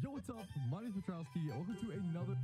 Yo, what's up? My name is Patrouski. Welcome to another...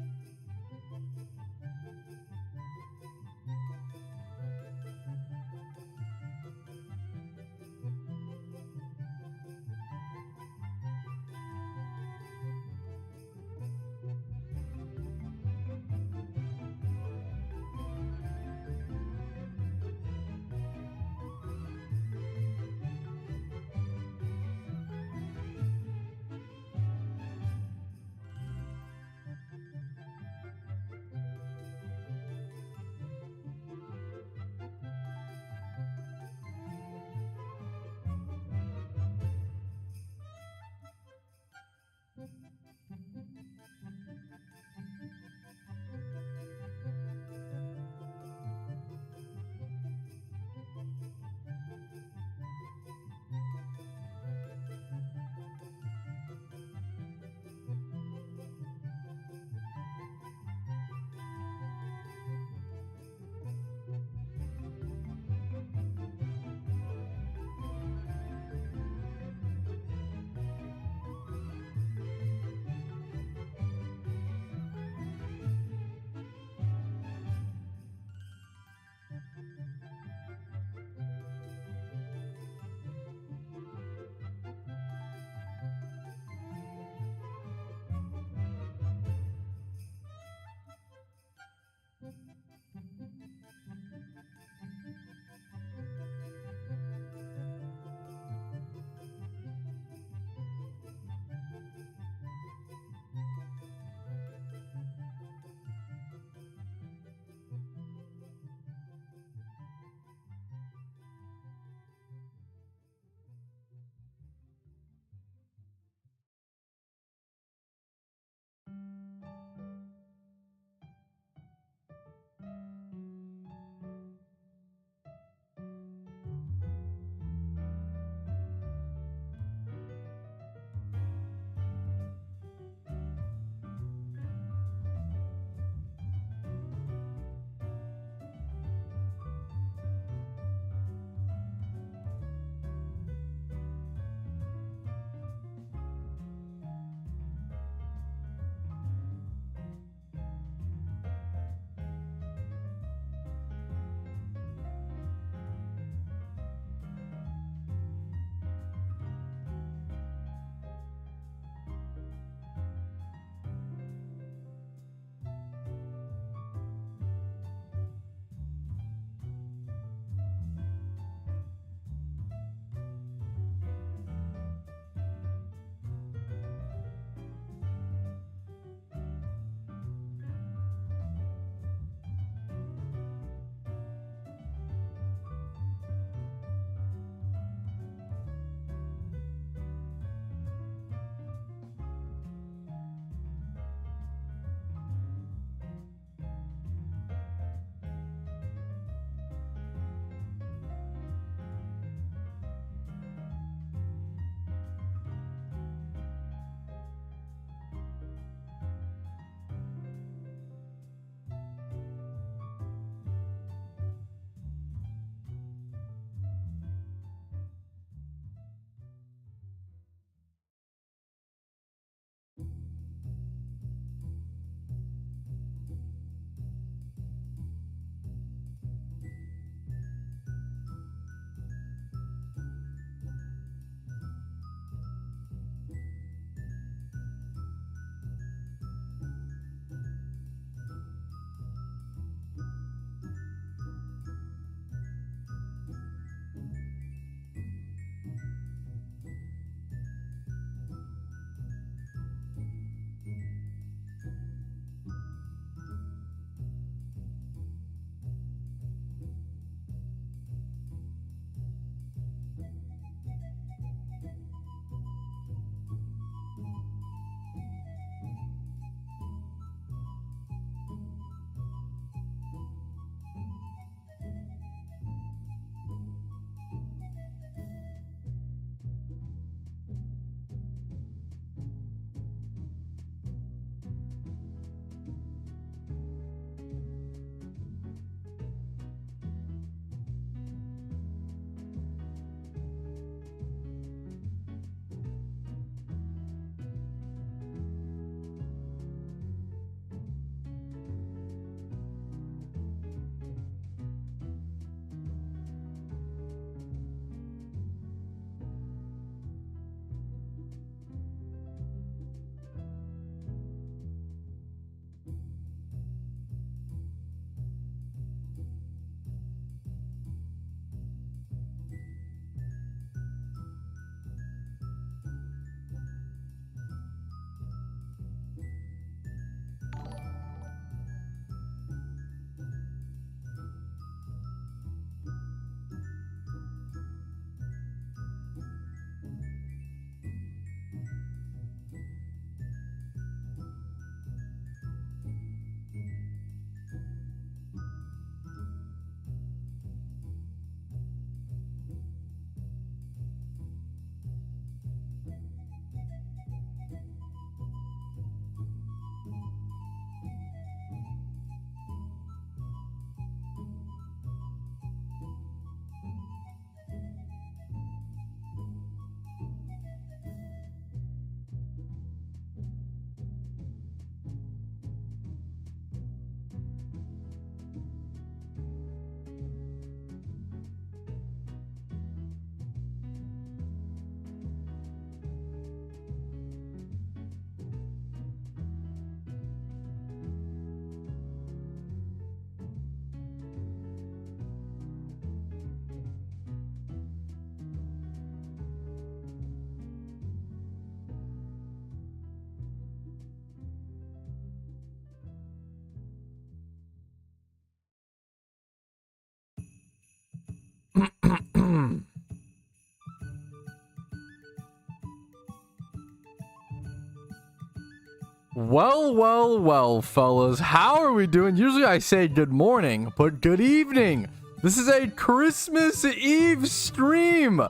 Well, fellas, how are we doing? Usually I say good morning, but good evening. This is a Christmas Eve stream.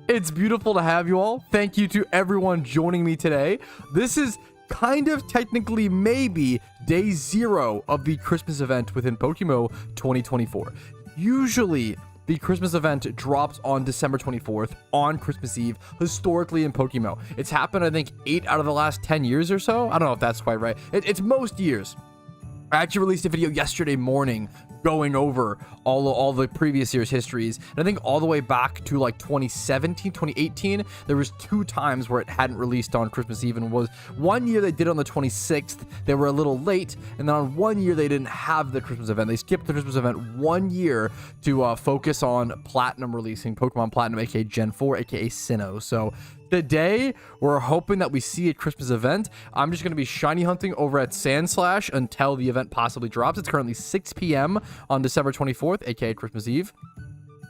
It's beautiful to have you all. Thank you to everyone joining me today. This is kind of technically maybe day 0 of the Christmas event within PokeMMO 2024. Usually, the Christmas event drops on December 24th on Christmas Eve, historically in PokeMMO. It's happened, I think, 8 out of the last 10 years or so. I don't know if that's quite right. It's most years. I actually released a video yesterday morning going over all the previous year's histories. And I think all the way back to like 2017, 2018, there was 2 times where it hadn't released on Christmas Eve, and was one year they did on the 26th. They were a little late, and then on one year they didn't have the Christmas event. They skipped the Christmas event 1 year to focus on Platinum releasing Pokemon Platinum, aka Gen 4, aka Sinnoh. So today, we're hoping that we see a Christmas event. I'm just going to be shiny hunting over at Sandslash until the event possibly drops. It's currently 6 p.m. on December 24th, aka Christmas Eve.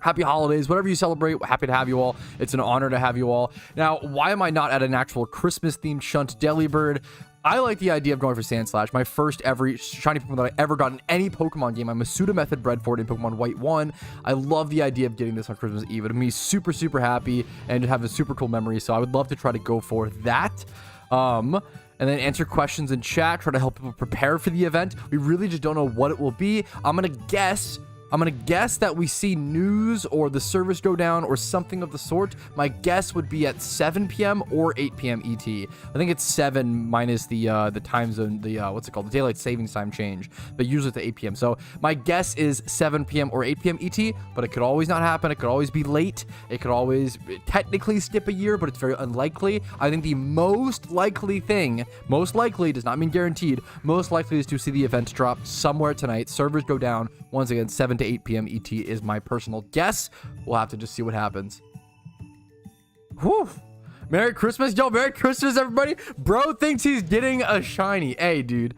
Happy holidays, whatever you celebrate. Happy to have you all. It's an honor to have you all. Now, why am I not at an actual Christmas-themed Shunt Delibird? I like the idea of going for Sandslash. My first ever shiny Pokemon that I ever got in any Pokemon game. I'm a pseudo method bred for it in Pokemon White 1. I love the idea of getting this on Christmas Eve. It'll be super, super happy and have a super cool memory. So I would love to try to go for that. And then answer questions in chat, try to help people prepare for the event. We really just don't know what it will be. I'm gonna guess that we see news or the service go down or something of the sort. My guess would be at 7 p.m. or 8 p.m. ET. I think it's 7 minus the time zone, the what's it called, the daylight savings time change. But usually it's at 8 p.m. So my guess is 7 p.m. or 8 p.m. ET. But it could always not happen. It could always be late. It could always technically skip a year, but it's very unlikely. I think the most likely thing, most likely does not mean guaranteed, most likely is to see the event drop somewhere tonight. Servers go down once again 7 to 8 p.m. ET is my personal guess. We'll have to just see what happens. Whew. Merry Christmas. Yo, Merry Christmas, everybody. Bro thinks he's getting a shiny. Hey, dude.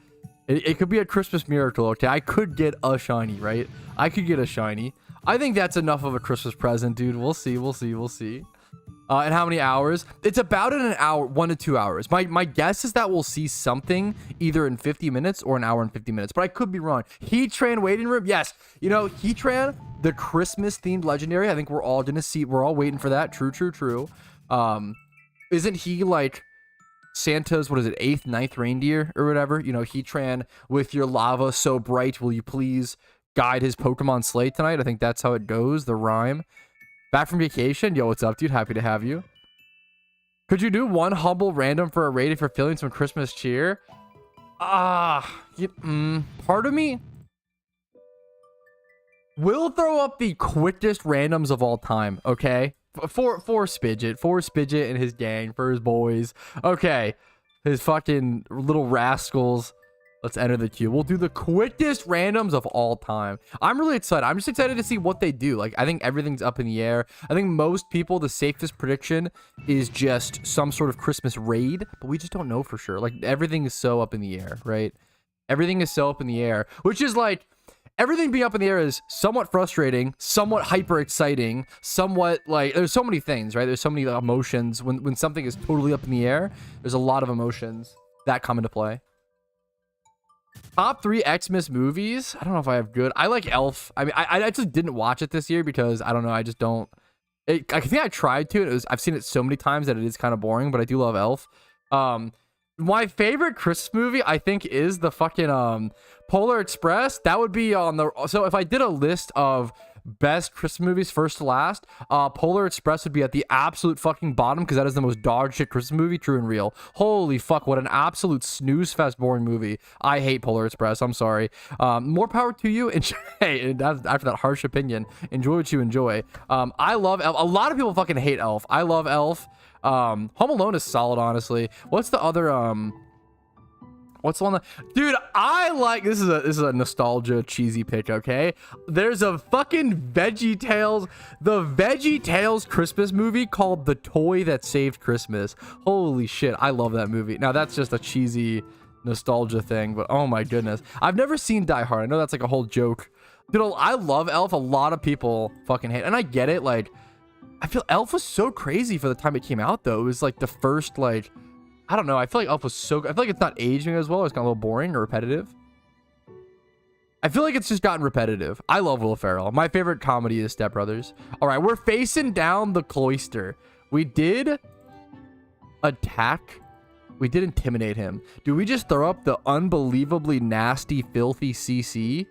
It could be a Christmas miracle, okay? I could get a shiny, right? I could get a shiny. I think that's enough of a Christmas present, dude. We'll see. And how many hours? It's about in an hour, 1 to 2 hours. My guess is that we'll see something either in 50 minutes or an hour and 50 minutes, but I could be wrong. Heatran waiting room. Yes. You know, Heatran, the Christmas themed legendary. I think we're all going to see, we're all waiting for that. True. Isn't he like Santa's, what is it, 8th, 9th reindeer or whatever? You know, Heatran with your lava so bright. Will you please guide his Pokemon sleigh tonight? I think that's how it goes. The rhyme. Back from vacation? Yo, what's up, dude? Happy to have you. Could you do one humble random for a raid if you're feeling some Christmas cheer? Part of me will throw up the quickest randoms of all time, okay? For Spidget and his gang, for his boys. Okay, his fucking little rascals. Let's enter the queue. We'll do the quickest randoms of all time. I'm really excited. I'm just excited to see what they do. Like, I think everything's up in the air. I think most people, the safest prediction is just some sort of Christmas raid, but we just don't know for sure. Like, everything is so up in the air, right? Everything is so up in the air, which is like, everything being up in the air is somewhat frustrating, somewhat hyper exciting, somewhat like, there's so many things, right? There's so many emotions. When something is totally up in the air, there's a lot of emotions that come into play. Top 3 XMAS movies. I don't know if I have good. I like Elf. I mean, I actually didn't watch it this year because I don't know. I just don't. I think I tried to. I've seen it so many times that it is kind of boring, but I do love Elf. My favorite Christmas movie, I think, is the fucking Polar Express. That would be on the. So if I did a list of best Christmas movies first to last, Polar Express would be at the absolute fucking bottom because that is the most dog shit Christmas movie, true and real. Holy fuck, what an absolute snooze fest boring movie. I hate Polar Express. I'm sorry. More power to you. And hey, after that harsh opinion, enjoy what you enjoy. I love Elf. A lot of people fucking hate Elf. I love Elf. Home Alone is solid, honestly. What's the other what's the one that, dude, I like, this is a nostalgia cheesy pick, okay? There's a fucking VeggieTales, the VeggieTales Christmas movie called The Toy That Saved Christmas. Holy shit, I love that movie. Now that's just a cheesy nostalgia thing, but oh my goodness. I've never seen Die Hard. I know that's like a whole joke. Dude, I love Elf. A lot of people fucking hate, and I get it. Like, I feel Elf was so crazy for the time it came out, though. It was like the first, like, I don't know. I feel like Up was so good. I feel like it's not aging as well. It's got a little boring or repetitive. I feel like it's just gotten repetitive. I love Will Ferrell. My favorite comedy is Step Brothers. All right, we're facing down the cloister. We did attack. We did intimidate him. Do we just throw up the unbelievably nasty, filthy CC?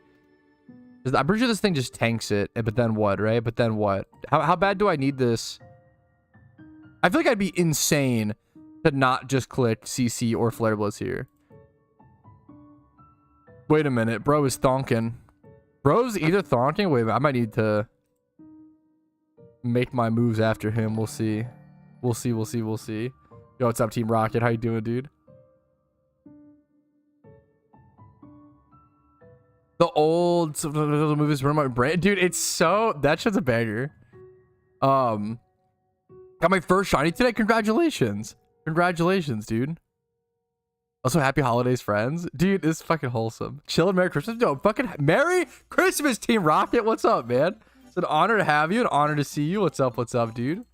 I'm pretty sure this thing just tanks it. But then what, right? But then what? How bad do I need this? I feel like I'd be insane to not just click CC or Flare Blitz here. Wait a minute. Bro is thonking. Bro's either thonking. Wait a minute. I might need to make my moves after him. We'll see. We'll see. We'll see. We'll see. Yo, what's up, Team Rocket? How you doing, dude? The old movies run my brain. Dude, it's so... That shit's a banger. Got my first shiny today. Congratulations. Congratulations, dude. Also, happy holidays, friends. Dude, this is fucking wholesome. Chill and Merry Christmas. No, fucking Merry Christmas, Team Rocket. What's up, man? It's an honor to have you. An honor to see you. What's up? What's up, dude?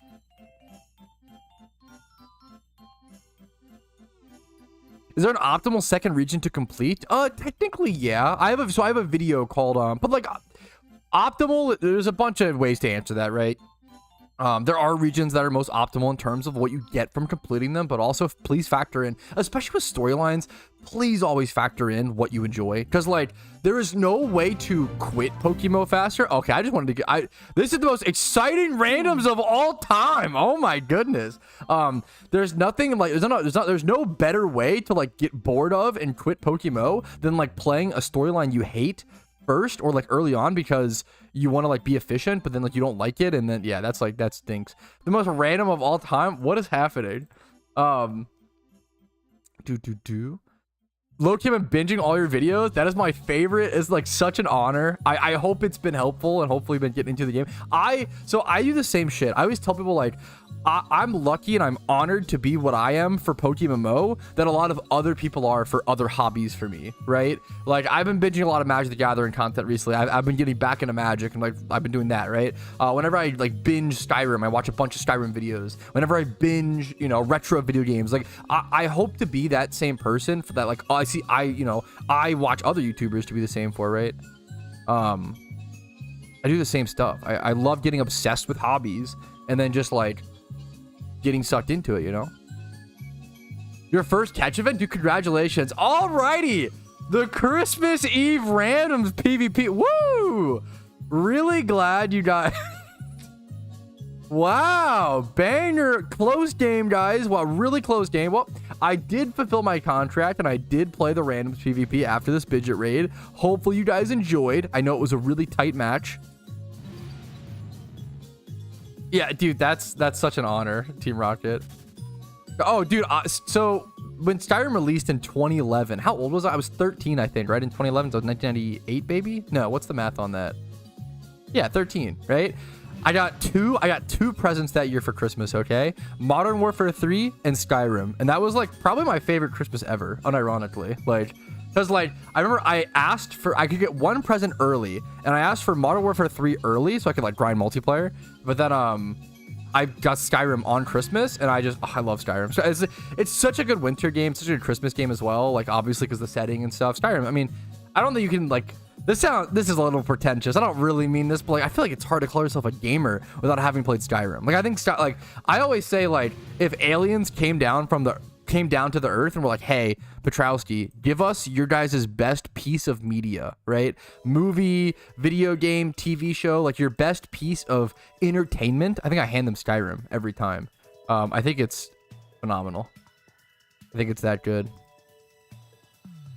Is there an optimal second region to complete? Technically, yeah. I have a video called but like optimal. There's a bunch of ways to answer that, right? There are regions that are most optimal in terms of what you get from completing them, but also please factor in, especially with storylines, please always factor in what you enjoy. Because like there is no way to quit PokeMMO faster. Okay, I just wanted to get this is the most exciting randoms of all time. Oh my goodness. There's nothing like there's no better way to like get bored of and quit PokeMMO than like playing a storyline you hate first or like early on because you want to like be efficient, but then like you don't like it, and then yeah, that's like that stinks. The most random of all time. What is happening? Low-key, I'm binging all your videos. That is my favorite. It's like such an honor. I hope it's been helpful and hopefully been getting into the game. So I do the same shit. I always tell people like I'm lucky and I'm honored to be what I am for PokeMMO that a lot of other people are for other hobbies for me, right? Like I've been binging a lot of Magic the Gathering content recently. I've been getting back into Magic and like I've been doing that, right? Whenever I like binge Skyrim, I watch a bunch of Skyrim videos. Whenever I binge, you know, retro video games, like I hope to be that same person for that. Like I watch other YouTubers to be the same for, right? I do the same stuff. I love getting obsessed with hobbies and then just like getting sucked into it, you know? Your first catch event? Dude, congratulations. Alrighty. The Christmas Eve randoms PvP. Woo! Really glad you got... Wow. Banger. Close game, guys. Wow, really close game. Well, I did fulfill my contract and I did play the randoms PvP after this Bidget raid. Hopefully you guys enjoyed. I know it was a really tight match. Yeah, dude, that's such an honor, Team Rocket. Oh, dude, so when Skyrim released in 2011, how old was I? I was 13, I think, right? In 2011, so 1998, baby? No, what's the math on that? Yeah, 13, right? I got two presents that year for Christmas, okay? Modern Warfare 3 and Skyrim. And that was like probably my favorite Christmas ever, unironically. Like, because like I remember I could get one present early, and I asked for Modern Warfare 3 early so I could like grind multiplayer. But then I got Skyrim on Christmas, and I love Skyrim. So it's such a good winter game, such a good Christmas game as well. Like obviously because the setting and stuff. Skyrim, I mean, I don't think you can like this is a little pretentious. I don't really mean this, but like I feel like it's hard to call yourself a gamer without having played Skyrim. Like I think like I always say, like if aliens came down to the earth and were like, hey, Patrouski, give us your guys' best piece of media, right? Movie, video game, TV show, like your best piece of entertainment. I think I hand them Skyrim every time. I think it's phenomenal. I think it's that good.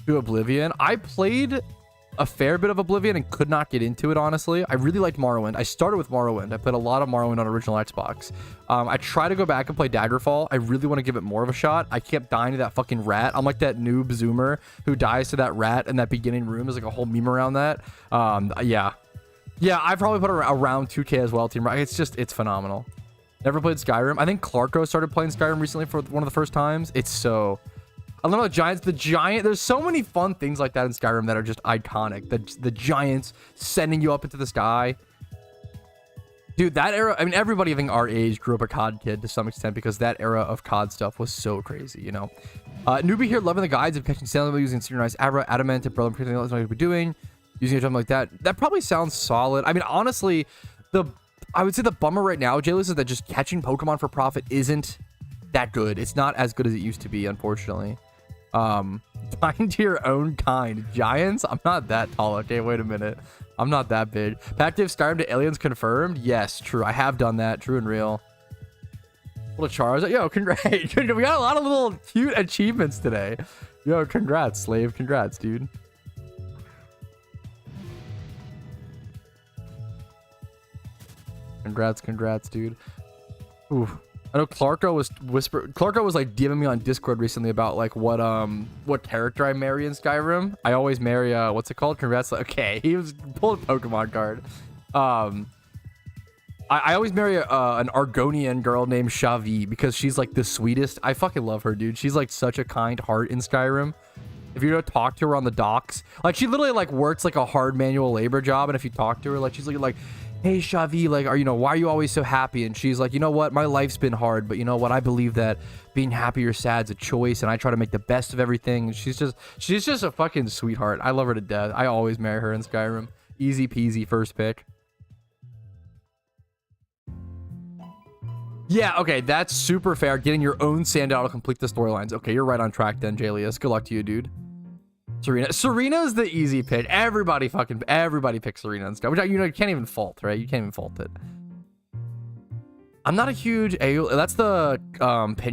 To Oblivion. I played a fair bit of Oblivion and could not get into it, honestly. I really liked Morrowind. I started with Morrowind. I played a lot of Morrowind on original Xbox. I try to go back and play Daggerfall. I really want to give it more of a shot. I kept dying to that fucking rat. I'm like that noob zoomer who dies to that rat in that beginning room. There's like a whole meme around that. Yeah, I probably put around 2K as well, Team Rocket. It's phenomenal. Never played Skyrim. I think Clarko started playing Skyrim recently for one of the first times. It's so... I love the giant. There's so many fun things like that in Skyrim that are just iconic. The giants sending you up into the sky. Dude, that era, I mean, everybody I think our age grew up a COD kid to some extent because that era of COD stuff was so crazy, you know? Newbie here, loving the guides of catching sailor using synchronized adamant and brother, everything else we're doing, using a something like that. That probably sounds solid. I mean, honestly, I would say the bummer right now, Jaylus, is that just catching Pokemon for profit isn't that good. It's not as good as it used to be, unfortunately. Find your own kind. Giants? I'm not that tall. Okay, wait a minute. I'm not that big. Pactive Skyrim to aliens confirmed? Yes, true. I have done that. True and real. Little Charizard. Yo, congrats. We got a lot of little cute achievements today. Yo, congrats, Slave. Congrats, dude. Congrats, dude. Ooh. I know Clarko was like DMing me on Discord recently about like what character I marry in Skyrim. I always marry what's it called? Congrats. Okay, he was pulled a Pokemon card. I always marry an Argonian girl named Shavi because she's like the sweetest. I fucking love her, dude. She's like such a kind heart in Skyrim. If you go talk to her on the docks, like she literally like works like a hard manual labor job, and if you talk to her, like she's like, hey Shavi, like, why are you always so happy? And she's like, you know what, my life's been hard, but you know what, I believe that being happy or sad is a choice, and I try to make the best of everything. And she's just a fucking sweetheart. I love her to death. I always marry her in Skyrim. Easy peasy first pick. Yeah, okay, that's super fair. Getting your own Sandal to complete the storylines. Okay, you're right on track then, Jalius. Good luck to you, dude. Serena's the easy pick. Everybody picks Serena and stuff, which you can't even fault, right? You can't even fault it. I'm not a huge that's the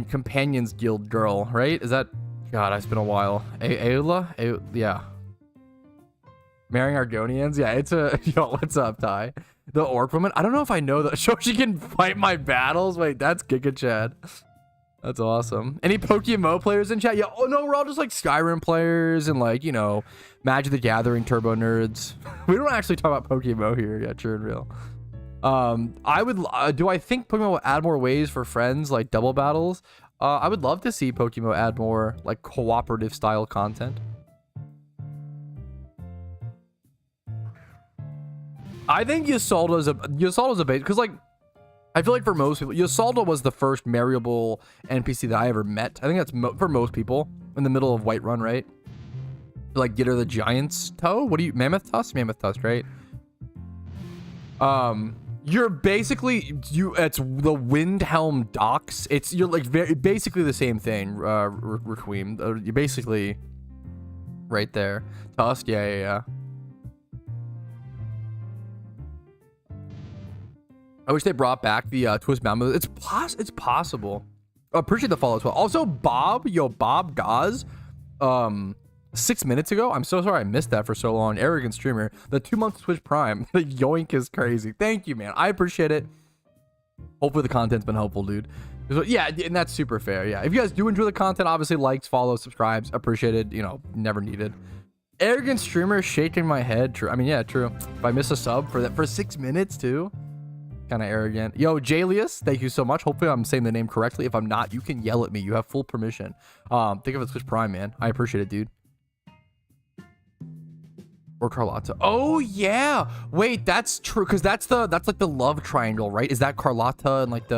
Companions Guild girl, right? Is that, God, it's been a while. Ayla? Yeah. Marrying Argonians? Yeah, it's a yo, what's up, Ty? The orc woman? I don't know if I know that. So she can fight my battles? Wait, that's Giga Chad. That's awesome. Any PokeMMO players in chat? Yeah. Oh no, we're all just like Skyrim players and like, Magic the Gathering turbo nerds. We don't actually talk about PokeMMO here. Yeah, true and real. Do I think Pokemon will add more ways for friends like double battles? I would love to see Pokemon add more like cooperative style content. I think Ysolda's a base because like I feel like for most people, Ysolda was the first marryable NPC that I ever met. I think that's for most people in the middle of Whiterun, right? Like get her the Giant's Toe. What do you Mammoth Tusk? Mammoth Tusk, right? You're basically it's the Windhelm docks. You're like basically the same thing, Requiem. You're basically right there. Tusk, yeah. I wish they brought back the Twist Mammoth. It's possible. I appreciate the follow as well. Also, Bob Gaz, 6 minutes ago. I'm so sorry I missed that for so long. Arrogant streamer. The 2-month Twitch Prime. The yoink is crazy. Thank you, man. I appreciate it. Hopefully the content's been helpful, dude. So, yeah, and that's super fair. Yeah, if you guys do enjoy the content, obviously likes, follows, subscribes, appreciated. Never needed. Arrogant streamer shaking my head. True. I mean, yeah, true. If I miss a sub for 6 minutes too. Kind of arrogant. Yo, Jalius, thank you so much. Hopefully I'm saying the name correctly. If I'm not, you can yell at me. You have full permission. Think of it Twitch Prime, man. I appreciate it, dude. Or Carlotta. Oh yeah. Wait, that's true. Because that's like the love triangle, right? Is that Carlotta and like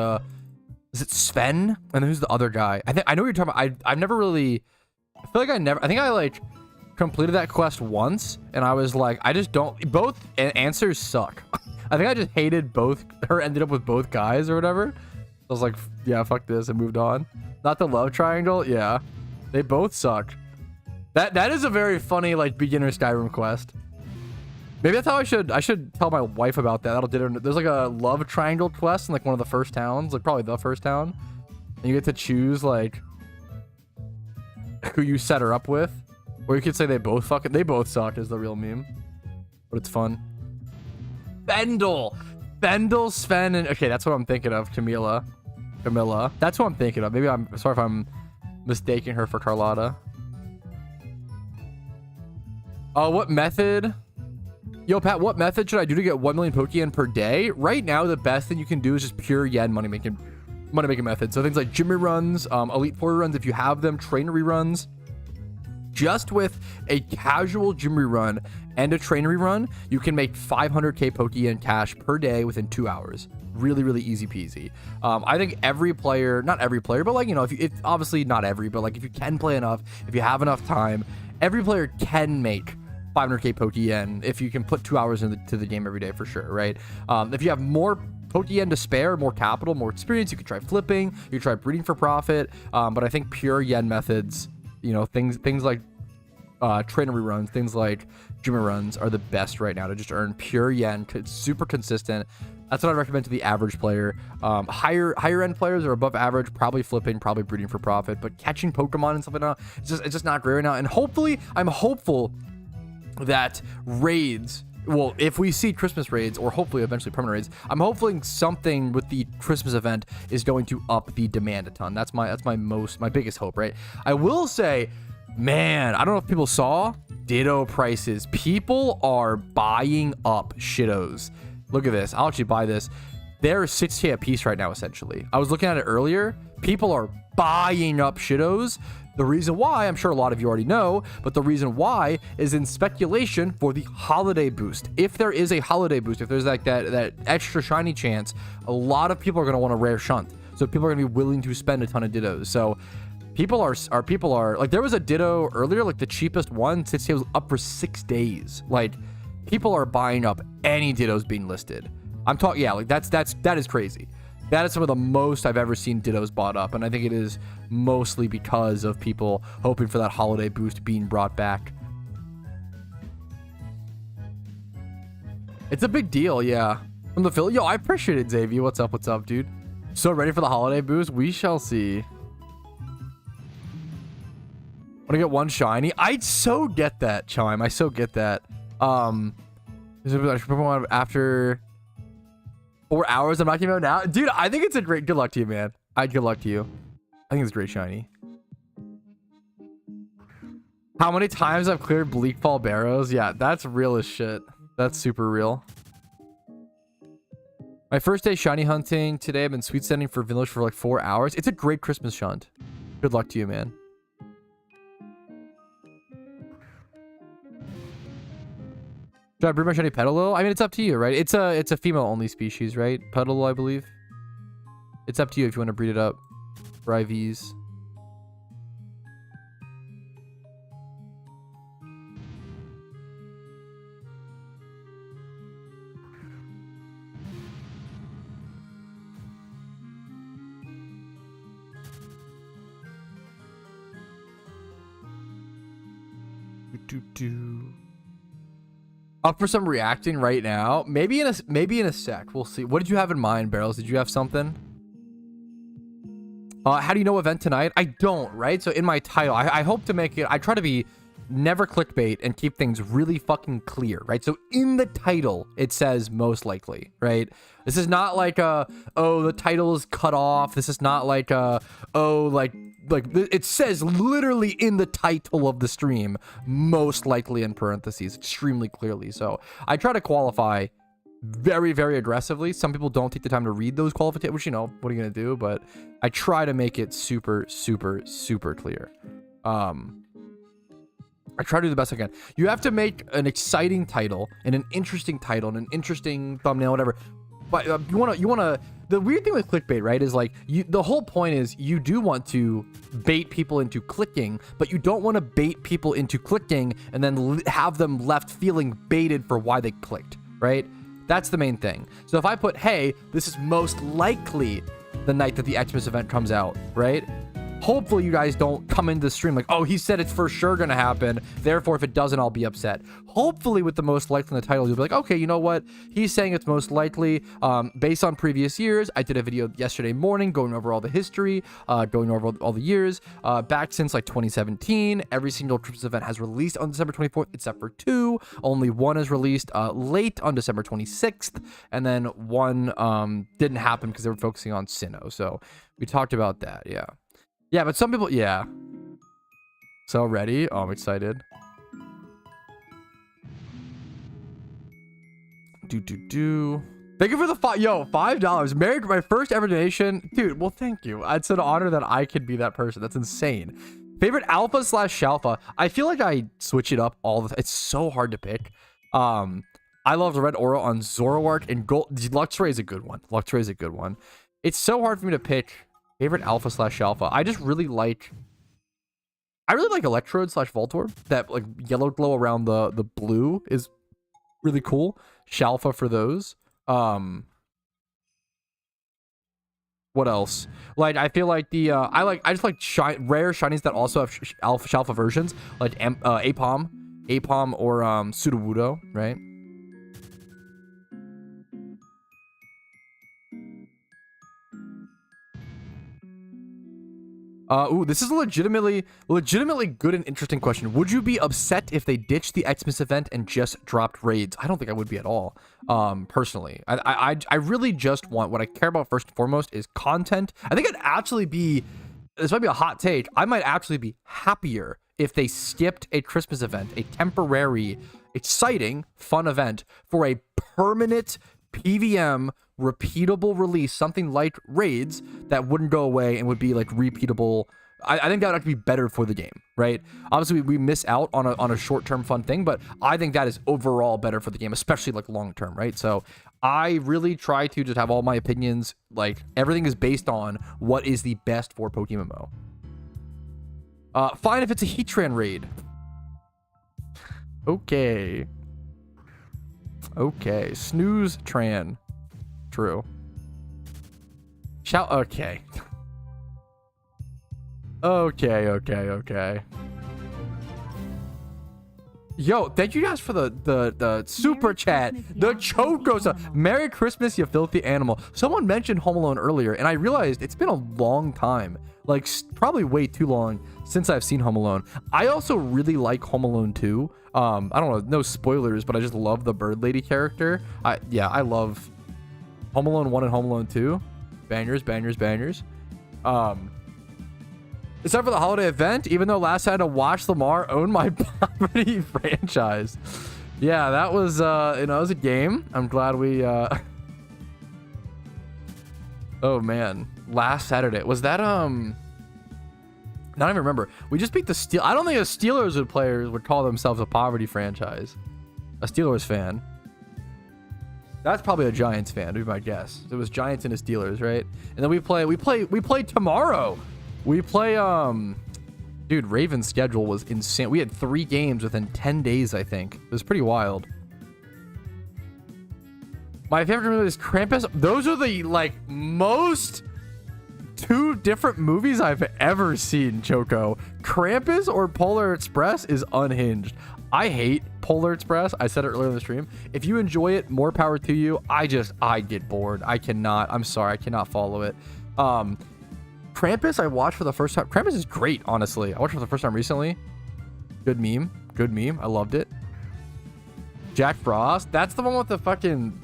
is it Sven? And then who's the other guy? I know what you're talking about. I've never really. I feel like I think I like completed that quest once, and I was like, I just don't. Both answers suck. I think I just hated both. Her ended up with both guys or whatever. I was like, yeah, fuck this, and moved on. Not the love triangle. Yeah, they both suck. That is a very funny like beginner Skyrim quest. Maybe that's how I should tell my wife about that. That'll do it. There's like a love triangle quest in like one of the first towns, like probably the first town, and you get to choose like who you set her up with, or you could say they both suck is the real meme, but it's fun. Bendel, Sven, and okay, that's what I'm thinking of. Camilla, that's what I'm thinking of. Maybe I'm sorry if I'm mistaking her for Carlotta. What method? Yo, Pat, what method should I do to get 1 million Pokeyen per day? Right now, the best thing you can do is just pure yen money making method. So things like Jimmy runs, Elite Four runs if you have them, trainer reruns. Just with a casual gym rerun and a trainer rerun, you can make 500k PokeMMO cash per day within 2 hours. Really, really easy peasy. I think every player, not every player, but like, you know, if obviously not every, but like if you can play enough, if you have enough time, every player can make 500k PokeMMO if you can put 2 hours into the game every day for sure, right? If you have more PokeMMO to spare, more capital, more experience, you could try flipping, you could try breeding for profit. But I think pure yen methods, you know, things like trainer reruns, things like gym runs are the best right now to just earn pure yen. It's super consistent. That's what I'd recommend to the average player. Higher end players are above average, probably flipping, probably breeding for profit, but catching Pokemon and stuff like that, it's just not great right now. And hopefully, I'm hopeful that raids, well, if we see Christmas raids or hopefully eventually permanent raids, I'm hoping something with the Christmas event is going to up the demand a ton. That's my biggest hope, right? I will say, man, I don't know if people saw Ditto prices. People are buying up shittos. Look at this. I'll actually buy this. They're 6k a piece right now, essentially. I was looking at it earlier. People are buying up shittos. The reason why, I'm sure a lot of you already know, but the reason why is in speculation for the holiday boost. If there is a holiday boost, if there's like that extra shiny chance, a lot of people are going to want a rare shunt. So people are going to be willing to spend a ton of Dittos. So people are like, there was a Ditto earlier, like the cheapest one, 6K was up for 6 days. Like, people are buying up any Dittos being listed. I'm talking, yeah, like that is crazy. That is some of the most I've ever seen Dittos bought up, and I think it is mostly because of people hoping for that holiday boost being brought back. It's a big deal, yeah. From the Philly, yo, I appreciate it, Xavier. What's up, dude? So ready for the holiday boost? We shall see. Want to get one shiny? I so get that, Chime. I so get that. After 4 hours, I'm not giving out now. Dude, I think it's a great, good luck to you, man. Good luck to you. I think it's great shiny. How many times I've cleared Bleak Fall Barrows? Yeah, that's real as shit. That's super real. My first day shiny hunting today. I've been sweet sending for Village for like 4 hours. It's a great Christmas shunt. Good luck to you, man. Should I breed my shiny Petalil? I mean, it's up to you, right? It's a female-only species, right? Petalil, I believe. It's up to you if you want to breed it up for IVs. Up for some reacting right now. Maybe in a sec. We'll see. What did you have in mind, Barrels? Did you have something? How do you know event tonight? I don't, right? So in my title, I hope to make it, I try to be never clickbait and keep things really fucking clear, right? So in the title, it says most likely, right? This is not like oh, the title is cut off. This is not like oh, like it says literally in the title of the stream, most likely in parentheses, extremely clearly. So I try to qualify very, very aggressively. Some people don't take the time to read those qualifications, which, you know, what are you gonna do? But I try to make it super, super, super clear. I try to do the best I can. You have to make an exciting title and an interesting title and an interesting thumbnail, whatever. But you wanna. The weird thing with clickbait, right, is like the whole point is you do want to bait people into clicking, but you don't want to bait people into clicking and then have them left feeling baited for why they clicked, right? That's the main thing. So if I put, hey, this is most likely the night that the XMAS event comes out, right? Hopefully you guys don't come into the stream like, oh, he said it's for sure gonna happen, therefore if it doesn't, I'll be upset. Hopefully with the most likely in the title, you'll be like, okay, you know what? He's saying it's most likely. Based on previous years, I did a video yesterday morning going over all the history, going over all the years, back since like 2017. Every single Christmas event has released on December 24th, except for 2. Only 1 is released late on December 26th, and then 1 didn't happen because they were focusing on Sinnoh. So we talked about that, yeah. Yeah, but some people, yeah. So ready? Oh, I'm excited. Thank you for the $5. My first ever donation. Dude, well, thank you. It's an honor that I could be that person. That's insane. Favorite alpha slash shalfa. I feel like I switch it up all the. It's so hard to pick. I love the red aura on Zoroark and Gold. Luxray is a good one. Luxray is a good one. It's so hard for me to pick favorite alpha slash alpha. I just really like. I really like Electrode slash Voltorb. That like yellow glow around the blue is really cool. Shalfa for those. What else? Like I feel like the I just like rare shinies that also have alpha shalfa versions, like Apom or Sudowoodo, right? Ooh, this is a legitimately good and interesting question. Would you be upset if they ditched the XMAS event and just dropped raids? I don't think I would be at all. Personally, I really just want, what I care about first and foremost is content. I think I'd actually be, this might be a hot take, I might actually be happier if they skipped a Christmas event, a temporary, exciting, fun event for a permanent PVM repeatable release, something like raids that wouldn't go away and would be like repeatable. I think that would actually be better for the game, right? Obviously we miss out on a short-term fun thing, but I think that is overall better for the game, especially like long-term, right? So I really try to just have all my opinions, like everything is based on what is the best for PokeMMO. Fine if it's a Heatran raid. Okay, snooze Tran. True. Okay. Okay. Yo, thank you guys for the super chat. The Chocos. Merry Christmas, you filthy animal. Someone mentioned Home Alone earlier, and I realized it's been a long time. Like, probably way too long since I've seen Home Alone. I also really like Home Alone 2. I don't know, no spoilers, but I just love the Bird Lady character. I love Home Alone 1 and Home Alone 2. Bangers. Except for the holiday event, even though last I had to watch Lamar own my property franchise. Yeah, that was, it was a game. I'm glad we, oh man, last Saturday. Was that, I don't even remember. We just beat the Steel. I don't think the Steelers would call themselves a poverty franchise. A Steelers fan. That's probably a Giants fan, would be my guess. It was Giants and the Steelers, right? And then we play tomorrow. We play, dude, Ravens' schedule was insane. We had 3 games within 10 days, I think. It was pretty wild. My favorite movie is Krampus. Those are the, like, most 2 different movies I've ever seen, Choco. Krampus or Polar Express is unhinged. I hate Polar Express. I said it earlier in the stream. If you enjoy it, more power to you. I get bored. I'm sorry. I cannot follow it. Krampus I watched for the first time. Krampus is great, honestly. I watched it for the first time recently. Good meme. I loved it. Jack Frost. That's the one with the fucking...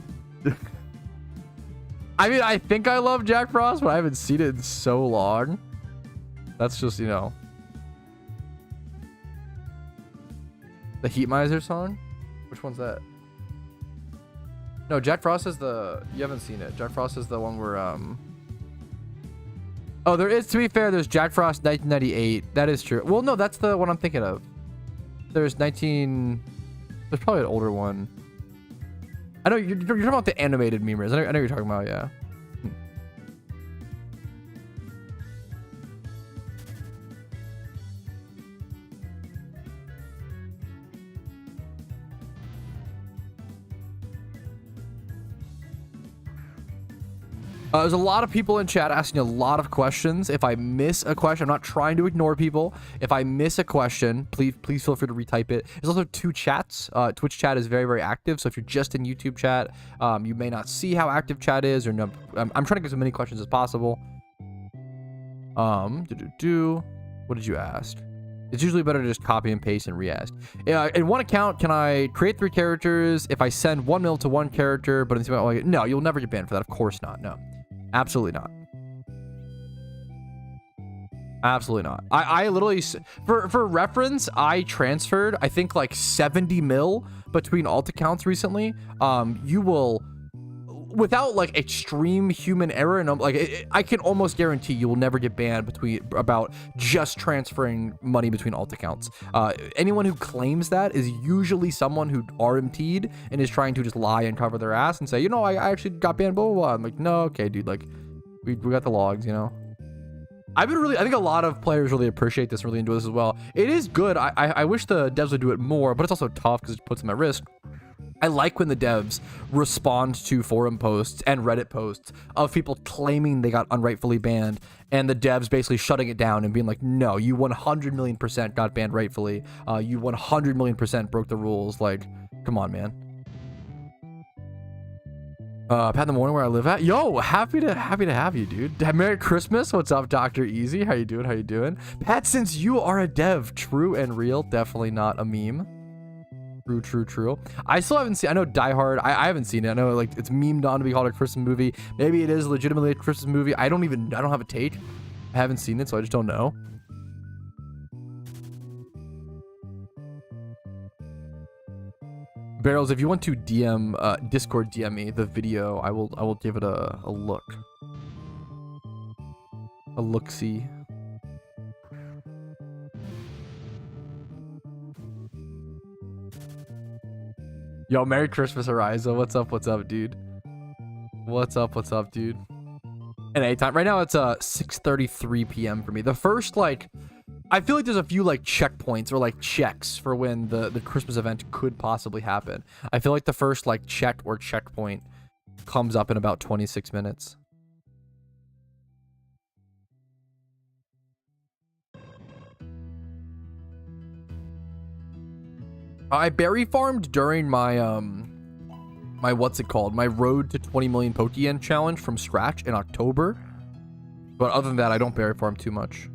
I mean, I think I love Jack Frost, but I haven't seen it in so long. That's just, you know... The Heat Miser song? Which one's that? No, Jack Frost is the... You haven't seen it. Jack Frost is the one where, Oh, there is, to be fair, there's Jack Frost 1998. That is true. Well, no, that's the one I'm thinking of. There's probably an older one. I know, you're talking about the animated memers. I know what you're talking about, yeah. There's a lot of people in chat asking a lot of questions. If I miss a question, I'm not trying to ignore people. If I miss a question, please feel free to retype it. There's also 2 chats. Twitch chat is very, very active. So if you're just in YouTube chat, you may not see how active chat is. Or no, I'm trying to get as many questions as possible. What did you ask? It's usually better to just copy and paste and re-ask. In one account, can I create 3 characters if I send 1 mil to one character, but in no, you'll never get banned for that. Of course not. No. Absolutely not. Absolutely not. I literally, for reference, I transferred, I think, like 70 mil between alt accounts recently. You will without like extreme human error, and I can almost guarantee you will never get banned about just transferring money between alt accounts. Anyone who claims that is usually someone who RMT'd and is trying to just lie and cover their ass and say, you know, I actually got banned, blah, blah, blah. I'm like, no, okay, dude, like we got the logs, you know. I think a lot of players really appreciate this and really enjoy this as well. It is good. I wish the devs would do it more, but it's also tough because it puts them at risk. I like when the devs respond to forum posts and Reddit posts of people claiming they got unrightfully banned, and the devs basically shutting it down and being like, no, you 100 million% got banned rightfully. You 100 million% broke the rules. Like, come on, man. Pat in the morning where I live at. Yo, happy to have you, dude. Merry Christmas. What's up, Dr. Easy? How you doing? How you doing? Pat, since you are a dev, true and real, definitely not a meme. True. I still haven't seen, I know Die Hard, I haven't seen it. I know like it's memed on to be called a Christmas movie. Maybe it is legitimately a Christmas movie. I don't have a take. I haven't seen it, so I just don't know. Barrels, if you want to DM Discord DM me the video, I will give it a look. A look-see. Yo, Merry Christmas, Ariza. What's up, dude? What's up, dude? And anytime. Right now, it's 6:33 p.m. for me. The first, like, I feel like there's a few, like, checkpoints or, like, checks for when the Christmas event could possibly happen. I feel like the first, like, check or checkpoint comes up in about 26 minutes. I berry farmed during my my what's it called, my road to 20 million Pokeyen challenge from scratch in October, but other than that I don't berry farm too much.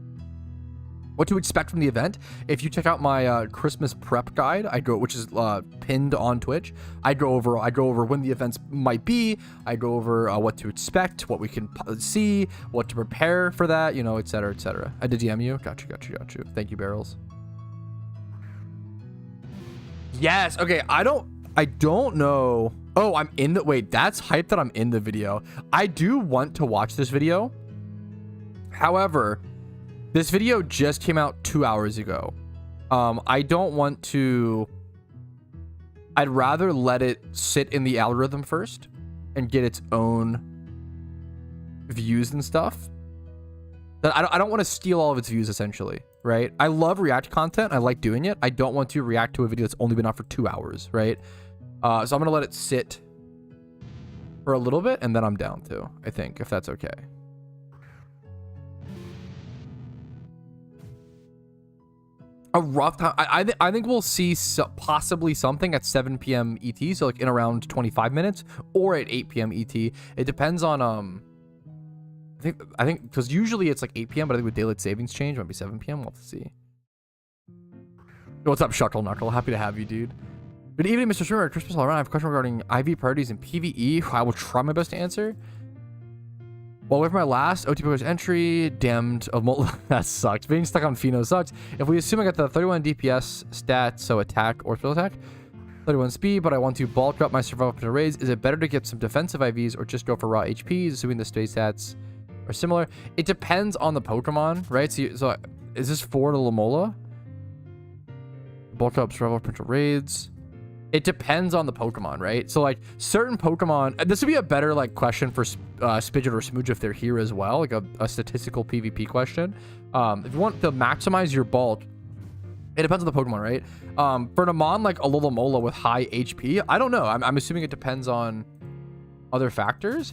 What to expect from the event? If you check out my Christmas prep guide, which is pinned on Twitch, I go over when the events might be. I go over what to expect, what we can see, what to prepare for that, you know, etc, etc. I did DM you. Got you. Thank you, Barrels. Yes. Okay. I don't know. Oh, I'm in the, wait, that's hype that I'm in the video. I do want to watch this video. However, this video just came out 2 hours ago. I don't want to, I'd rather let it sit in the algorithm first and get its own views and stuff. I don't want to steal all of its views, essentially, right? I love React content. I like doing it. I don't want to react to a video that's only been out for 2 hours, right? So I'm going to let it sit for a little bit, and then I'm down to, I think, if that's okay. A rough time. I think we'll see possibly something at 7 p.m. ET, so like in around 25 minutes, or at 8 p.m. ET. It depends on I think because usually it's like 8 p.m., but I think with daylight savings change, it might be 7 p.m. We'll have to see. What's up, Shuckle Knuckle? Happy to have you, dude. Good evening, Mr. Streamer. Christmas all around. I have a question regarding IV priorities and PvE. I will try my best to answer. Well, with my last OT Poker's entry, damned of that sucked. Being stuck on Pheno sucks. If we assume I got the 31 DPS stat, so attack or spell attack, 31 speed, but I want to bulk up my survival to raise, is it better to get some defensive IVs or just go for raw HPs, assuming the stay stats are similar? It depends on the Pokemon, right? So is this for the Lamola? Bulk up survival potential raids. It depends on the Pokemon, right? So like certain Pokemon, this would be a better like question for Spidget or Smooch if they're here as well, like a statistical PvP question. If you want to maximize your bulk, it depends on the Pokemon, right? For an Amon like a Alomola with high HP, I don't know. I'm assuming it depends on other factors.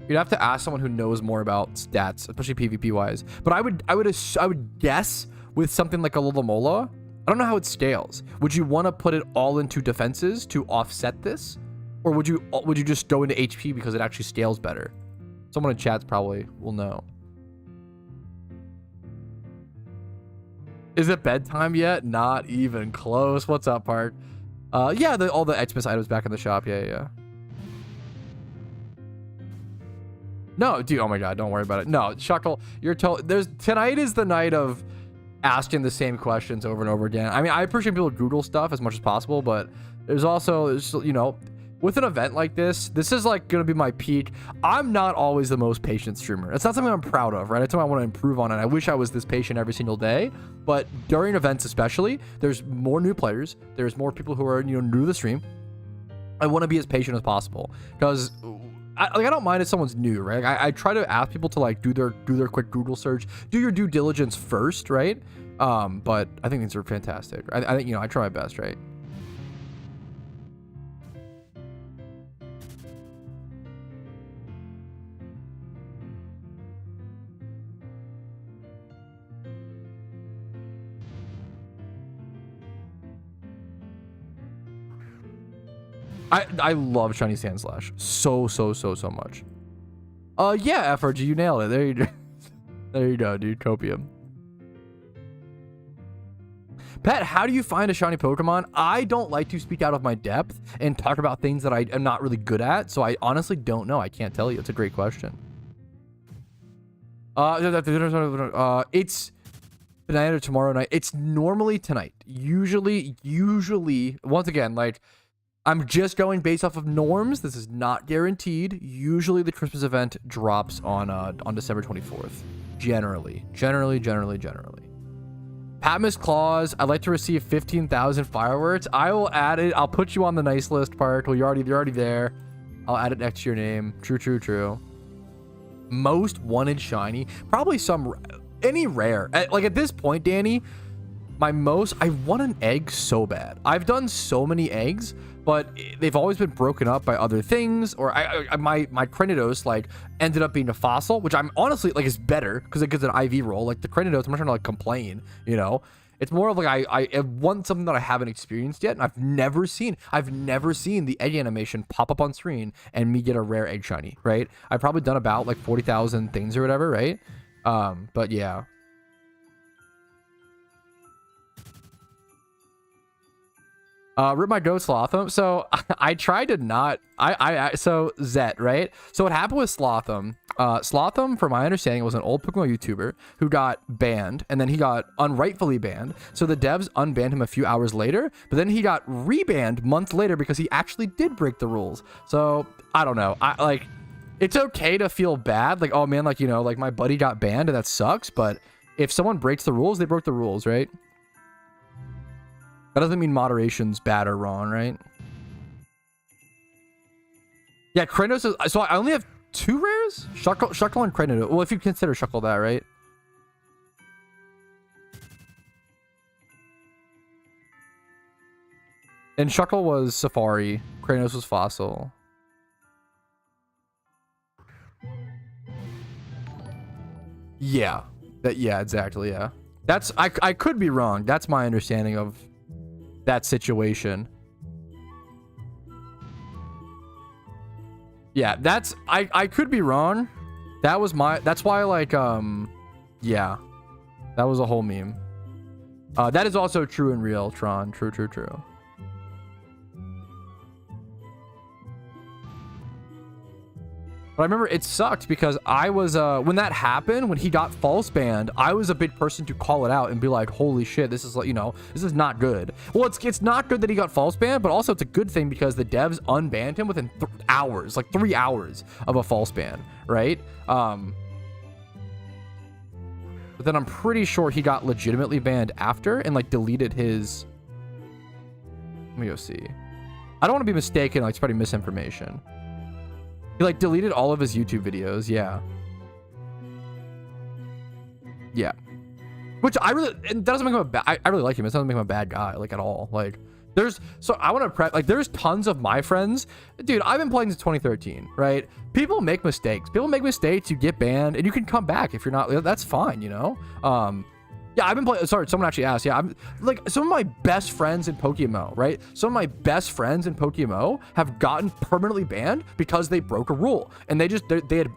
You'd have to ask someone who knows more about stats, especially PvP wise. But I would guess with something like a Alomola, I don't know how it scales. Would you want to put it all into defenses to offset this? Or would you just go into HP because it actually scales better? Someone in chat probably will know. Is it bedtime yet? Not even close. What's up, Park? Yeah, all the XMAS items back in the shop. Yeah. No, dude, oh my god, don't worry about it. No, Shuckle, you're tonight is the night of asking the same questions over and over again. I mean, I appreciate people Google stuff as much as possible, but there's also, you know, with an event like this is like gonna be my peak. I'm not always the most patient streamer. It's not something I'm proud of, right? It's something I want to improve on, and I wish I was this patient every single day. But during events especially, there's more new players. There's more people who are, you know, new to the stream. I want to be as patient as possible, because I don't mind if someone's new, right? I try to ask people to like do their quick Google search, do your due diligence first, right? But I think these are fantastic. I think, you know, I try my best, right? I love shiny sand slash so much. Yeah, FRG, you nailed it. There you go. There you go, dude. Copium. Pet, how do you find a shiny Pokemon? I don't like to speak out of my depth and talk about things that I am not really good at, so I honestly don't know. I can't tell you. It's a great question. It's tonight or tomorrow night. It's normally tonight. Usually, once again, like, I'm just going based off of norms. This is not guaranteed. Usually the Christmas event drops on December 24th. Generally. Patmos Claus, I'd like to receive 15,000 fireworks. I will add it. I'll put you on the nice list, Particle. You're already there. I'll add it next to your name. True. Most wanted shiny. Probably any rare. Like at this point, Danny, I want an egg so bad. I've done so many eggs, but they've always been broken up by other things, or my Cranidos like ended up being a fossil, which I'm honestly like is better because it gives an IV roll. Like the Cranidos, I'm not trying to like complain, you know. It's more of like I want something that I haven't experienced yet, and I've never seen the egg animation pop up on screen and me get a rare egg shiny, right? I've probably done about like 40,000 things or whatever, right? But yeah. Rip my goat Slotham. So I tried to not. So Zet, right? So what happened with Slotham? Slotham, from my understanding, was an old Pokemon YouTuber who got banned, and then he got unrightfully banned. So the devs unbanned him a few hours later, but then he got rebanned months later because he actually did break the rules. So I don't know. It's okay to feel bad, like, oh man, like, you know, like my buddy got banned and that sucks. But if someone breaks the rules, they broke the rules, right? That doesn't mean moderation's bad or wrong, right? Yeah, Kratos is... So I only have 2 rares? Shuckle and Kratos. Well, if you consider Shuckle that, right? And Shuckle was Safari. Kratos was Fossil. Yeah. Yeah, exactly, yeah. That's... I could be wrong. That's my understanding of that situation. Yeah, that's I could be wrong. That's why, like, yeah, that was a whole meme. That is also true in real, Tron. True. But I remember it sucked because I was, when that happened, when he got false banned, I was a big person to call it out and be like, holy shit, this is like, you know, this is not good. Well, it's not good that he got false banned, but also it's a good thing because the devs unbanned him within hours, like 3 hours of a false ban, right? But then I'm pretty sure he got legitimately banned after and like deleted his, let me go see. I don't want to be mistaken, like spreading misinformation. He like deleted all of his YouTube videos. Yeah. Which and that doesn't make him a bad. I really like him. It doesn't make him a bad guy, like, at all. Like, so I want to prep, like, there's tons of my friends, dude. I've been playing since 2013, right? People make mistakes. You get banned, and you can come back if you're not. That's fine, you know. Yeah, I've been playing. Sorry, someone actually asked. Yeah, I'm like, some of my best friends in PokeMMO, right? Some of my best friends in PokeMMO have gotten permanently banned because they broke a rule, and they're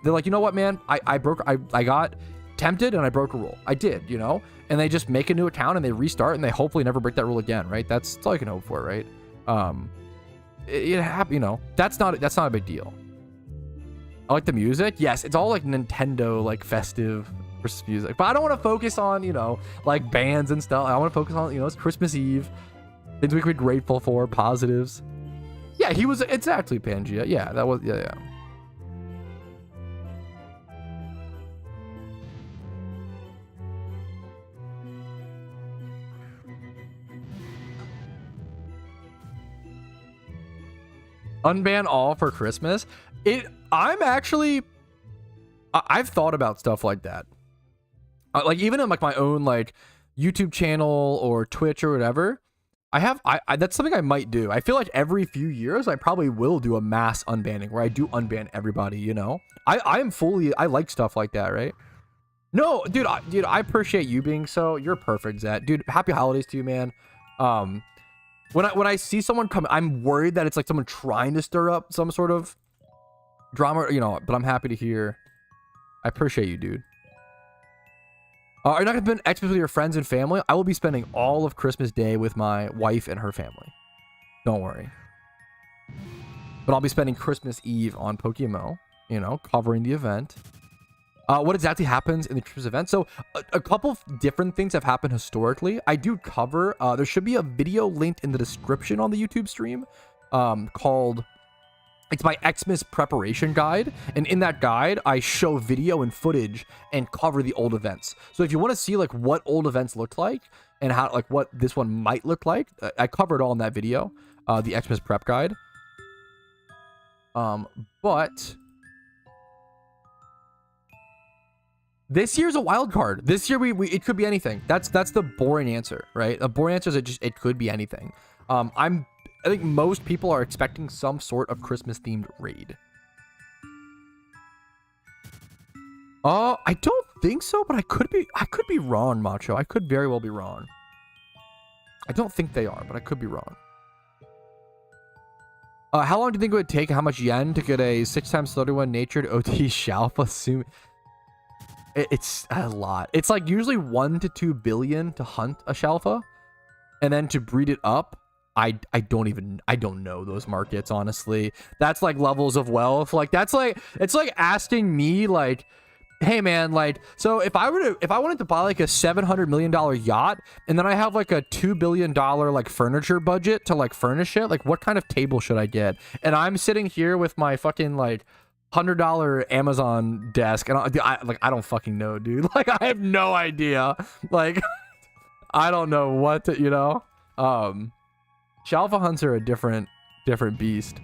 like, you know what, man? I got tempted and I broke a rule. I did, you know. And they just make a new account and they restart and they hopefully never break that rule again, right? That's all you can hope for, right? You know, that's not a big deal. I like the music. Yes, it's all like Nintendo, like festive Christmas music, but I don't want to focus on, you know, like bands and stuff. I want to focus on, you know, it's Christmas Eve, things we could be grateful for, positives. Yeah, he was exactly Pangea. Yeah, that was, yeah. Unban all for Christmas. I've thought about stuff like that. Like even in like my own like YouTube channel or Twitch or whatever, that's something I might do. I feel like every few years I probably will do a mass unbanning where I do unban everybody, you know? I like stuff like that, right? No, dude, I appreciate you being so. You're perfect, Zat. Dude, happy holidays to you, man. When I see someone come, I'm worried that it's like someone trying to stir up some sort of drama, you know, but I'm happy to hear. I appreciate you, dude. Are you not going to spend Xmas with your friends and family? I will be spending all of Christmas Day with my wife and her family. Don't worry. But I'll be spending Christmas Eve on PokeMMO, you know, covering the event. What exactly happens in the Christmas event? So a couple of different things have happened historically. I do cover, there should be a video linked in the description on the YouTube stream called... It's my Xmas preparation guide, and in that guide, I show video and footage and cover the old events. So if you want to see like what old events looked like and how like what this one might look like, I cover it all in that video, the Xmas prep guide. But this year's a wild card. This year it could be anything. That's the boring answer, right? The boring answer is it could be anything. I think most people are expecting some sort of Christmas-themed raid. I don't think so, but I could be wrong, Macho. I could very well be wrong. I don't think they are, but I could be wrong. How long do you think it would take and how much yen to get a 6x31 natured OT Shalfa? It's a lot. It's like usually 1 to 2 billion to hunt a Shalfa, and then to breed it up. I don't know those markets, honestly. That's like levels of wealth. Like that's like, it's like asking me like, hey man, like, so if I wanted to buy like a $700 million yacht and then I have like a $2 billion like furniture budget to like furnish it, like what kind of table should I get? And I'm sitting here with my fucking like $100 Amazon desk and I don't fucking know, dude. Like I have no idea. Like I don't know what to, you know. Shalfa hunts are a different beast.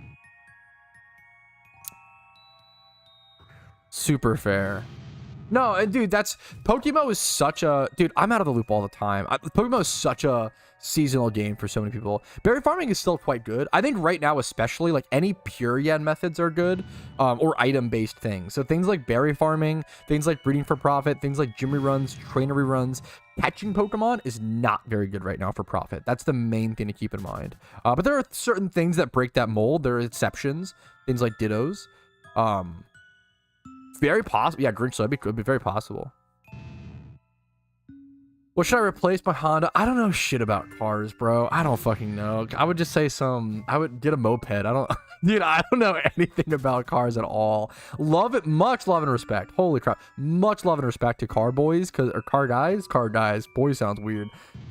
Super fair. No, and dude, PokeMMO is such a... Dude, I'm out of the loop all the time. PokeMMO is such a seasonal game for so many people. Berry farming is still quite good. I think right now especially, like, any pure yen methods are good, or item-based things. So things like berry farming, things like breeding for profit, things like gym reruns, trainer reruns. Catching Pokemon is not very good right now for profit. That's the main thing to keep in mind. But there are certain things that break that mold. There are exceptions. Things like Dittos. Very possible. Yeah, Grinch Soybean could be very possible. What should I replace my Honda? I don't know shit about cars, bro. I don't fucking know. I would just say I would get a moped. Dude, I don't know anything about cars at all. Love it. Much love and respect. Holy crap. Much love and respect to car boys, or car guys. Car guys. Boy sounds weird.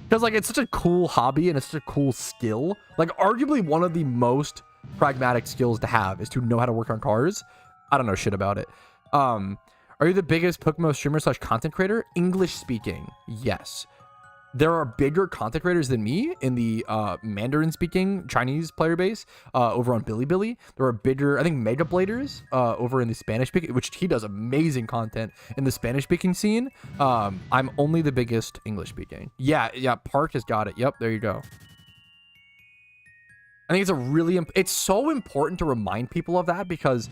Because, like, it's such a cool hobby and it's such a cool skill. Like, arguably one of the most pragmatic skills to have is to know how to work on cars. I don't know shit about it. Are you the biggest PokeMMO streamer / content creator? English speaking, yes. There are bigger content creators than me in the Mandarin speaking Chinese player base over on Bilibili. There are bigger, I think, Mega Bladers over in the Spanish speaking, which he does amazing content in the Spanish speaking scene. I'm only the biggest English speaking. Yeah, Park has got it. Yep, there you go. I think it's so important to remind people of that because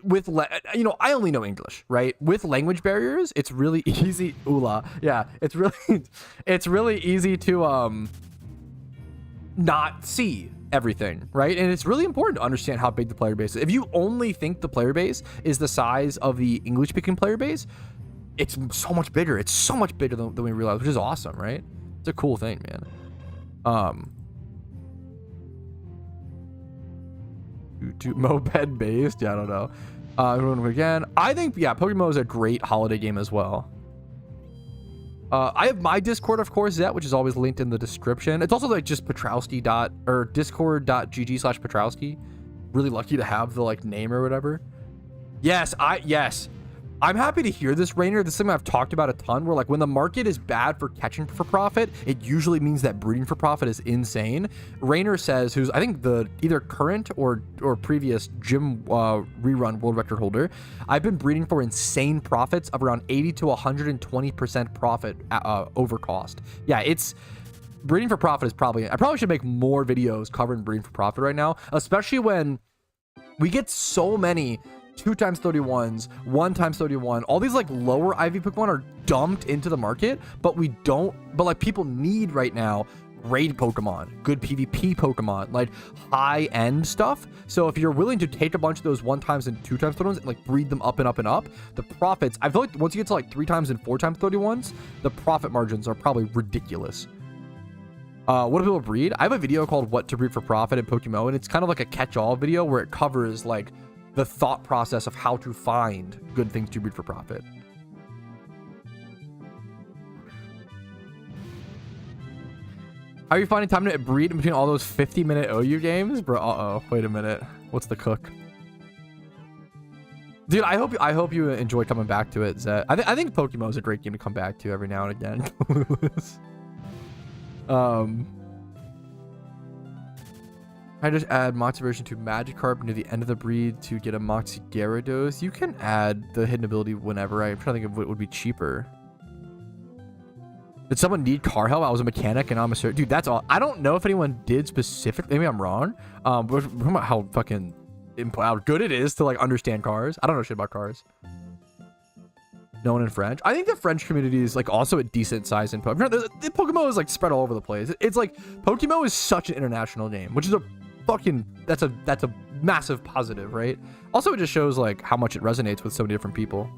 with I only know English, right? With language barriers, it's really easy. Yeah, it's really easy to not see everything, right? And it's really important to understand how big the player base is. If you only think the player base is the size of the English speaking player base, it's so much bigger. It's so much bigger than we realize, which is awesome, right? It's a cool thing, man. Moped based, yeah, I don't know. Everyone again. I think, yeah, PokeMMO is a great holiday game as well. I have my Discord, of course, which is always linked in the description. It's also like just Patrouski or discord.gg/Patrouski. Really lucky to have the like name or whatever. Yes, I'm happy to hear this, Rainer. This is something I've talked about a ton, where like when the market is bad for catching for profit, it usually means that breeding for profit is insane. Rainer says, who's I think the either current or previous gym rerun world record holder, I've been breeding for insane profits of around 80 to 120% profit over cost. Yeah, it's breeding for profit is I probably should make more videos covering breeding for profit right now, especially when we get so many 2x31s, 1x31, all these like lower IV Pokemon are dumped into the market, but like people need right now raid Pokemon, good PvP Pokemon, like high-end stuff. So if you're willing to take a bunch of those 1x and 2x31s and like breed them up and up and up, the profits, I feel like once you get to like 3x and 4x31s, the profit margins are probably ridiculous. What do people breed? I have a video called What to Breed for Profit in PokeMMO, and it's kind of like a catch-all video where it covers like the thought process of how to find good things to breed for profit. How are you finding time to breed in between all those 50-minute OU games? Bro, uh-oh, wait a minute. What's the cook? Dude, I hope you enjoy coming back to it, Zet. I think PokeMMO is a great game to come back to every now and again. I just add Moxie version to Magikarp near the end of the breed to get a Moxie Gyarados. You can add the hidden ability whenever. I'm trying to think of what would be cheaper. Did someone need car help? I was a mechanic and I'm a cert. Dude, that's all. I don't know if anyone did specifically. Maybe I'm wrong. But we're talking about how fucking how good it is to like understand cars. I don't know shit about cars. No one in French. I think the French community is like also a decent size in Pokemon. The PokeMMO is like spread all over the place. It's like PokeMMO is such an international game, which is a fucking that's a massive positive, right? Also, it just shows like how much it resonates with so many different people.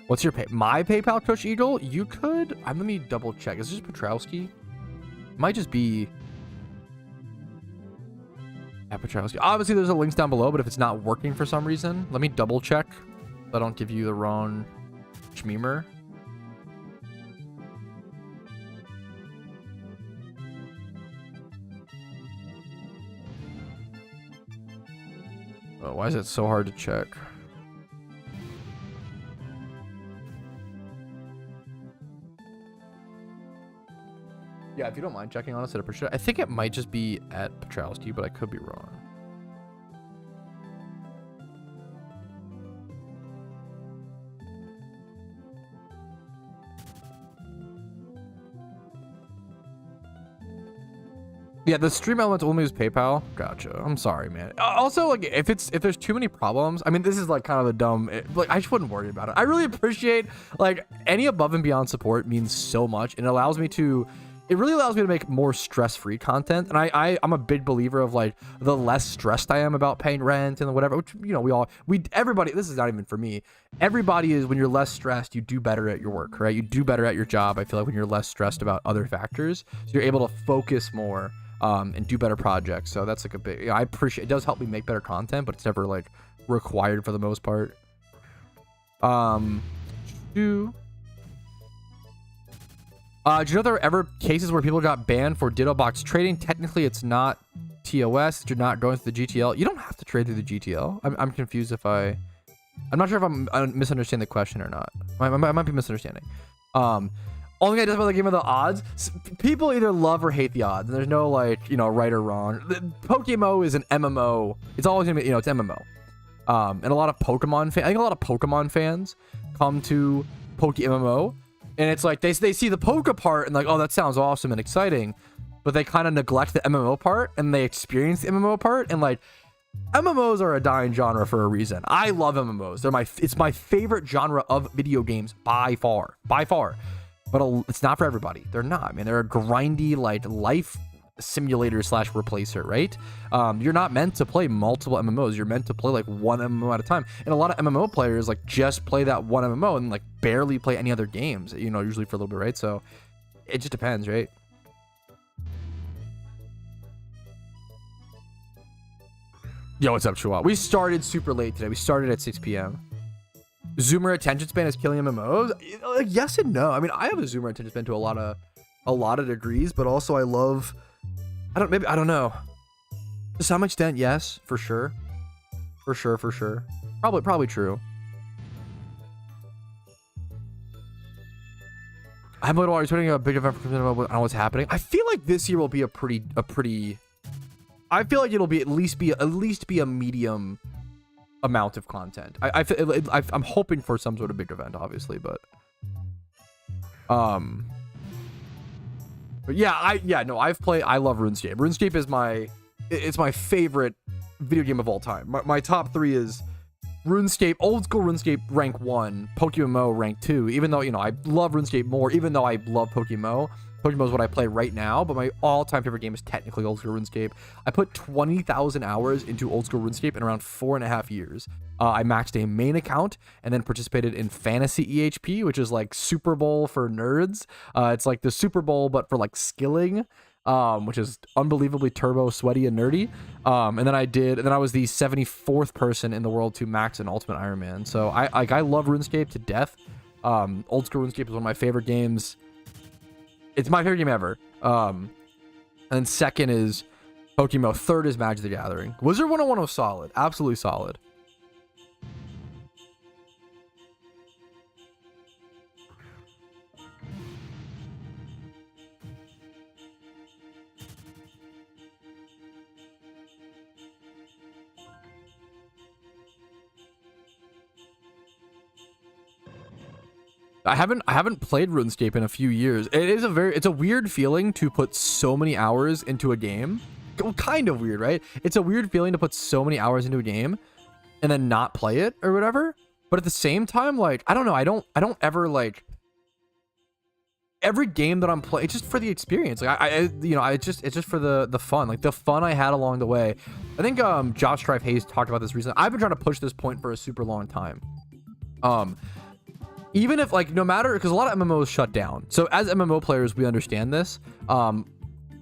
What's your my PayPal, Tush Eagle? You could. Let me double check. Is this Patrouski? Might just be. Yeah, Patrouski. Obviously, there's a links down below, but if it's not working for some reason, let me double check. So I don't give you the wrong Schmemer. Oh, why is it so hard to check? Yeah, if you don't mind checking on us, I'd appreciate it. I think it might just be at Patrouski, but I could be wrong. Yeah, the stream elements only use PayPal. Gotcha. I'm sorry, man. Also, like, if there's too many problems, I mean, this is like kind of a dumb. Like, I just wouldn't worry about it. I really appreciate like any above and beyond support means so much, and it allows me to. It really allows me to make more stress-free content, and I'm a big believer of like the less stressed I am about paying rent and whatever. Which you know everybody. This is not even for me. Everybody is when you're less stressed, you do better at your work, right? You do better at your job. I feel like when you're less stressed about other factors, so you're able to focus more. And do better projects. So that's like a big, I appreciate it. Does help me make better content, but it's never like required for the most part. Do you know there are ever cases where people got banned for Ditto Box trading? Technically it's not TOS. You're not going through the GTL. You don't have to trade through the GTL. I'm confused if I'm not sure if I'm misunderstanding the question or not. I might be misunderstanding. Only thing I does about the game are the odds. People either love or hate the odds. And there's no like, you know, right or wrong. PokeMMO is an MMO. It's always gonna be, you know, it's MMO. And a lot of Pokemon fans, I think a lot of Pokemon fans come to PokeMMO, and it's like they see the Poke part and like, oh, that sounds awesome and exciting, but they kind of neglect the MMO part and they experience the MMO part, and like MMOs are a dying genre for a reason. I love MMOs. It's my favorite genre of video games by far. But it's not for everybody. They're not. I mean, they're a grindy, like, life simulator / replacer, right? You're not meant to play multiple MMOs. You're meant to play, like, one MMO at a time. And a lot of MMO players, like, just play that one MMO and, like, barely play any other games, you know, usually for a little bit, right? So it just depends, right? Yo, what's up, Chua? We started super late today. We started at 6 p.m. Zoomer attention span is killing MMOs. Yes and no. I mean, I have a Zoomer attention span to a lot of degrees, but also I love. I don't know. To some extent, yes, for sure. For sure. Probably true. I'm putting a big event for on what's happening. I feel like this year will be a pretty. I feel like it'll be at least be a medium amount of content. I'm hoping for some sort of big event, obviously, but yeah, I love RuneScape. RuneScape is my favorite video game of all time. My top 3 is RuneScape, old school RuneScape rank 1, PokeMMO rank 2. Even though, I love RuneScape more, even though I love PokeMMO. PokeMMO is what I play right now, but my all-time favorite game is technically old school RuneScape. I put 20,000 hours into old school RuneScape in around 4.5 years. I maxed a main account and then participated in Fantasy EHP, which is like Super Bowl for nerds. It's like the Super Bowl, but for like skilling. Which is unbelievably turbo, sweaty, and nerdy. And then I was the 74th person in the world to max an Ultimate Iron Man. So I love RuneScape to death. Old school RuneScape is one of my favorite games. It's my favorite game ever. And second is PokeMMO. Third is Magic the Gathering. Wizard 101 was solid, absolutely solid. I haven't played RuneScape in a few years. It's a weird feeling to put so many hours into a game. Well, kind of weird, right? It's a weird feeling to put so many hours into a game and then not play it or whatever. But at the same time, like, I don't know, I don't ever like every game that I'm playing, it's just for the experience. Like it's just for the fun, like the fun I had along the way. I think Josh Strife Hayes talked about this recently. I've been trying to push this point for a super long time. Even if, like, no matter, because a lot of MMOs shut down. So as MMO players, we understand this. A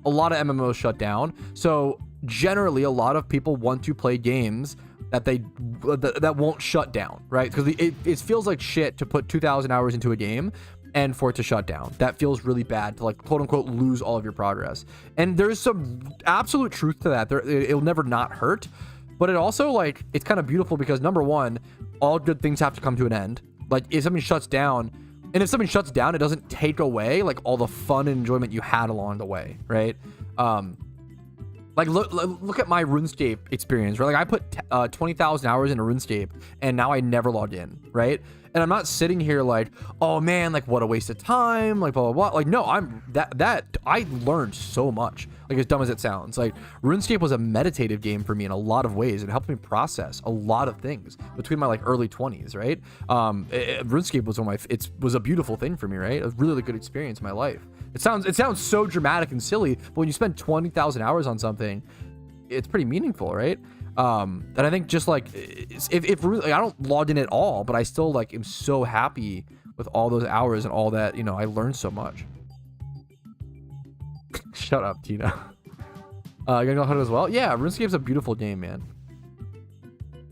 lot of MMOs shut down. So generally, a lot of people want to play games that won't shut down, right? Because it feels like shit to put 2,000 hours into a game and for it to shut down. That feels really bad to, like, quote unquote, lose all of your progress. And there's some absolute truth to that. It'll never not hurt. But it also, like, it's kind of beautiful because, number one, all good things have to come to an end. Like, if something shuts down, it doesn't take away, like, all the fun and enjoyment you had along the way, right? Like, look at my RuneScape experience, right? Like, I put 20,000 hours into RuneScape, and now I never logged in, right? And I'm not sitting here like, oh man, like, what a waste of time, like, blah, blah, blah. Like, no, I learned so much, like, as dumb as it sounds. Like, RuneScape was a meditative game for me in a lot of ways. It helped me process a lot of things between my, like, early 20s, right? RuneScape was it was a beautiful thing for me, right? A really good experience in my life. It sounds so dramatic and silly, but when you spend 20,000 hours on something, it's pretty meaningful, right? And I think just like if really, I don't log in at all, but I still, like, am so happy with all those hours and all that, I learned so much. Shut up, Tina. You gonna go ahead as well? Yeah, RuneScape's a beautiful game, man.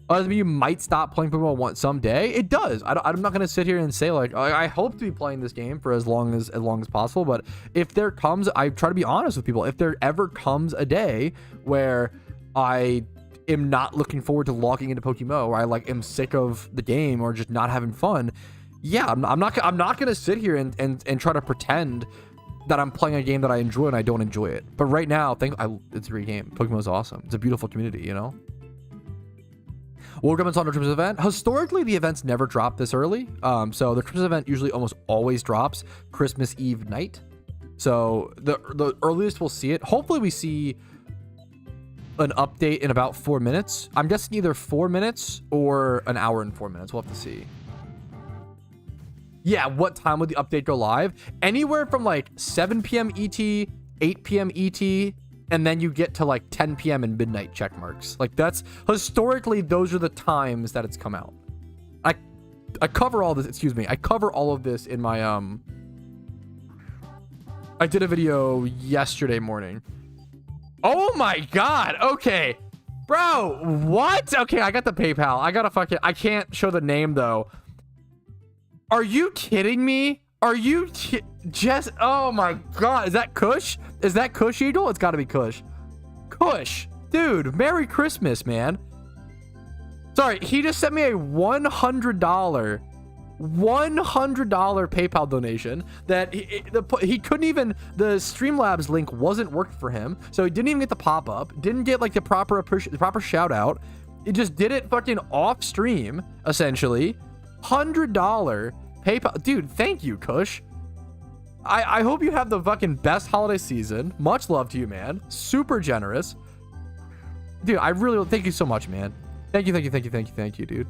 Does it mean you might stop playing Pokemon someday? It does. I'm not gonna sit here and say, like, I hope to be playing this game for as long as possible. But if there comes, I try to be honest with people. If there ever comes a day where I am not looking forward to logging into PokeMMO, or I, like, am sick of the game or just not having fun, yeah, I'm not gonna sit here and try to pretend that I'm playing a game that I enjoy and I don't enjoy it. But right now, it's a great game. PokeMMO is awesome. It's a beautiful community, World Cup on the Christmas event. Historically, the events never drop this early. So the Christmas event usually almost always drops Christmas Eve night. So the earliest we'll see it. Hopefully we see an update in about 4 minutes. I'm guessing either 4 minutes or an hour and 4 minutes. We'll have to see. Yeah, what time would the update go live? Anywhere from, like, 7 p.m. ET, 8 p.m. ET, and then you get to, like, 10 p.m. and midnight check marks. Like, that's historically, those are the times that it's come out. I cover all this, I cover all of this in my I did a video yesterday morning. Oh my god, okay. Bro, what? Okay, I got the PayPal. I gotta fucking... I can't show the name, though. Are you kidding me? Are you just... Oh, my God. Is that Kush? Is that Kush Eagle? It's gotta be Kush. Kush. Dude, Merry Christmas, man. Sorry, he just sent me a $100 PayPal donation that he couldn't even, the Streamlabs link wasn't working for him, so he didn't even get the pop-up, didn't get like the proper shout out. It just did it fucking off stream, essentially. $100 PayPal. Dude, thank you, Kush. I hope you have the fucking best holiday season. Much love to you, man. Super generous. Dude, I really thank you so much, man. Thank you, dude.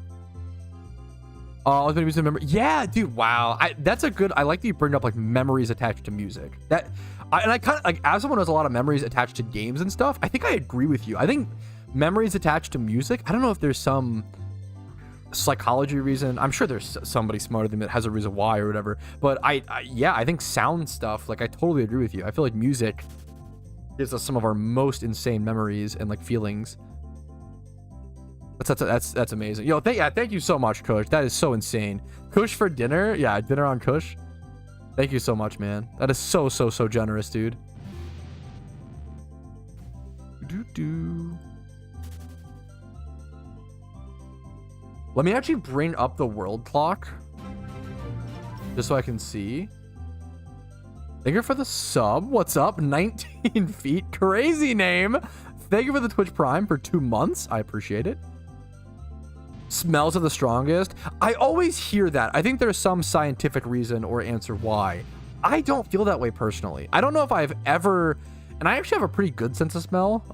Oh, I was gonna use the memory. Yeah, dude. Wow. That's a good. I like that you bring up like memories attached to music. And I kind of like, as someone who has a lot of memories attached to games and stuff, I think I agree with you. I think memories attached to music. I don't know if there's some psychology reason. I'm sure there's somebody smarter than me that has a reason why or whatever. But yeah, I think sound stuff. Like I totally agree with you. I feel like music gives us some of our most insane memories and like feelings. That's amazing. Yo, thank you so much, Kush. That is so insane. Kush for dinner? Yeah, dinner on Kush. Thank you so much, man. That is so generous, dude. Let me actually bring up the world clock just so I can see. Thank you for the sub. What's up? 19 feet. Crazy name. Thank you for the Twitch Prime for 2 months. I appreciate it. Smells are the strongest. I always hear that. I think there's some scientific reason or answer why. I don't feel that way personally. I don't know if I've ever, and I actually have a pretty good sense of smell.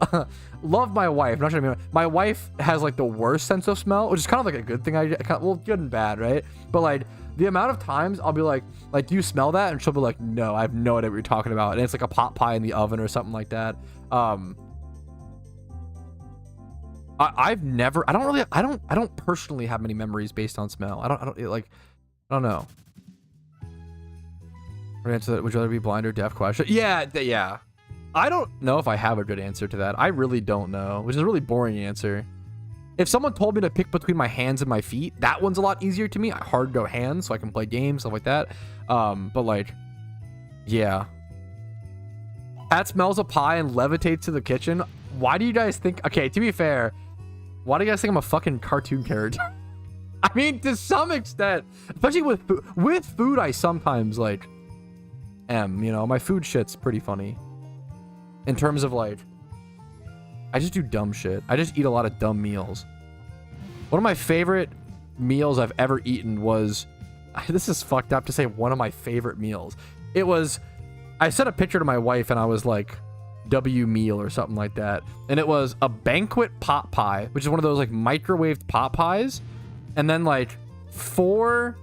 Love my wife. I'm not sure. My wife has like the worst sense of smell, which is kind of like a good thing. Well, good and bad, right? But like the amount of times I'll be like, do you smell that? And she'll be like, no, I have no idea what you're talking about. And it's like a pot pie in the oven or something like that. I've never, I don't personally have many memories based on smell. I don't know. Answer that. Would you rather be blind or deaf question? Yeah. I don't know if I have a good answer to that. I really don't know, which is a really boring answer. If someone told me to pick between my hands and my feet, that one's a lot easier to me. I hard go hands so I can play games, stuff like that. But like, yeah. Pat smells a pie and levitates to the kitchen. Why do you guys think, okay, to be fair, why do you guys think I'm a fucking cartoon character? I mean, to some extent, especially with food. With food, I sometimes like am, you know, my food shit's pretty funny. In terms of like, I just do dumb shit. I just eat a lot of dumb meals. One of my favorite meals I've ever eaten was, this is fucked up to say one of my favorite meals. It was, I sent a picture to my wife and I was like, W meal or something like that, and it was a banquet pot pie, which is one of those like microwaved pot pies, and then like 4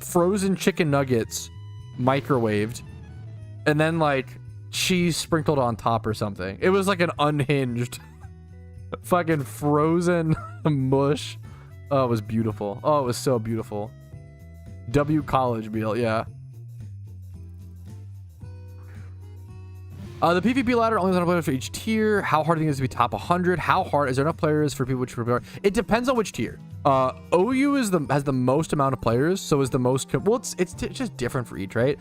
frozen chicken nuggets microwaved, and then like cheese sprinkled on top or something. It was like an unhinged fucking frozen mush. Oh, it was beautiful. Oh, it was so beautiful. W college meal, yeah. The PvP ladder only has enough players for each tier. How hard do you think it is to be top 100? How hard is there enough players for people which prepare? It depends on which tier. OU has the most amount of players, so is the most. Well, it's just different for each, right?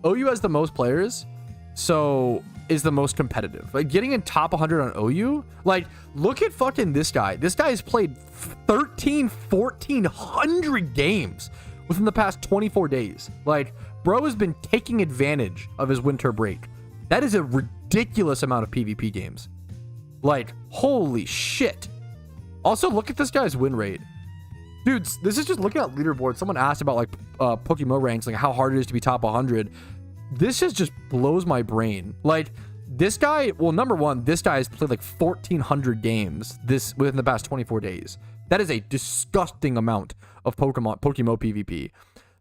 OU has the most players, so is the most competitive. Like getting in top 100 on OU, like look at fucking this guy. This guy has played 1,400 games within the past 24 days. Like, bro has been taking advantage of his winter break. That is a ridiculous amount of PvP games. Like, holy shit. Also, look at this guy's win rate. Dudes, this is just looking at leaderboard. Someone asked about like PokeMMO ranks, like how hard it is to be top 100. This just blows my brain. Like, this guy, well, number one, this guy has played like 1,400 games within the past 24 days. That is a disgusting amount of PokeMMO PvP.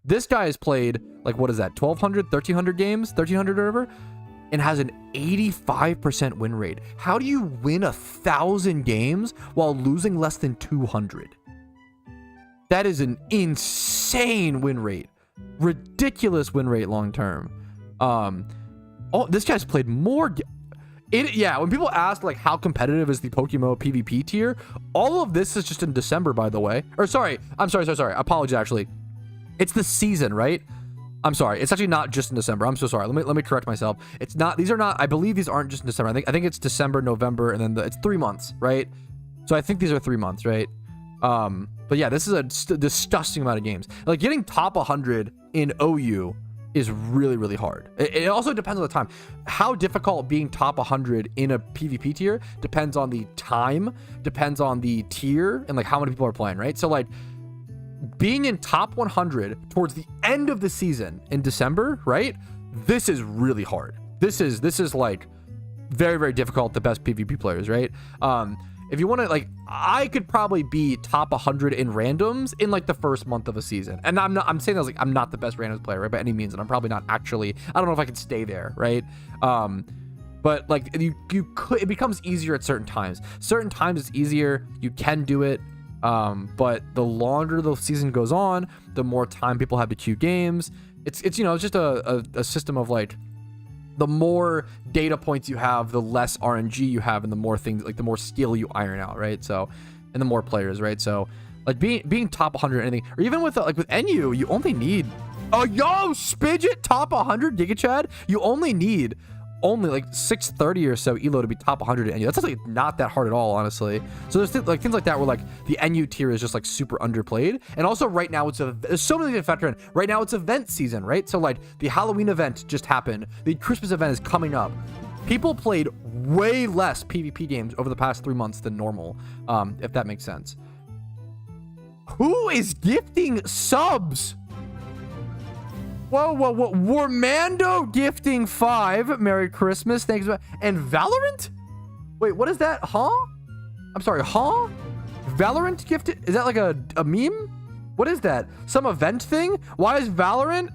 This guy has played like, what is that, 1,200, 1,300 games, 1,300 or whatever, and has an 85% win rate. How do you win 1,000 games while losing less than 200? That is an insane win rate. Ridiculous win rate long term. Oh, this guy's played more. Yeah, when people ask like how competitive is the PokeMMO PvP tier, all of this is just in December, by the way. Or sorry, I'm sorry. Apologies, actually. It's the season, right? I'm sorry. It's actually not just in December. I'm so sorry. Let me correct myself. It's not. These are not. I believe these aren't just in December. I think it's December, November, and then it's 3 months, right? So I think these are 3 months, right? But yeah, this is a disgusting amount of games. Like getting top 100 in OU is really, really hard. It also depends on the time. How difficult being top 100 in a PvP tier depends on the time, depends on the tier, and like how many people are playing, right? So like being in top 100 towards the end of the season in December, right? This is really hard. This is like very, very difficult. The best PvP players, right? If you want to, like, I could probably be top 100 in randoms in like the first month of a season. And I'm saying that like I'm not the best randoms player, right, by any means, and I'm probably not actually. I don't know if I can stay there, right? But like you could. It becomes easier at certain times. Certain times it's easier. You can do it. But the longer the season goes on, the more time people have to queue games. It's it's just a system of like, the more data points you have, the less RNG you have, and the more things, like the more skill you iron out, right? So, and the more players, right? So, like being top 100 or anything, or even with like with NU, you only need Spidget top 100 Giga Chad. You only need like 630 or so elo to be top 100 at NU. That's like not that hard at all, honestly. So there's things like that where like the NU tier is just like super underplayed. And also right now there's so many things to factor in. Right now it's event season, right? So like the Halloween event just happened. The Christmas event is coming up. People played way less PvP games over the past 3 months than normal, if that makes sense. Who is gifting subs? Whoa. Warmando gifting 5. Merry Christmas. Thanks. And Valorant? Wait, what is that? Huh? I'm sorry, huh? Valorant gifted? Is that like a meme? What is that? Some event thing? Why is Valorant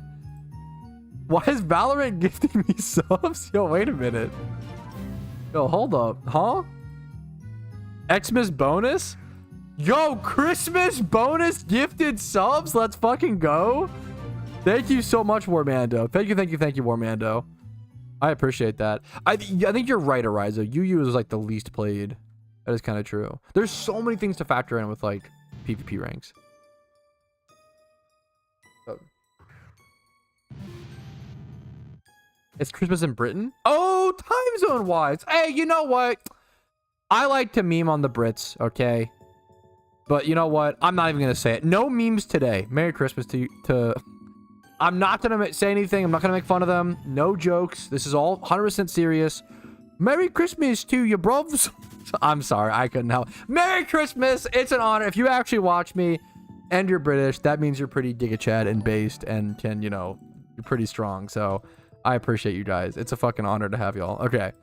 gifting me subs? Yo, wait a minute. Yo, hold up. Huh? XMAS bonus? Yo, Christmas bonus gifted subs? Let's fucking go. Thank you so much, Warmando. Thank you, Warmando. I appreciate that. I think you're right, Ariza. UU is like the least played. That is kind of true. There's so many things to factor in with like PvP ranks. It's Christmas in Britain? Oh, time zone wise. Hey, you know what? I like to meme on the Brits, okay? But you know what? I'm not even going to say it. No memes today. Merry Christmas to you. I'm not going to say anything. I'm not going to make fun of them. No jokes. This is all 100% serious. Merry Christmas to you, bros. I'm sorry. I couldn't help. Merry Christmas. It's an honor. If you actually watch me and you're British, that means you're pretty Giga Chad and based and can, you're pretty strong. So I appreciate you guys. It's a fucking honor to have y'all. Okay.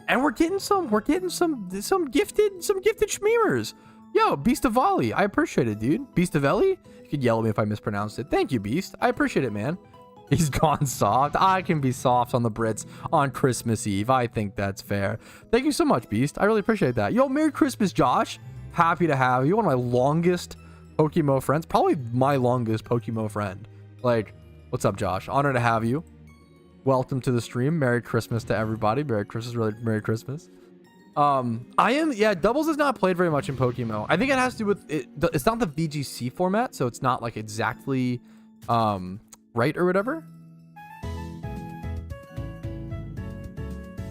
And we're getting some gifted schmeemers. Yo, Beast of Volley. I appreciate it, dude. Beast of Ellie? You could yell at me if I mispronounced it. Thank you, Beast. I appreciate it, man. He's gone soft. I can be soft on the Brits on Christmas Eve. I think that's fair. Thank you so much, Beast. I really appreciate that. Yo, Merry Christmas, Josh. Happy to have you. One of my longest PokeMMO friends. Probably my longest PokeMMO friend. Like, what's up, Josh? Honor to have you. Welcome to the stream. Merry Christmas to everybody. Merry Christmas. Really, Merry Christmas. Doubles is not played very much in PokeMMO. I think it has to do with it. It's not the VGC format, so it's not like exactly right or whatever.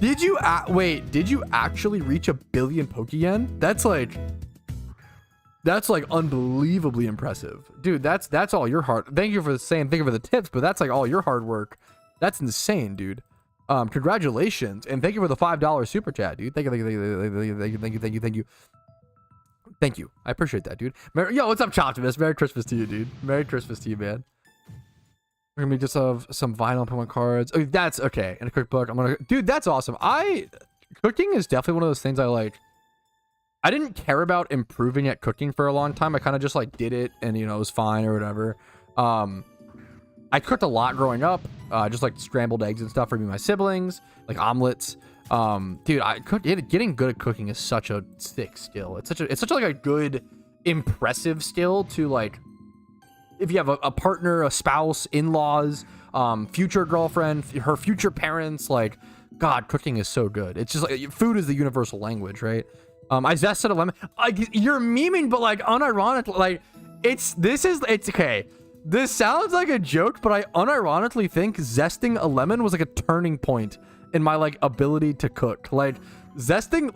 Did you actually reach 1 billion Pokeyen? That's like unbelievably impressive, dude. That's all your hard. Thank you for the tips, but that's like all your hard work. That's insane, dude. Congratulations, and thank you for the $5 super chat, dude. Thank you. Thank you. I appreciate that, dude. Yo, what's up, Choptimus? Merry Christmas to you, dude. Merry Christmas to you, man. We're gonna be just have some vinyl Pokemon cards. Oh, that's okay. And a cookbook. Dude, that's awesome. Cooking is definitely one of those things I like. I didn't care about improving at cooking for a long time. I kind of just like did it, and it was fine or whatever. I cooked a lot growing up, just like scrambled eggs and stuff for me and my siblings, like omelets. Dude, getting good at cooking is such a sick skill. It's such like a good, impressive skill to like, if you have a partner, a spouse, in-laws, future girlfriend, her future parents, like God, cooking is so good. It's just like food is the universal language, right? I zested a lemon. You're memeing, but like unironically, like it's okay. This sounds like a joke, but I unironically think zesting a lemon was like a turning point in my like ability to cook. Like zesting,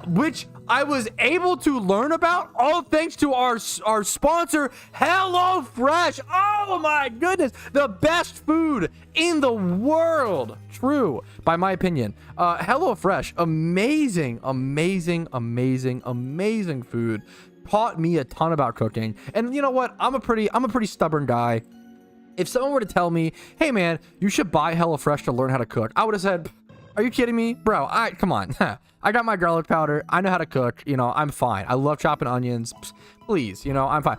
which I was able to learn about all thanks to our sponsor, HelloFresh. Oh my goodness, the best food in the world. True, by my opinion. HelloFresh, amazing, amazing, amazing, amazing food. Taught me a ton about cooking. And you know what? I'm a pretty stubborn guy. If someone were to tell me, hey man, you should buy HelloFresh to learn how to cook, I would have said, are you kidding me? Bro, come on. I got my garlic powder. I know how to cook. You know, I'm fine. I love chopping onions. Please, you know, I'm fine.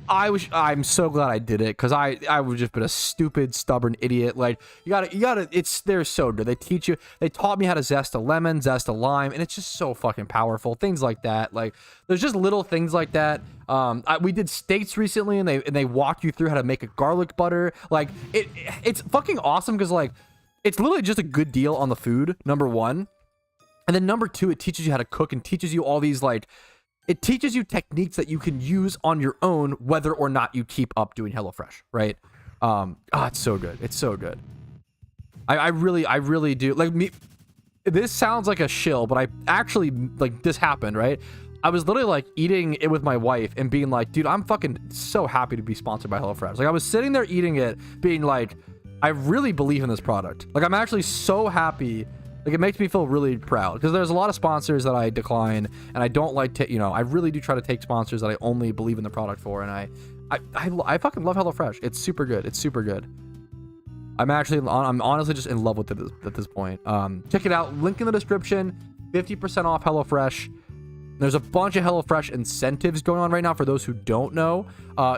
I'm so glad I did it because I would just been a stupid, stubborn idiot. Like, you gotta, they're so good. They taught me how to zest a lemon, zest a lime, and it's just so fucking powerful. Things like that. Like, there's just little things like that. We did steaks recently and they walk you through how to make a garlic butter. Like, it's fucking awesome because, like, it's literally just a good deal on the food, number one. And then number two, it teaches you how to cook and teaches you all these, like, it teaches you techniques that you can use on your own, whether or not you keep up doing HelloFresh, right? It's so good. It's so good. I really do. Like, this sounds like a shill, but I actually, like, this happened, right? I was literally, like, eating it with my wife and being like, dude, I'm fucking so happy to be sponsored by HelloFresh. Like, I was sitting there eating it, being like, I really believe in this product. Like, I'm actually so happy. Like, it makes me feel really proud because there's a lot of sponsors that I decline and I don't like to, you know, I really do try to take sponsors that I only believe in the product for. And I fucking love HelloFresh. It's super good. It's super good. I'm honestly just in love with it at this point. Check it out. Link in the description. 50% off HelloFresh. There's a bunch of HelloFresh incentives going on right now for those who don't know.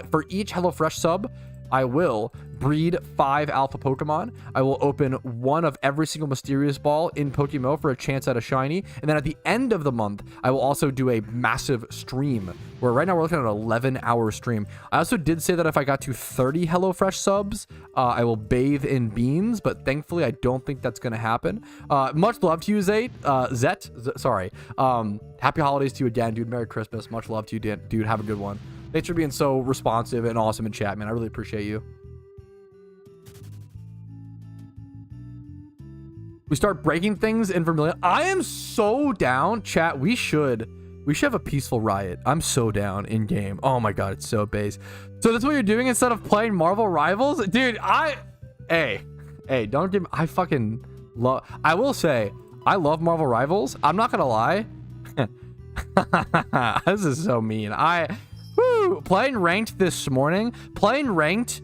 For each HelloFresh sub, I will breed 5 alpha Pokemon. I will open 1 of every single mysterious ball in PokeMMO for a chance at a shiny. And then at the end of the month, I will also do a massive stream where right now we're looking at an 11-hour stream. I also did say that if I got to 30 HelloFresh subs, I will bathe in beans, but thankfully I don't think that's going to happen. Much love to you, Zet. Sorry. Happy holidays to you again, dude. Merry Christmas. Much love to you, dude. Have a good one. Thanks for being so responsive and awesome in chat, man. I really appreciate you. We start breaking things in Vermilion. I am so down, chat. We should have a peaceful riot. I'm so down in game. Oh my god, it's so base. So that's what you're doing instead of playing Marvel Rivals, dude. Hey, don't give me. I fucking love. I will say, I love Marvel Rivals. I'm not gonna lie. This is so mean. Playing ranked this morning. Playing ranked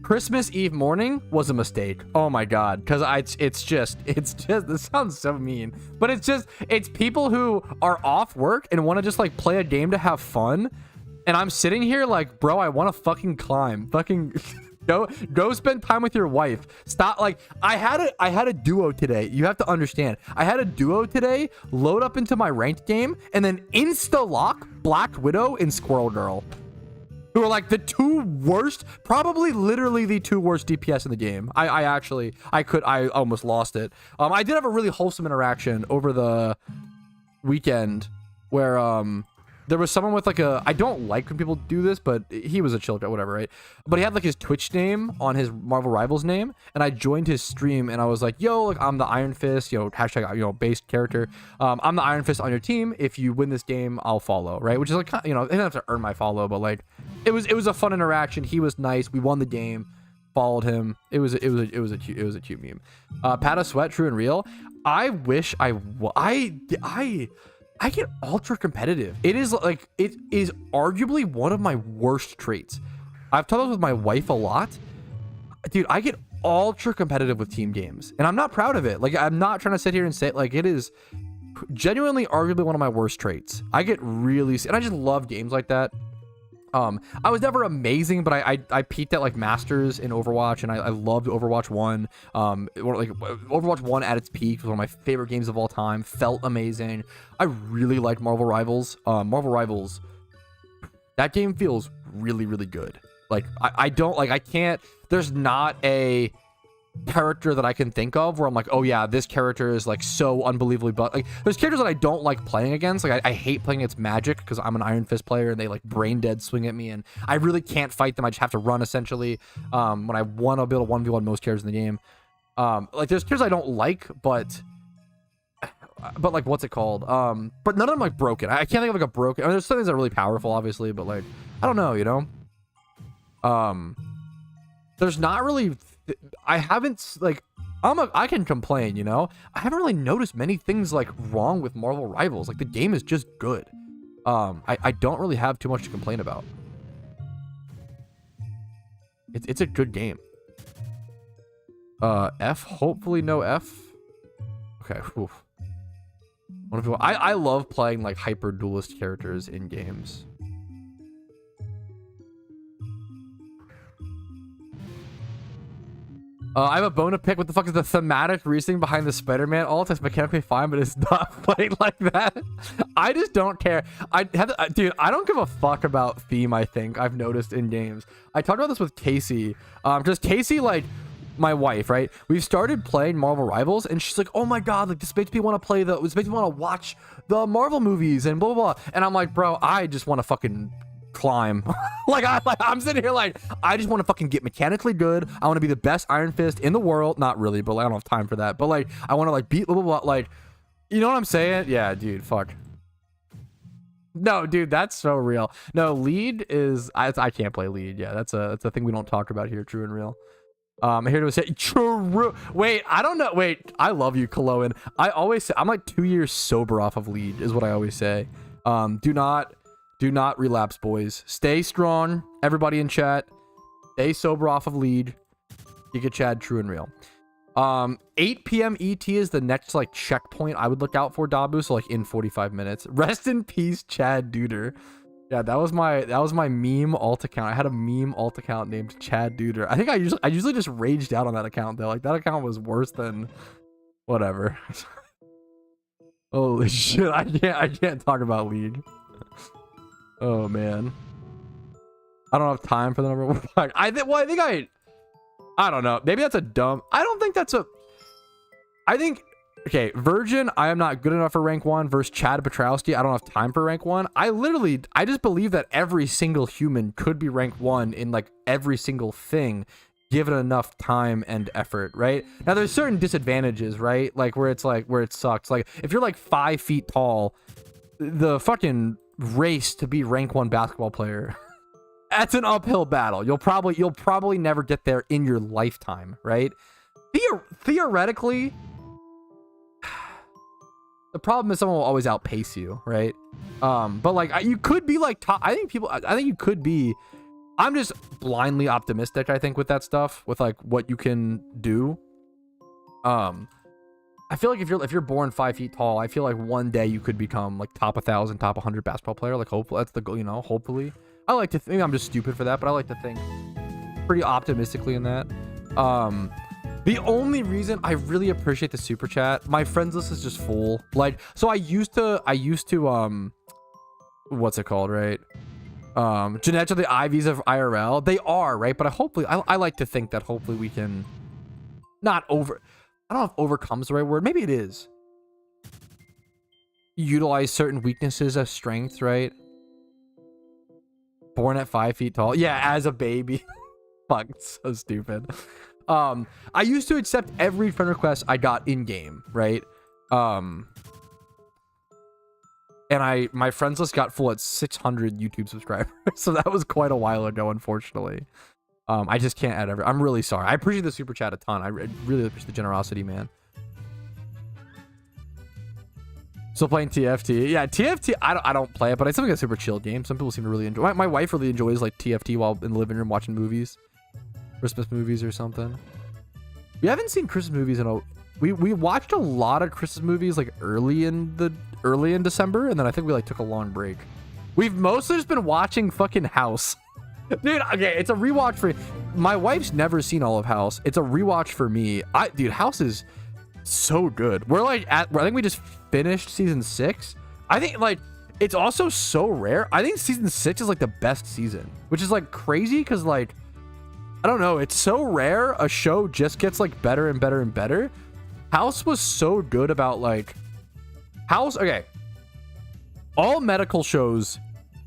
Christmas Eve morning was a mistake. Oh my god, because it's just this sounds so mean, but it's people who are off work and want to just like play a game to have fun, and I'm sitting here like, bro, I want to fucking climb, fucking go spend time with your wife. Stop. Like, I had a duo today. You have to understand, I had a duo today load up into my ranked game and then insta lock Black Widow and Squirrel Girl, who are like the 2 worst, probably literally the 2 worst DPS in the game. I almost lost it. I did have a really wholesome interaction over the weekend where there was someone with like I don't like when people do this, but he was a chill guy, whatever, right? But he had like his Twitch name on his Marvel Rivals name, and I joined his stream and I was like, yo, like, I'm the Iron Fist, you know, hashtag, you know, based character. I'm the Iron Fist on your team. If you win this game, I'll follow, right? Which is like, you know, I didn't have to earn my follow, but like, it was a fun interaction. He was nice. We won the game. Followed him. It was a cute meme. Pat of Sweat, true and real. I wish I get ultra competitive. It is arguably one of my worst traits. I've talked this with my wife a lot. Dude, I get ultra competitive with team games, and I'm not proud of it. Like, I'm not trying to sit here and say, like, it is genuinely arguably one of my worst traits. I get really, and I just love games like that. I was never amazing, but I peaked at like Masters in Overwatch, and I loved Overwatch 1. Like Overwatch 1 at its peak was one of my favorite games of all time. Felt amazing. I really like Marvel Rivals. Marvel Rivals, that game feels really, really good. Like, I don't, like, I can't, there's not a character that I can think of where I'm like, oh yeah, this character is like so unbelievably, but like there's characters that I don't like playing against. Like I hate playing against Magic because I'm an Iron Fist player and they like brain dead swing at me and I really can't fight them. I just have to run essentially. When I want to be able to 1v1 most characters in the game. Like there's characters I don't like, but like what's it called? But none of them like broken. I can't think of like a broken. I mean, there's some things that are really powerful, obviously, but like I don't know, you know. There's not really. I haven't like. I can complain, you know. I haven't really noticed many things like wrong with Marvel Rivals. Like the game is just good. I don't really have too much to complain about. It's a good game. F. Hopefully no F. Okay. Oof. I love playing like hyper duelist characters in games. I have a bone to pick. What the fuck is the thematic reasoning behind the Spider-Man alt? It's mechanically fine, but it's not played like that. I just don't care. Dude, I don't give a fuck about theme, I think. I've noticed in games. I talked about this with Casey. Just Casey, like, my wife, right? We've started playing Marvel Rivals, and she's like, oh my god, like, this makes me want to play this makes me want to watch the Marvel movies, and blah, blah, blah. And I'm like, bro, I just want to fucking climb. I'm sitting here like I just want to fucking get mechanically good. I want to be the best Iron Fist in the world. Not really, but like, I don't have time for that. But like I want to like beat blah, blah, blah. Like, you know what I'm saying? Yeah, dude, fuck. No, dude, that's so real. No, lead is I can't play lead. Yeah, that's a thing we don't talk about here. True and real. I'm here to say true. Wait, I don't know. Wait, I love you, Kaloan. I always say I'm like 2 years sober off of lead is what I always say. Do not relapse, boys. Stay strong. Everybody in chat. Stay sober off of lead. Giga Chad, true and real. 8 p.m. ET is the next like checkpoint I would look out for, Dabu. So like in 45 minutes. Rest in peace, Chad Duder. Yeah, that was my meme alt account. I had a meme alt account named Chad Duder. I think I usually just raged out on that account though. Like that account was worse than whatever. Holy shit! I can't talk about League. Oh man, I don't have time for the number one. I don't know. Maybe that's a dumb. I don't think that's a. I think okay. Virgin, I am not good enough for rank 1 versus Chad Patrouski. I don't have time for rank 1. I just believe that every single human could be rank 1 in like every single thing, given enough time and effort. Right now, there's certain disadvantages, right? Like where it sucks. Like if you're like 5 feet tall, the fucking race to be rank 1 basketball player, that's an uphill battle. You'll probably never get there in your lifetime, right? Theoretically, the problem is someone will always outpace you, right? But like you could be like top. I think you could be. I'm just blindly optimistic, I think, with that stuff, with like what you can do. I feel like if you're born 5 feet tall, I feel like one day you could become like top 1,000, top 100 basketball player. Like hopefully that's the goal, you know. Hopefully, I like to. Maybe I'm just stupid for that, but I like to think pretty optimistically in that. The only reason I really appreciate the super chat, my friends list is just full. Like, so I used to what's it called, right? Jeanette are the IVs of IRL. They are, right? But I like to think that hopefully we can not over. I don't know if overcome is the right word. Maybe it is. Utilize certain weaknesses as strengths, right? Born at 5 feet tall. Yeah, as a baby. Fuck, so stupid. I used to accept every friend request I got in game, right? And my friends list got full at 600 YouTube subscribers. So that was quite a while ago, unfortunately. I just can't add I'm really sorry. I appreciate the super chat a ton. I really appreciate the generosity, man. Still playing TFT. Yeah, TFT, I don't play it, but it's something a super chill game. Some people seem to really enjoy. My wife really enjoys like TFT while in the living room watching movies. Christmas movies or something. We haven't seen Christmas movies in a... We watched a lot of Christmas movies like early in December, and then I think we like took a long break. We've mostly just been watching fucking House. Dude, okay, it's a rewatch for my wife's never seen all of House. It's a rewatch for me. Dude, House is so good. We're like I think we just finished season 6. I think like it's also so rare. I think season 6 is like the best season, which is like crazy because like I I don't know. It's so rare a show just gets like better and better and better. House was so good about like House. Okay. All medical shows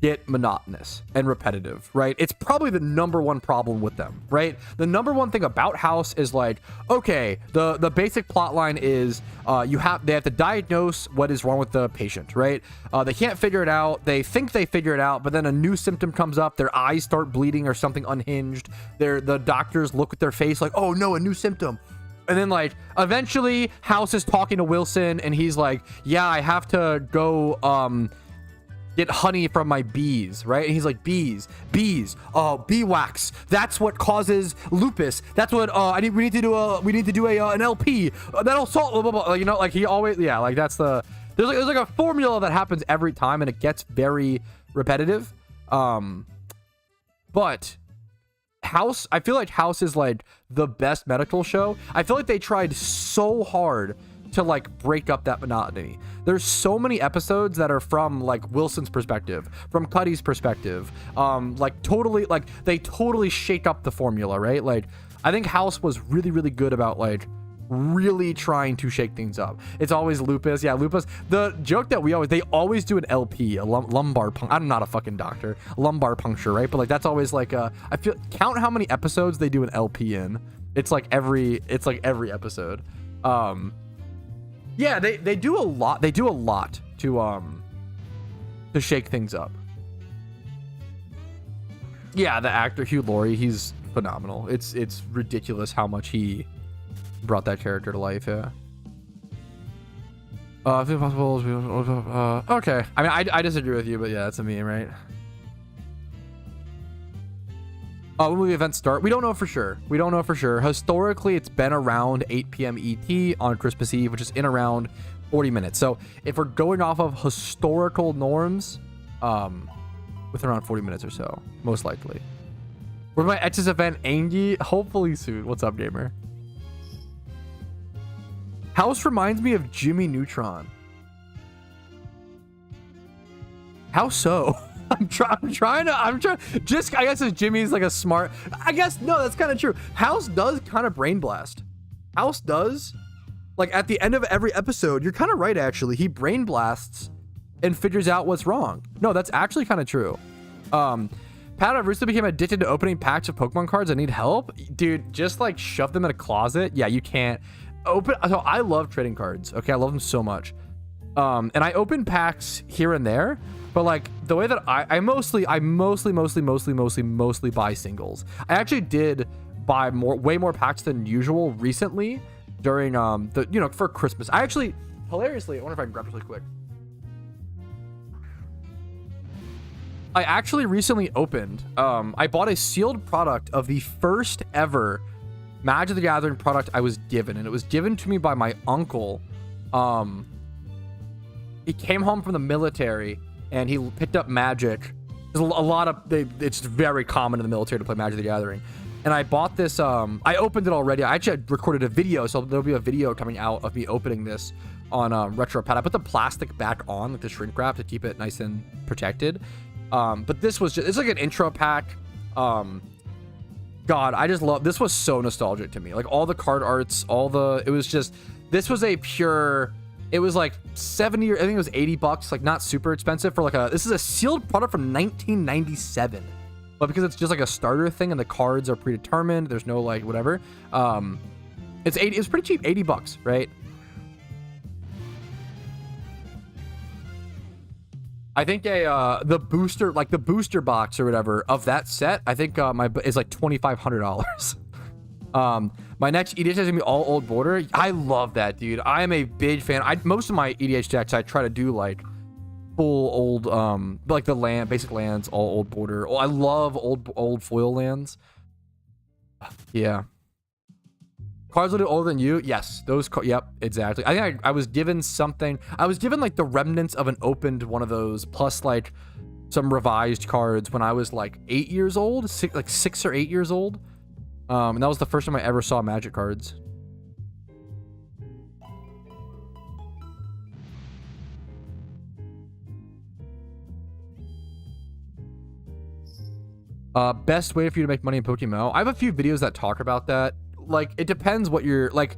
get monotonous and repetitive, right? It's probably the number one problem with them, right? The number one thing about House is like, okay, the basic plot line is they have to diagnose what is wrong with the patient, right? They can't figure it out. They think they figure it out, but then a new symptom comes up. Their eyes start bleeding or something unhinged. The doctors look at their face like, oh no, a new symptom. And then like eventually House is talking to Wilson and he's like, yeah, I have to go get honey from my bees, right? And he's like, bees, bee wax. That's what causes lupus. That's what we need to do an LP. That'll solve blah, blah, blah. You know, like he always, yeah, like that's there's like a formula that happens every time and it gets very repetitive. But House, I feel like House is like the best medical show. I feel like they tried so hard to like break up that monotony. There's so many episodes that are from like Wilson's perspective, from Cuddy's perspective, like totally, like they totally shake up the formula, right? Like I think House was really, really good about like really trying to shake things up. It's always lupus. Yeah, lupus. The joke that they always do an LP, a lumbar puncture. I'm not a fucking doctor. Lumbar puncture, right? But like that's always like I feel, count how many episodes they do an LP in. It's like every episode. Yeah, they do a lot. They do a lot to shake things up. Yeah, the actor Hugh Laurie, he's phenomenal. It's ridiculous how much he brought that character to life. Yeah. If possible, okay. I mean, I disagree with you, but yeah, that's a meme, right? When will the events start? We don't know for sure. We don't know for sure. Historically, it's been around 8 p.m. ET on Christmas Eve, which is in around 40 minutes. So if we're going off of historical norms, within around 40 minutes or so, most likely. Where's my X's event, Angie? Hopefully soon. What's up, gamer? House reminds me of Jimmy Neutron. How so? I'm trying. Just, I guess Jimmy's like a smart, I guess, no, that's kind of true. House does kind of brain blast. House does, like at the end of every episode, you're kind of right, actually. He brain blasts and figures out what's wrong. No, that's actually kind of true. Patrouski became addicted to opening packs of Pokemon cards. I need help. Dude, just like shove them in a closet. Yeah, you can't open. So I love trading cards. Okay, I love them so much. And I open packs here and there. But like the way that I mostly buy singles. I actually did buy way more packs than usual recently during for Christmas. I actually, hilariously, I wonder if I can grab this really quick. I actually recently opened, I bought a sealed product of the first ever Magic the Gathering product I was given, and it was given to me by my uncle. He came home from the military and he picked up Magic. There's a lot of, it's very common in the military to play Magic the Gathering. And I bought this, I opened it already. I actually had recorded a video, so there'll be a video coming out of me opening this on RetroPad. I put the plastic back on, like the shrink wrap, to keep it nice and protected. But this was just, it's like an intro pack. God, I just love, this was so nostalgic to me. Like all the card arts, it was just, this was a pure, it was like 70 or I think it was $80, like not super expensive for like this is a sealed product from 1997. But because it's just like a starter thing and the cards are predetermined, there's no like whatever. It's pretty cheap, $80, right? I think the booster box or whatever of that set, I think is like $2,500. My next EDH is gonna be all old border. I love that, dude. I am a big fan. Most of my EDH decks I try to do like full old, like the basic lands, all old border. Oh, I love old foil lands. Yeah. Cards a little older than you? Yes, those. Yep, exactly. I think I was given something. I was given like the remnants of an opened one of those, plus like some revised cards when I was like 8 years old, 6 or 8 years old. And that was the first time I ever saw Magic cards. Best way for you to make money in PokeMMO. I have a few videos that talk about that. Like, it depends what you're like.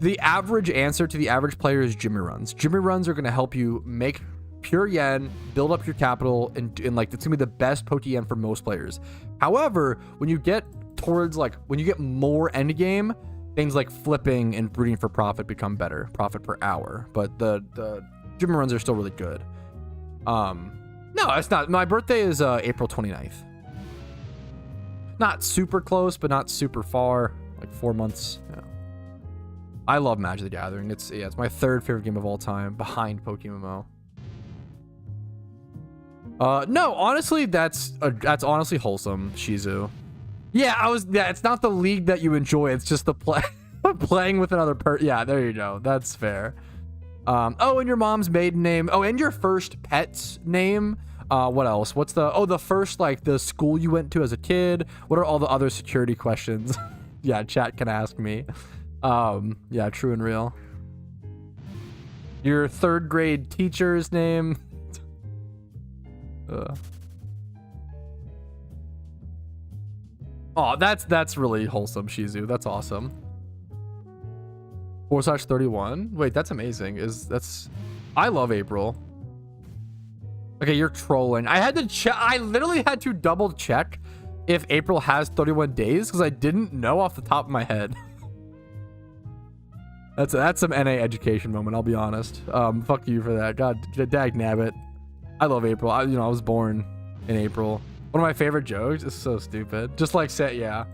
The average answer to the average player is Jimmy runs. Jimmy runs are going to help you make pure yen, build up your capital, and like it's gonna be the best poke yen for most players. However, when you get towards like when you get more end game, things like flipping and breeding for profit become better, profit per hour. But the Jimmy runs are still really good. No, it's not. My birthday is April 29th. Not super close, but not super far. Like 4 months. Yeah. I love Magic the Gathering. It's my third favorite game of all time, behind PokeMMO. No, honestly, that's honestly wholesome, Shizu. Yeah, it's not the league that you enjoy. It's just the playing with another person. Yeah, there you go. That's fair. Oh, and your mom's maiden name. Oh, and your first pet's name. What else? What's the first, like, the school you went to as a kid? What are all the other security questions? Yeah, chat can ask me. Yeah, true and real. Your third grade teacher's name. Oh, that's really wholesome, Shizu. That's awesome. 4/31. Wait, that's amazing. I love April. Okay, you're trolling. I had to check. I literally had to double check if April has 31 days because I didn't know off the top of my head. That's some NA education moment, I'll be honest. Fuck you for that. God, dag nabbit. I love April. I was born in April. One of my favorite jokes. It's so stupid. Just like say, yeah.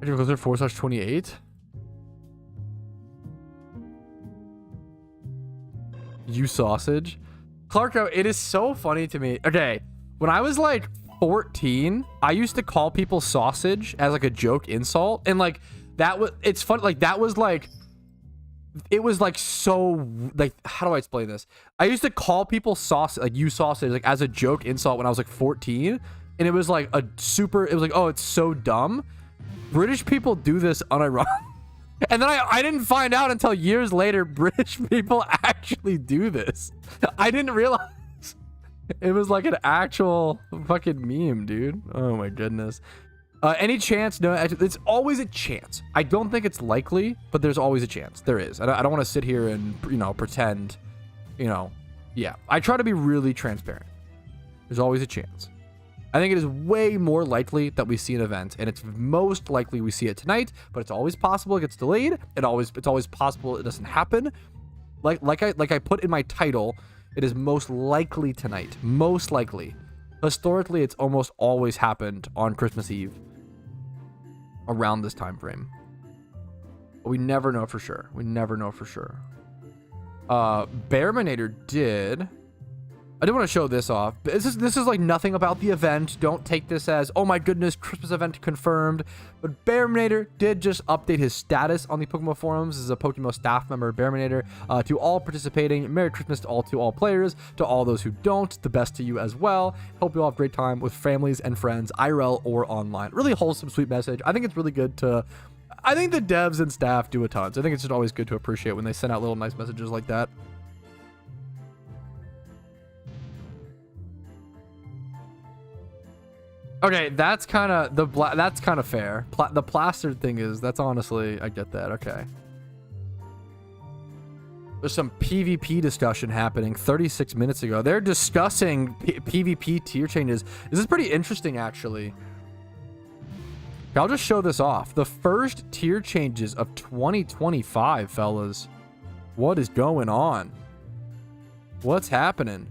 April goes there 4/28. You sausage. Clarko, it is so funny to me. Okay, when I was like 14, I used to call people sausage as like a joke insult. And like that was, it's fun. Like that was like, it was like so like, how do I explain this? I used to call people sausage, like you sausage, like as a joke insult when I was like 14. And it was like it was like, oh, it's so dumb. British people do this unironically. And then I didn't find out until years later, British people actually do this. I didn't realize it was like an actual fucking meme, dude. Oh my goodness. Any chance? No, it's always a chance. I don't think it's likely, but there's always a chance. There is. I don't want to sit here and, pretend, yeah. I try to be really transparent. There's always a chance. I think it is way more likely that we see an event, and it's most likely we see it tonight, but it's always possible it gets delayed. It's always possible it doesn't happen. Like I put in my title, it is most likely tonight. Most likely. Historically, it's almost always happened on Christmas Eve around this time frame. But we never know for sure. We never know for sure. Bearminator did. I did want to show this off. This is like nothing about the event. Don't take this as, oh my goodness, Christmas event confirmed. But Bearminator did just update his status on the PokeMMO forums. This is a PokeMMO staff member, Bearminator. To all participating, Merry Christmas to all players. To all those who don't, the best to you as well. Hope you all have a great time with families and friends, IRL or online. Really wholesome, sweet message. I think it's really good to... I think the devs and staff do a ton. So I think it's just always good to appreciate when they send out little nice messages like that. Okay, that's kind of fair. The plastered thing that's honestly, I get that. Okay. There's some PvP discussion happening 36 minutes ago. They're discussing PvP tier changes. This is pretty interesting, actually. Okay, I'll just show this off. The first tier changes of 2025, fellas. What is going on? What's happening?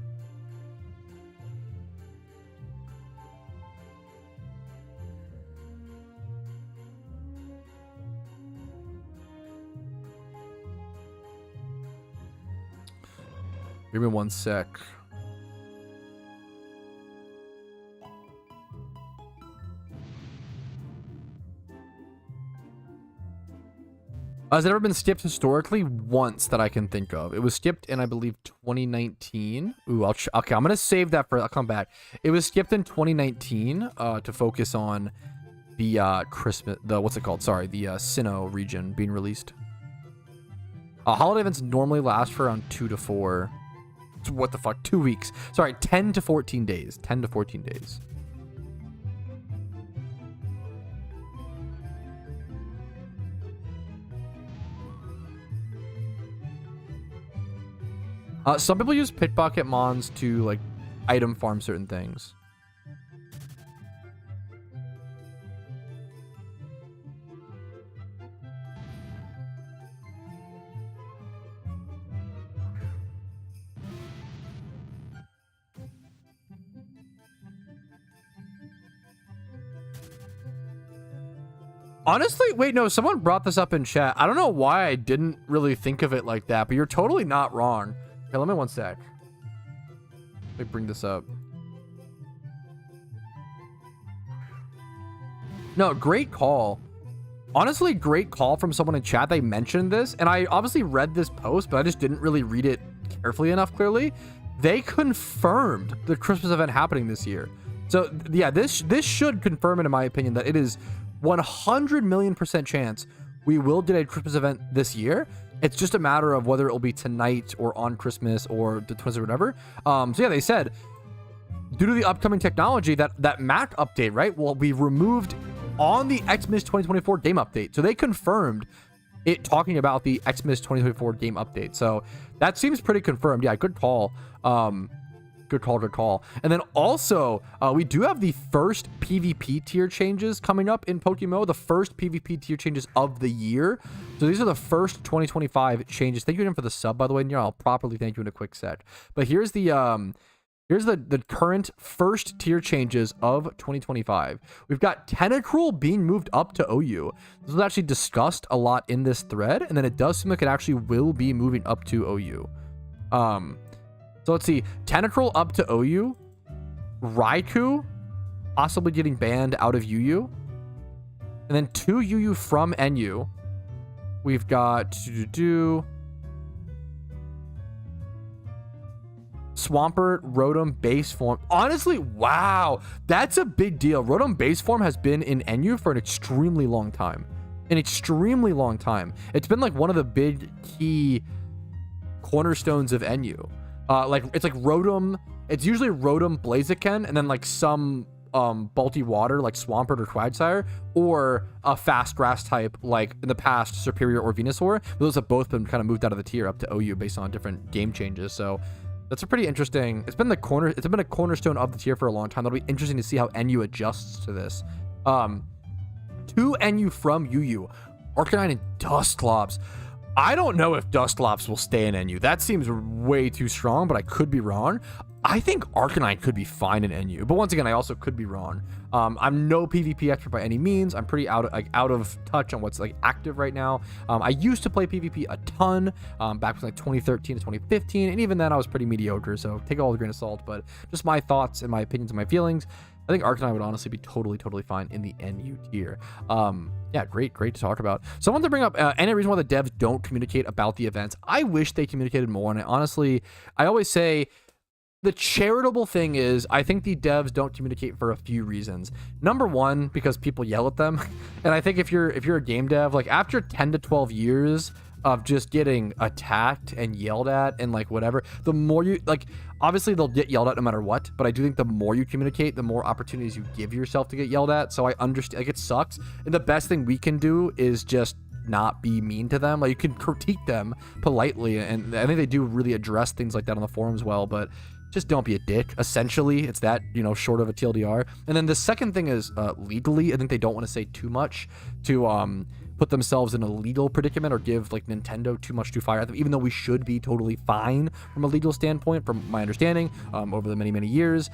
Give me one sec. Has it ever been skipped historically? Once that I can think of. It was skipped in, I believe, 2019. Ooh, okay, I'm gonna save that for. I'll come back. It was skipped in 2019 to focus on the Christmas. What's it called? Sorry, the Sinnoh region being released. Holiday events normally last for around 2 to 4. what the fuck, 2 weeks. Sorry, 10 to 14 days. 10 to 14 days. Some people use pickpocket mons to like item farm certain things. Honestly, wait, no, someone brought this up in chat. I don't know why I didn't really think of it like that, but you're totally not wrong. Okay, let me one sec. Let me bring this up. No, great call. Honestly, great call from someone in chat. They mentioned this, and I obviously read this post, but I just didn't really read it carefully enough, clearly. They confirmed the Christmas event happening this year. So, yeah, this should confirm it, in my opinion, that it is 100 million% chance we will get a Christmas event this year. It's just a matter of whether it will be tonight or on Christmas or the 20th or whatever. So yeah, they said due to the upcoming technology that Mac update, right, will be removed on the XMAS 2024 game update. So they confirmed it talking about the XMAS 2024 game update. So that seems pretty confirmed. Yeah, good call. Good call. And then also, we do have the first PvP tier changes coming up in PokeMMO, the first PvP tier changes of the year. So these are the first 2025 changes. Thank you again for the sub, by the way, Neil. I'll properly thank you in a quick sec. But here's the current first tier changes of 2025. We've got Tentacruel being moved up to OU. This was actually discussed a lot in this thread, and then it does seem like it actually will be moving up to OU. So let's see, Tentacruel up to OU, Raikou possibly getting banned out of UU, and then 2 UU from NU. We've got Swampert, Rotom, base form. Honestly, wow, that's a big deal. Rotom base form has been in NU for an extremely long time. It's been like one of the big key cornerstones of NU. Like it's like Rotom, it's usually Rotom, Blaziken, and then like some Balti Water like Swampert or Quagsire, or a fast grass type like in the past Superior or Venusaur. Those have both been kind of moved out of the tier up to OU based on different game changes. So that's a pretty interesting, it's been a cornerstone of the tier for a long time. That'll be interesting to see how NU adjusts to this. 2 NU from UU, Arcanine and Dusclops. I don't know if Dusclops will stay in NU. That seems way too strong, but I could be wrong. I think Arcanine could be fine in NU, but once again, I also could be wrong. I'm no PvP expert by any means. I'm pretty out of touch on what's like active right now. I used to play PvP a ton back from like 2013 to 2015, and even then I was pretty mediocre. So take it all with a grain of salt. But just my thoughts and my opinions and my feelings. I think Arcanine would honestly be totally fine in the NU tier. Yeah, great to talk about. So I wanted to bring up any reason why the devs don't communicate about the events. I wish they communicated more, and I always say the charitable thing is I think the devs don't communicate for a few reasons. Number one, because people yell at them, and I think if you're a game dev, like after 10 to 12 years of just getting attacked and yelled at and like whatever, the more you like, obviously they'll get yelled at no matter what, but I do think the more you communicate, the more opportunities you give yourself to get yelled at. So I understand, like, it sucks, and the best thing we can do is just not be mean to them. Like, you can critique them politely, and I think they do really address things like that on the forums well, but just don't be a dick. Essentially, it's that, short of a TLDR. And then the second thing is legally, I think they don't want to say too much to put themselves in a legal predicament or give like Nintendo too much to fire at them, even though we should be totally fine from a legal standpoint, from my understanding, over the many years.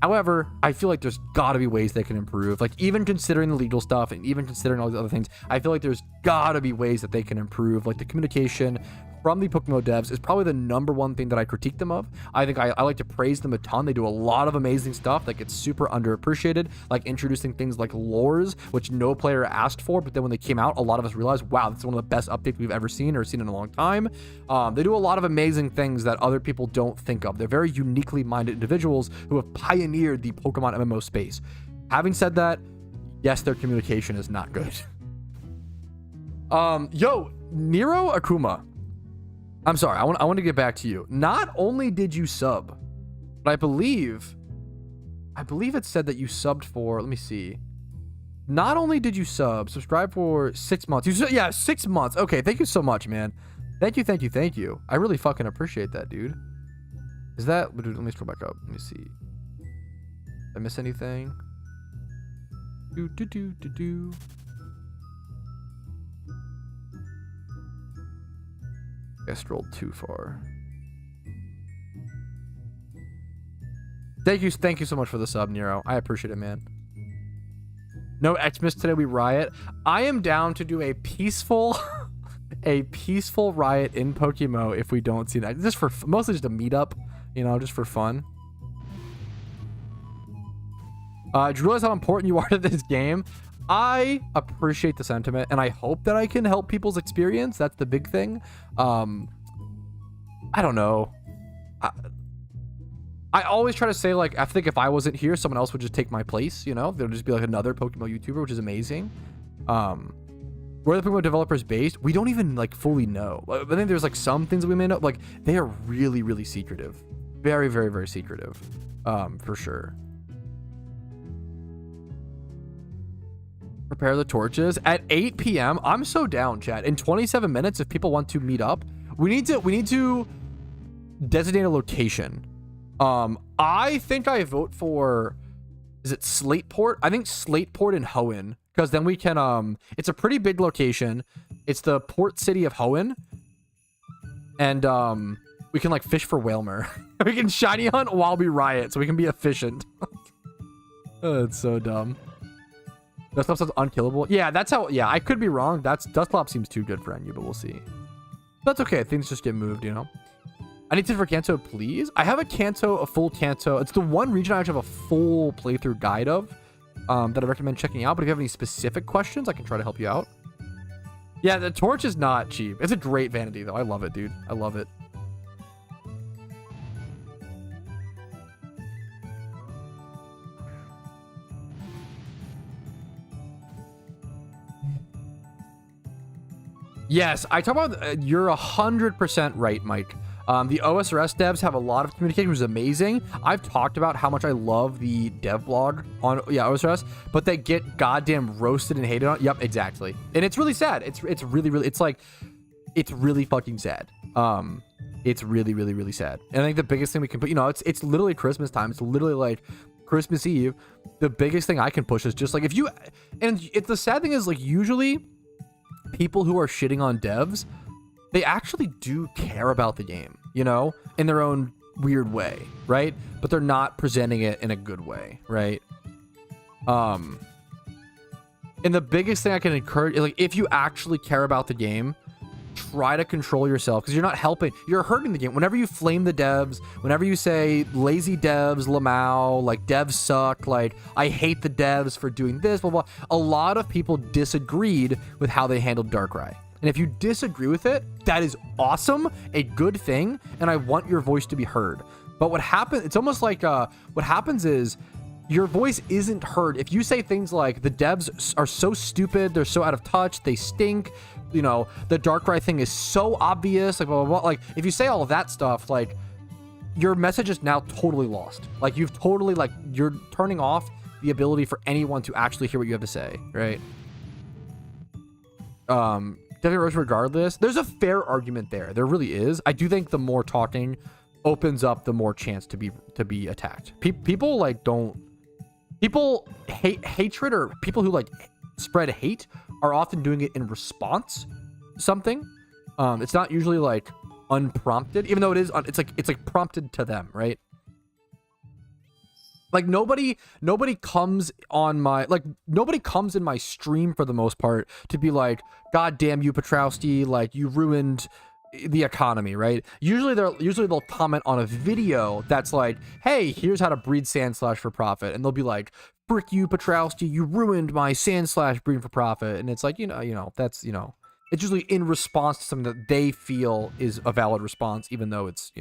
However, I feel like there's gotta be ways they can improve. Like, even considering the legal stuff and even considering all these other things, I feel like there's gotta be ways that they can improve. Like, the communication from the PokeMMO devs is probably the number one thing that I critique them of. I think I like to praise them a ton. They do a lot of amazing stuff that gets super underappreciated, like introducing things like lures, which no player asked for, but then when they came out, a lot of us realized, wow, that's one of the best updates we've ever seen or seen in a long time. They do a lot of amazing things that other people don't think of. They're very uniquely minded individuals who have pioneered the Pokemon MMO space. Having said that, yes, their communication is not good. Yo, Nero Akuma. I'm sorry. I want to get back to you. Not only did you sub, but I believe it said that you subbed for, let me see. Not only did you subscribe for 6 months. Yeah, 6 months. Okay, thank you so much, man. Thank you. I really fucking appreciate that, dude. Is that, let me scroll back up. Let me see. Did I miss anything? I scrolled too far. Thank you so much for the sub, Nero. I appreciate it, man. No XMAS today, we riot. I am down to do a peaceful riot in PokeMMO if we don't see that. Just for mostly just a meetup, you know, just for fun. Do you realize how important you are to this game? I appreciate the sentiment, and I hope that I can help people's experience. That's the big thing. I don't know. I always try to say, like, I think if I wasn't here, someone else would just take my place, you know? There'll just be, like, another PokeMMO YouTuber, which is amazing. Where the PokeMMO developers based, we don't even, like, fully know. I think there's, like, some things that we may know. Like, they are really, really secretive. Very, very, very secretive. For sure. Prepare the torches at 8 p.m. I'm so down, chat. In 27 minutes, if people want to meet up, we need to designate a location. I think I vote for, is it Slateport? I think Slateport and Hoenn, because then we can, it's a pretty big location. It's the port city of Hoenn, and we can like fish for Whalmer. We can shiny hunt while we riot, so we can be efficient. Oh, it's so dumb. Dusclops sounds unkillable. Yeah, that's how. Yeah, I could be wrong. Dusclops seems too good for NU, but we'll see. That's okay. Things just get moved, you know. I need to for Kanto, please. I have a full Kanto. It's the one region I actually have a full playthrough guide of that I recommend checking out. But if you have any specific questions, I can try to help you out. Yeah, the torch is not cheap. It's a great vanity, though. I love it, dude. I love it. Yes, I talk about, you're 100% right, Mike. The OSRS devs have a lot of communication, which is amazing. I've talked about how much I love the dev blog on, OSRS, but they get goddamn roasted and hated on. Yep, exactly. And it's really sad. It's really, really, it's really fucking sad. It's really, really, really sad. And I think the biggest thing we can put, it's literally Christmas time. It's literally like Christmas Eve. The biggest thing I can push is just like, the sad thing is, like, usually people who are shitting on devs, they actually do care about the game, in their own weird way, right? But they're not presenting it in a good way, right? And the biggest thing I can encourage, like, if you actually care about the game, try to control yourself, because you're not helping, you're hurting the game. Whenever you flame the devs, whenever you say lazy devs, Lamau, like devs suck, like I hate the devs for doing this, blah, blah, a lot of people disagreed with how they handled Darkrai. And if you disagree with it, that is awesome, a good thing, and I want your voice to be heard. But what happens, it's almost like, what happens is, your voice isn't heard if you say things like the devs are so stupid, they're so out of touch, they stink, the Darkrai thing is so obvious, like blah, blah, blah. Like if you say all of that stuff, like your message is now totally lost. Like you've totally, like, you're turning off the ability for anyone to actually hear what you have to say, right? Definitely regardless. There's a fair argument there. There really is. I do think the more talking opens up the more chance to be attacked. People like people hate hatred, or people who like spread hate are often doing it in response to something. It's not usually like unprompted, even though it is. It's like prompted to them, right? Like nobody comes in my stream for the most part to be like, God damn you, Patrouski, like you ruined the economy, right? Usually they'll comment on a video that's like, hey, here's how to breed Sandslash for profit, and they'll be like, frick you, Patrouski, you ruined my Sandslash breeding for profit. And it's like, that's, it's usually in response to something that they feel is a valid response, even though it's,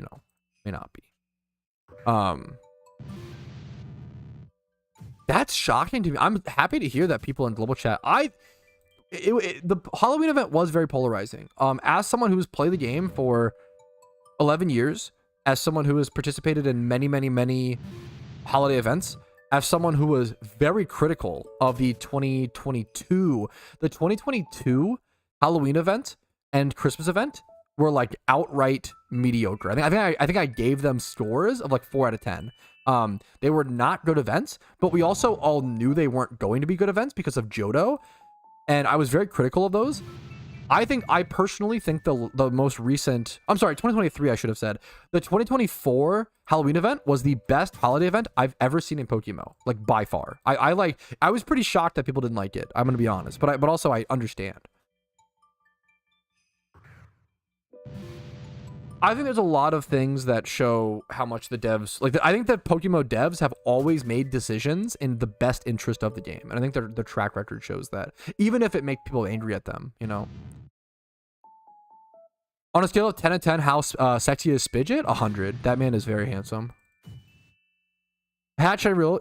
may not be. That's shocking to me. I'm happy to hear that people in global chat. The Halloween event was very polarizing. As someone who's played the game for 11 years as someone who has participated in many, many, many holiday events, as someone who was very critical of the 2022 Halloween event and Christmas event were like outright mediocre. I think I gave them scores of like 4 out of 10. They were not good events, but we also all knew they weren't going to be good events because of Johto, and I was very critical of those. I personally think the most recent, I'm sorry, 2023, I should have said. The 2024 Halloween event was the best holiday event I've ever seen in PokeMMO, like by far. I was pretty shocked that people didn't like it. I'm gonna be honest, but also I understand. I think there's a lot of things that show how much the devs, like, I think that PokeMMO devs have always made decisions in the best interest of the game. And I think their track record shows that, even if it makes people angry at them, you know. On a scale of 10 to 10, how sexy is Spidget? 100. That man is very handsome. Hatch, I real.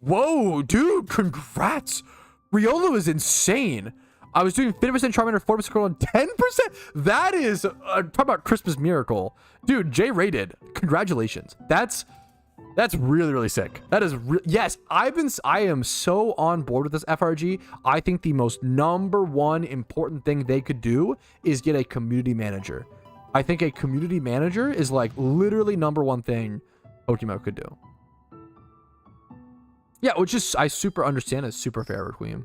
Whoa, dude, congrats. Riolo is insane. I was doing 50% Charmander, 40% Squirtle, and 10%. That is, talk about Christmas miracle. Dude, J rated. Congratulations. That's really, really sick. That is, yes, I am so on board with this FRG. I think the most #1 important thing they could do is get a community manager. I think a community manager is like literally #1 thing PokeMMO could do. Yeah, which is, I super understand, is super fair, Requiem.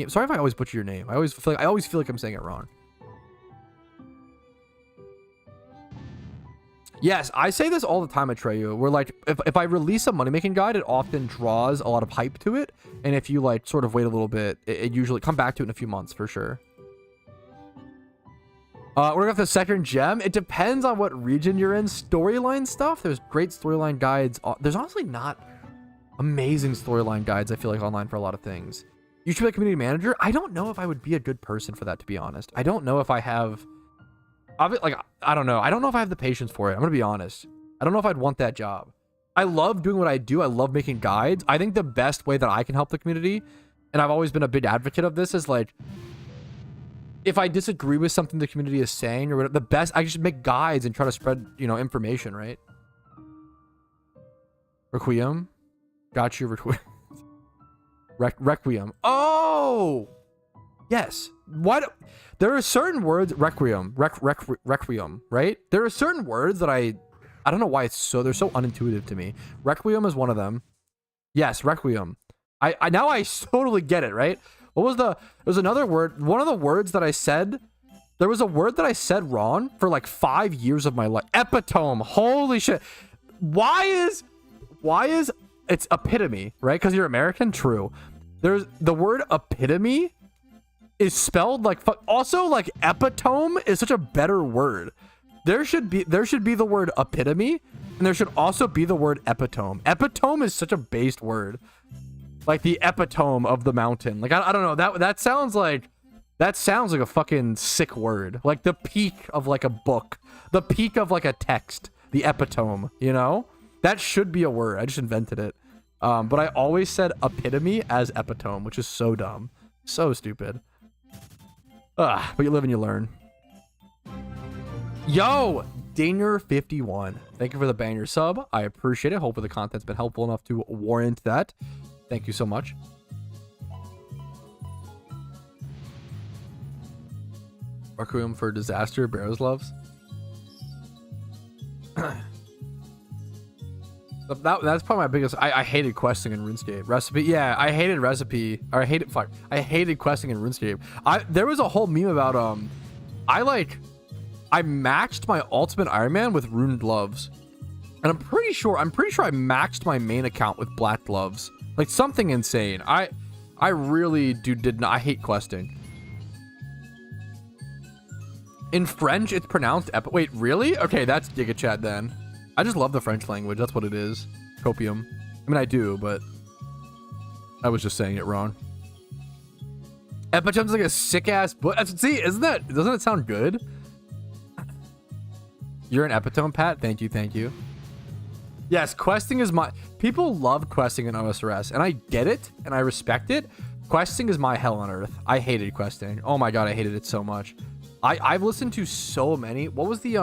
Sorry if I always butcher your name. I always feel like I'm saying it wrong. Yes, I say this all the time at Treyu. Where like, if I release a money making guide, it often draws a lot of hype to it. And if you like sort of wait a little bit, it usually come back to it in a few months for sure. We're gonna have the second gem. It depends on what region you're in. Storyline stuff. There's great storyline guides. There's honestly not amazing storyline guides, I feel like, online for a lot of things. You should be a community manager. I don't know if I would be a good person for that, to be honest. I don't know if I have, like, I don't know. I don't know if I have the patience for it. I'm gonna be honest. I don't know if I'd want that job. I love doing what I do. I love making guides. I think the best way that I can help the community, and I've always been a big advocate of this, is like, if I disagree with something the community is saying or whatever, the best, I should make guides and try to spread, you know, information, right? Requiem. Got you, Requiem. Requiem. Oh! Yes. What? There are certain words, Requiem, Requiem, right? There are certain words that I don't know why they're so unintuitive to me. Requiem is one of them. Yes, Requiem. I now I totally get it, right? What was there was another word, one of the words that I said, there was a word that I said wrong for like 5 years of my life. Epitome. Holy shit. Why is it's epitome, right? Because you're American? True. There's the word epitome is spelled like fuck. Also, like, epitome is such a better word. There should be the word epitome, and there should also be the word epitome. Epitome is such a based word. Like the epitome of the mountain. Like, I don't know. That sounds like a fucking sick word. Like the peak of like a book. The peak of like a text. The epitome, you know? That should be a word. I just invented it. But I always said epitome as epitome, which is so dumb. So stupid. But you live and you learn. Yo, Danger51. Thank you for the banger sub. I appreciate it. Hopefully the content's been helpful enough to warrant that. Thank you so much. Requiem for Disaster, Barrows loves. That's probably my biggest. I hated questing in RuneScape. Recipe, yeah, I hated recipe. Or I hated questing in RuneScape. There was a whole meme about I matched my ultimate Iron Man with rune gloves, and I'm pretty sure I maxed my main account with black gloves. Like something insane. I really did not. I hate questing. In French, it's pronounced wait, really? Okay, that's Giga Chat then. I just love the French language. That's what it is. Copium. I mean, I do, but I was just saying it wrong. Epitome's like a sick ass book. See, doesn't it sound good? You're an epitome, Pat. Thank you. Yes, questing is my... People love questing in OSRS, and I get it, and I respect it. Questing is my hell on earth. I hated questing. Oh my god, I hated it so much. I've listened to so many... What was the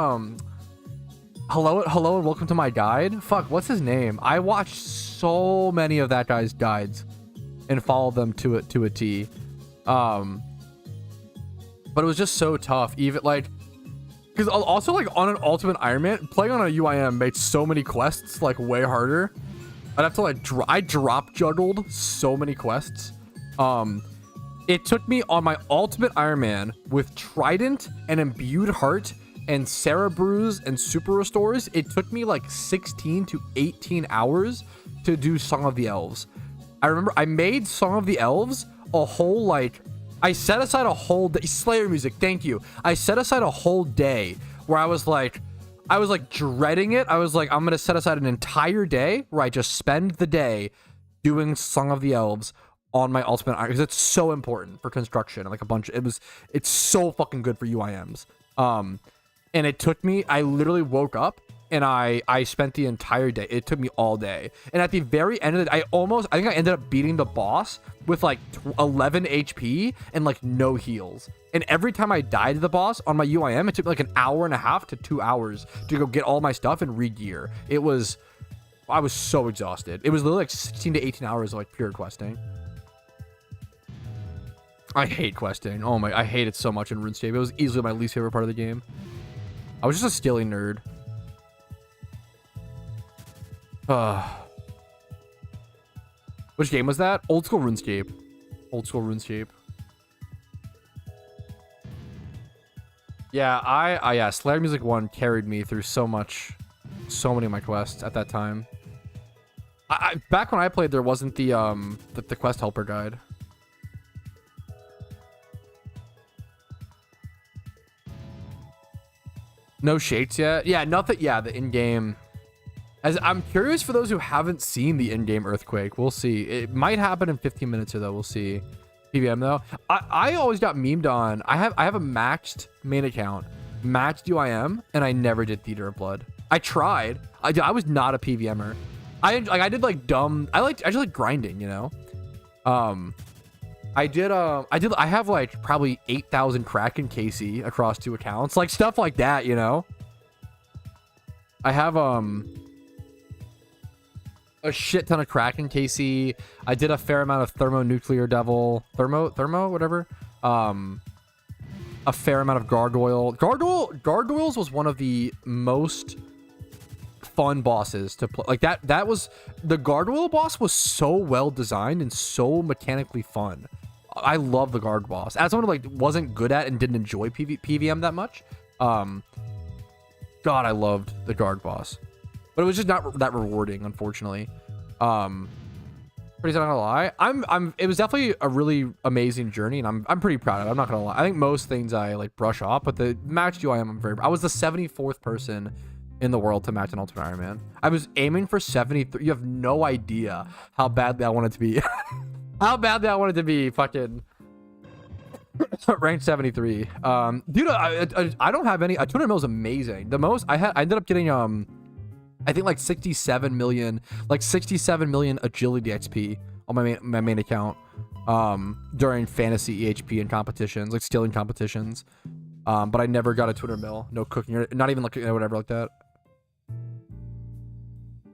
hello, and welcome to my guide. Fuck, what's his name? I watched so many of that guy's guides and followed them to a T. But it was just so tough. Even like, because also like on an Ultimate Iron Man, playing on a UIM made so many quests like way harder. I'd have to like I drop juggled so many quests. It took me on my Ultimate Iron Man with Trident and Imbued Heart and Sarah Brews and Super Restores. It took me like 16 to 18 hours to do Song of the Elves. I remember I made Song of the Elves a whole like, I set aside a whole day. Slayer music, thank you. I set aside a whole day where I was like dreading it. I was like, I'm gonna set aside an entire day where I just spend the day doing Song of the Elves on my Ultimate Iron, because it's so important for construction and like a bunch. It's so fucking good for UIMs. And it took me, I literally woke up and I spent the entire day. It took me all day. And at the very end of it, I think I ended up beating the boss with like 11 HP and like no heals. And every time I died to the boss on my UIM, it took me like an hour and a half to 2 hours to go get all my stuff and re-gear. I was so exhausted. It was literally like 16 to 18 hours of like pure questing. I hate questing. Oh my, I hate it so much in RuneScape. It was easily my least favorite part of the game. I was just a skilling nerd. Which game was that? Old school RuneScape. Old school RuneScape. Yeah, yeah, Slayer Music 1 carried me through so many of my quests at that time. Back when I played, there wasn't the quest helper guide. No shades yet? Yeah, nothing. Yeah, the in-game. As I'm curious for those who haven't seen the in-game earthquake. We'll see. It might happen in 15 minutes or though. We'll see. PVM though. I always got memed on. I have a maxed main account, maxed UIM, and I never did Theater of Blood. I tried. I was not a PVMer. I did like dumb. I just like grinding, you know. I have like probably 8,000 Kraken KC across 2 accounts, like stuff like that, you know. I have a shit ton of Kraken KC. I did a fair amount of Thermonuclear Devil, Thermo, whatever. A fair amount of Gargoyles was one of the most fun bosses to play. Like that was, the Gargoyle boss was so well designed and so mechanically fun. I love the Guard boss. As someone who like wasn't good at and didn't enjoy PVM that much, God, I loved the Guard boss, but it was just not that rewarding, unfortunately. Pretty not gonna lie, it was definitely a really amazing journey, and I'm pretty proud of it. I'm not gonna lie. I think most things I like brush off, but the match I was the 74th person in the world to match an Ultimate Iron Man. I was aiming for 73. You have no idea how badly I wanted to be. How badly I wanted to be fucking ranked 73. Dude, I don't have any. 200 mil is amazing. The most I ended up getting I think like 67 million agility XP on my main account during fantasy EHP and competitions, like skilling competitions. But I never got a 200 mil. No cooking, or not even like whatever like that.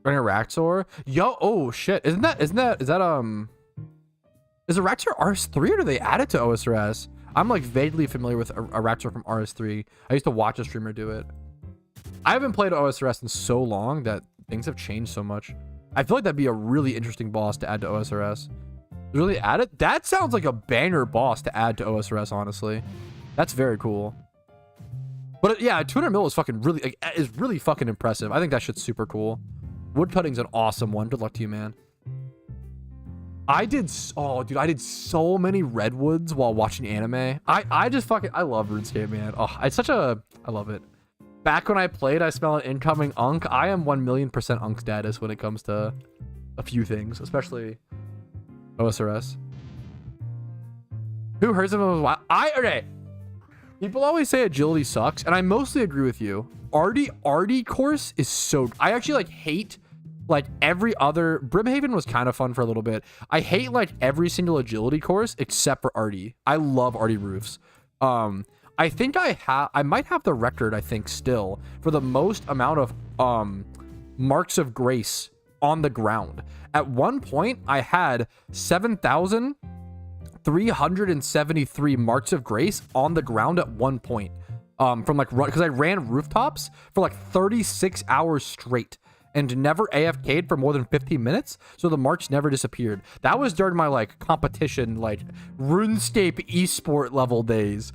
Running a Raxor? Yo, oh shit. Is a Raxor RS3 or do they add it to OSRS? I'm like vaguely familiar with a Raxor from RS3. I used to watch a streamer do it. I haven't played OSRS in so long that things have changed so much. I feel like that'd be a really interesting boss to add to OSRS. Really add it? That sounds like a banger boss to add to OSRS, honestly. That's very cool. But yeah, 200 mil is fucking really, like, is really fucking impressive. I think that shit's super cool. Woodcutting's an awesome one. Good luck to you, man. I did so many redwoods while watching anime. I love RuneScape, man. Oh, I love it. Back when I played, I smell an incoming unk. I am 1,000,000% unk status when it comes to a few things, especially OSRS. Who heard some of those? Okay. People always say agility sucks, and I mostly agree with you. Arty course is so... I actually like hate like every other... Brimhaven was kind of fun for a little bit. I hate like every single agility course except for Arty. I love Arty roofs. I I think I might have the record, I think, still, for the most amount of marks of grace on the ground. At one point, I had 7,373 marks of grace on the ground at one point. From like, because I ran rooftops for like 36 hours straight and never AFK'd for more than 15 minutes. So the marks never disappeared. That was during my like competition, like RuneScape esport level days,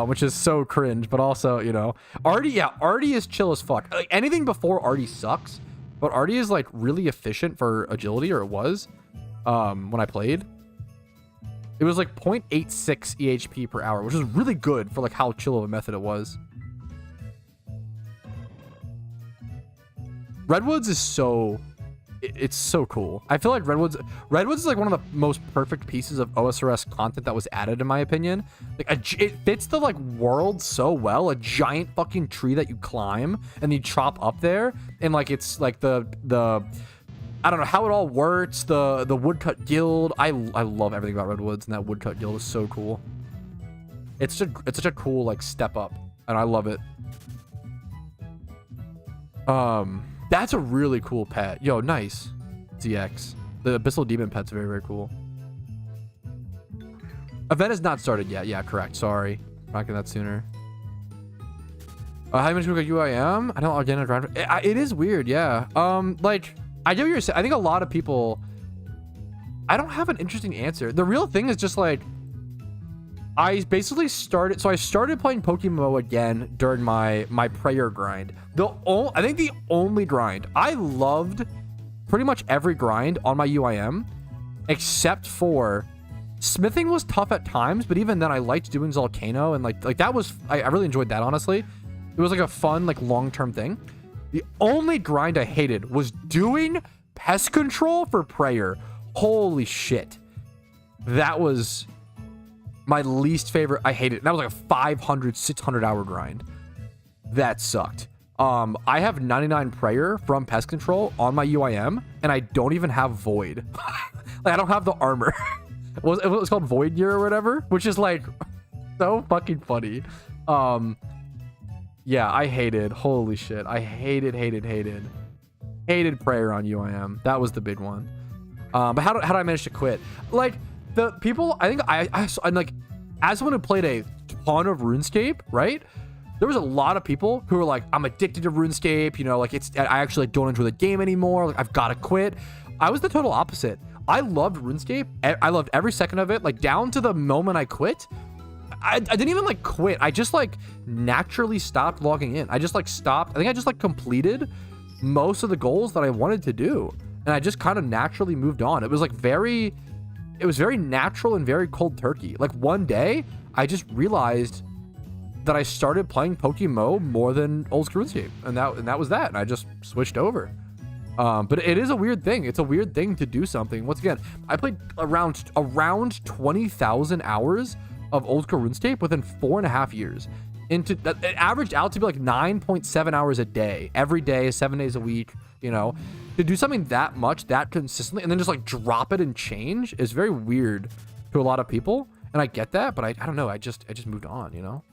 which is so cringe, but also, you know, Artie is chill as fuck. Like anything before Artie sucks, but Artie is like really efficient for agility, or it was, when I played. It was like 0.86 EHP per hour, which is really good for like how chill of a method it was. Redwoods is it's so cool. I feel like Redwoods is like one of the most perfect pieces of OSRS content that was added, in my opinion. Like it fits the like world so well. A giant fucking tree that you climb and you chop up there, and like it's like the I don't know how it all works. The woodcut guild. I love everything about Redwoods, and that woodcut guild is so cool. It's such a cool like step up, and I love it. That's a really cool pet. Yo, nice. ZX. The Abyssal Demon pet's very, very cool. Event has not started yet. Yeah, correct. Sorry. Not getting that sooner. How many people got UIM? I don't again. It is weird, yeah. Like, I get what you're saying. I think a lot of people, I don't have an interesting answer. The real thing is just like, I basically started playing PokeMMO again during my prayer grind. I think the only grind, I loved pretty much every grind on my UIM, except for smithing was tough at times, but even then I liked doing Volcano, and like that was, I really enjoyed that, honestly. It was like a fun, like long-term thing. The only grind I hated was doing pest control for prayer. Holy shit. That was my least favorite. I hate it. That was like a 500, 600 hour grind. That sucked. I have 99 prayer from pest control on my UIM, and I don't even have void. Like, I don't have the armor. It was called void gear or whatever, which is like so fucking funny. Yeah, I hated. Holy shit. I hated prayer on UIM. That was the big one. But how did I manage to quit? Like, the people, I think I'm like, as someone who played a ton of RuneScape, right? There was a lot of people who were like, I'm addicted to RuneScape, you know, like I actually like, don't enjoy the game anymore. Like, I've got to quit. I was the total opposite. I loved RuneScape. I loved every second of it, like down to the moment I quit. I didn't even like quit. I just like naturally stopped logging in. I just like stopped. I think I just like completed most of the goals that I wanted to do. And I just kind of naturally moved on. It was very natural and very cold turkey. Like one day I just realized that I started playing PokeMMO more than old school RuneScape. And that was that. And I just switched over. But it is a weird thing. It's a weird thing to do something. Once again, I played around 20,000 hours of old school RuneScape within 4.5 years. It averaged out to be like 9.7 hours a day, every day, 7 days a week. You know, to do something that much, that consistently, and then just like drop it and change is very weird to a lot of people. And I get that, but I don't know. I just moved on. You know,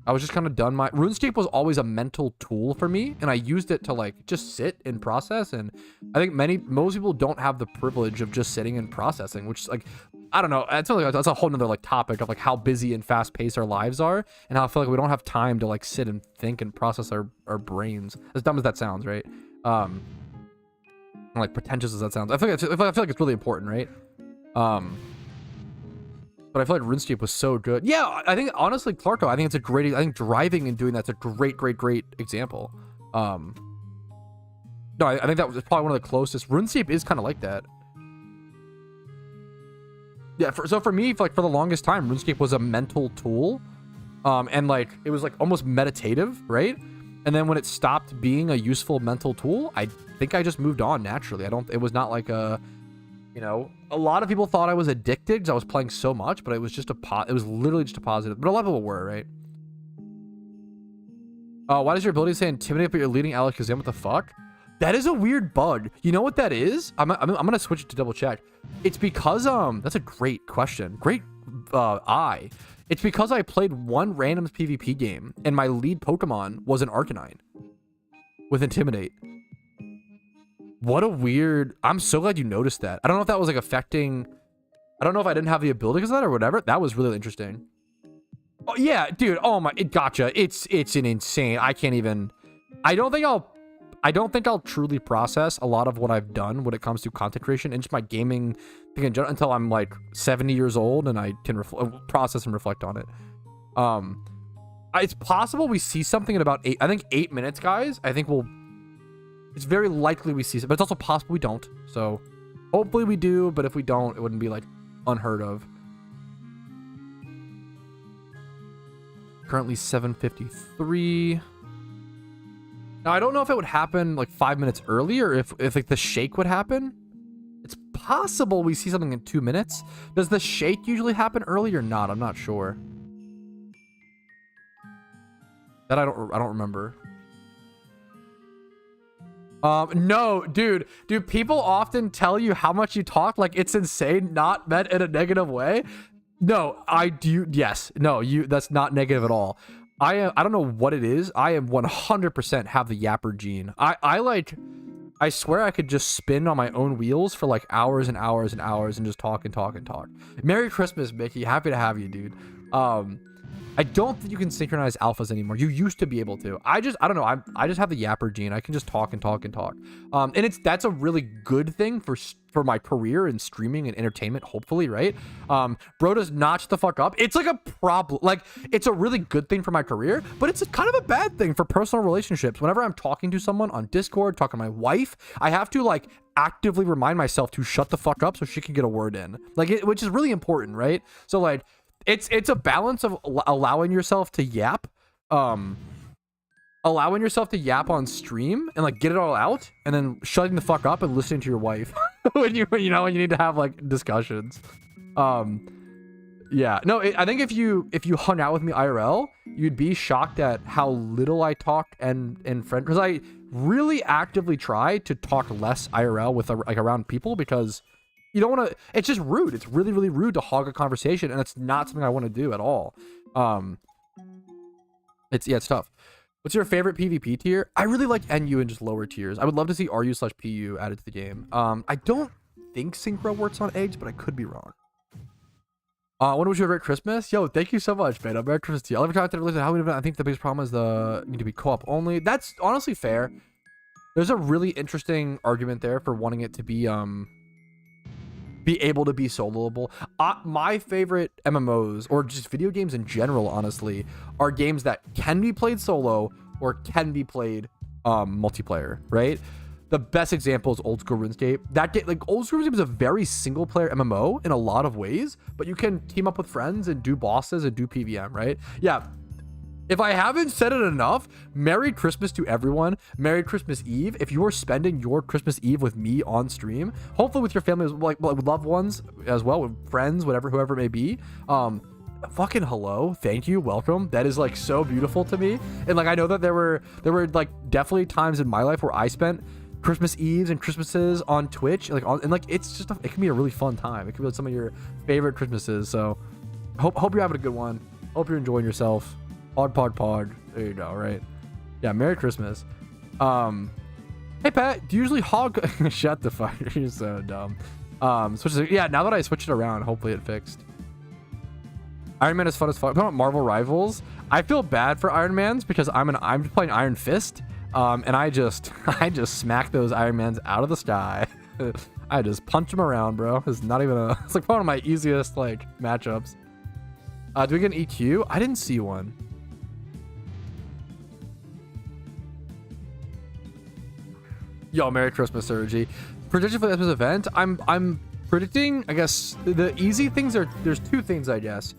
I was just kind of done. My RuneScape was always a mental tool for me, and I used it to like just sit and process. And I think most people don't have the privilege of just sitting and processing, which is like, I don't know. That's a whole nother like topic of like how busy and fast paced our lives are, and how I feel like we don't have time to like sit and think and process our brains. As dumb as that sounds, right? Like pretentious as that sounds, I feel like it's really important, right? But I feel like RuneScape was so good. Yeah, I think honestly, Clarko, I think it's a great. I think driving and doing that's a great example. No, I think that was probably one of the closest. RuneScape is kind of like that. Yeah, so for me, like for the longest time, RuneScape was a mental tool, and like it was like almost meditative, right? And then when it stopped being a useful mental tool, I think I just moved on naturally. It was not like a, you know, a lot of people thought I was addicted because I was playing so much, but it was just it was literally just a positive. But a lot of people were, right? Why does your ability say intimidate, but you're leading Alakazam? What the fuck? That is a weird bug. You know what that is? I'm gonna switch it to double check. It's because that's a great question. Great eye. It's because I played one random PvP game and my lead Pokemon was an Arcanine with Intimidate. What a weird... I'm so glad you noticed that. I don't know if that was like affecting... I don't know if I didn't have the ability because of that or whatever. That was really interesting. Oh, yeah, dude. Oh my... Gotcha. It's an insane... I can't even... I don't think I'll truly process a lot of what I've done when it comes to content creation and just my gaming thing in general until I'm like 70 years old and I can process and reflect on it. It's possible we see something in about 8 minutes, guys. I think it's very likely we see something, but it's also possible we don't. So hopefully we do, but if we don't, it wouldn't be like unheard of. Currently 7:53. Now, I don't know if it would happen like 5 minutes earlier, if like the shake would happen. It's possible we see something in 2 minutes. Does the shake usually happen early or not? I'm not sure. That I don't remember. No, dude, do people often tell you how much you talk? Like it's insane, not meant in a negative way. No, I do. Yes. No, that's not negative at all. I don't know what it is. I am 100% have the yapper gene. I swear I could just spin on my own wheels for like hours and hours and hours and just talk and talk and talk. Merry Christmas, Mickey. Happy to have you, dude. I don't think you can synchronize alphas anymore. You used to be able to. I don't know. I just have the yapper gene. I can just talk and talk and talk. And that's a really good thing for my career in streaming and entertainment, hopefully, right? Bro does notch the fuck up. It's like a problem. Like it's a really good thing for my career, but it's kind of a bad thing for personal relationships. Whenever I'm talking to someone on Discord, talking to my wife, I have to like actively remind myself to shut the fuck up so she can get a word in. Like which is really important, right? So like it's a balance of allowing yourself to yap, on stream and like get it all out, and then shutting the fuck up and listening to your wife when you need to have like discussions. Yeah, no, I think if you hung out with me IRL, you'd be shocked at how little I talk and friend, because I really actively try to talk less IRL with like around people, because you don't want to, it's just rude. It's really, really rude to hog a conversation, and it's not something I want to do at all. It's tough. What's your favorite PvP tier? I really like NU and just lower tiers. I would love to see RU/PU added to the game. I don't think Synchro works on eggs, but I could be wrong. When was your Merry Christmas? Yo, thank you so much, man. Merry Christmas to you. I'll ever talk to how I think the biggest problem is need to be co-op only. That's honestly fair. There's a really interesting argument there for wanting it to be able to be soloable. My favorite MMOs, or just video games in general, honestly, are games that can be played solo or can be played multiplayer, right? The best example is Old School RuneScape. That game, like Old School RuneScape, is a very single player MMO in a lot of ways, but you can team up with friends and do bosses and do PVM, right? Yeah. If I haven't said it enough, Merry Christmas to everyone. Merry Christmas Eve. If you are spending your Christmas Eve with me on stream, hopefully with your family, like with loved ones as well, with friends, whoever it may be, fucking hello, thank you, welcome. That is like so beautiful to me. And like I know that there were like definitely times in my life where I spent Christmas Eves and Christmases on Twitch, and like it's just it can be a really fun time. It can be like some of your favorite Christmases. So hope you're having a good one. Hope you're enjoying yourself. Pod. There you go, right? Yeah, Merry Christmas. Hey, Pat, do you usually hog... Shut the fuck. You're so dumb. Yeah, now that I switched it around, hopefully it fixed. Iron Man is fun as fuck. Talking about Marvel Rivals, I feel bad for Iron Mans because I'm playing Iron Fist, and I just smack those Iron Mans out of the sky. I just punch them around, bro. It's not even it's like one of my easiest like matchups. Do we get an EQ? I didn't see one. Yo, Merry Christmas, Sergi. Prediction for this event? I'm predicting, I guess, the easy things are, there's two things, I guess.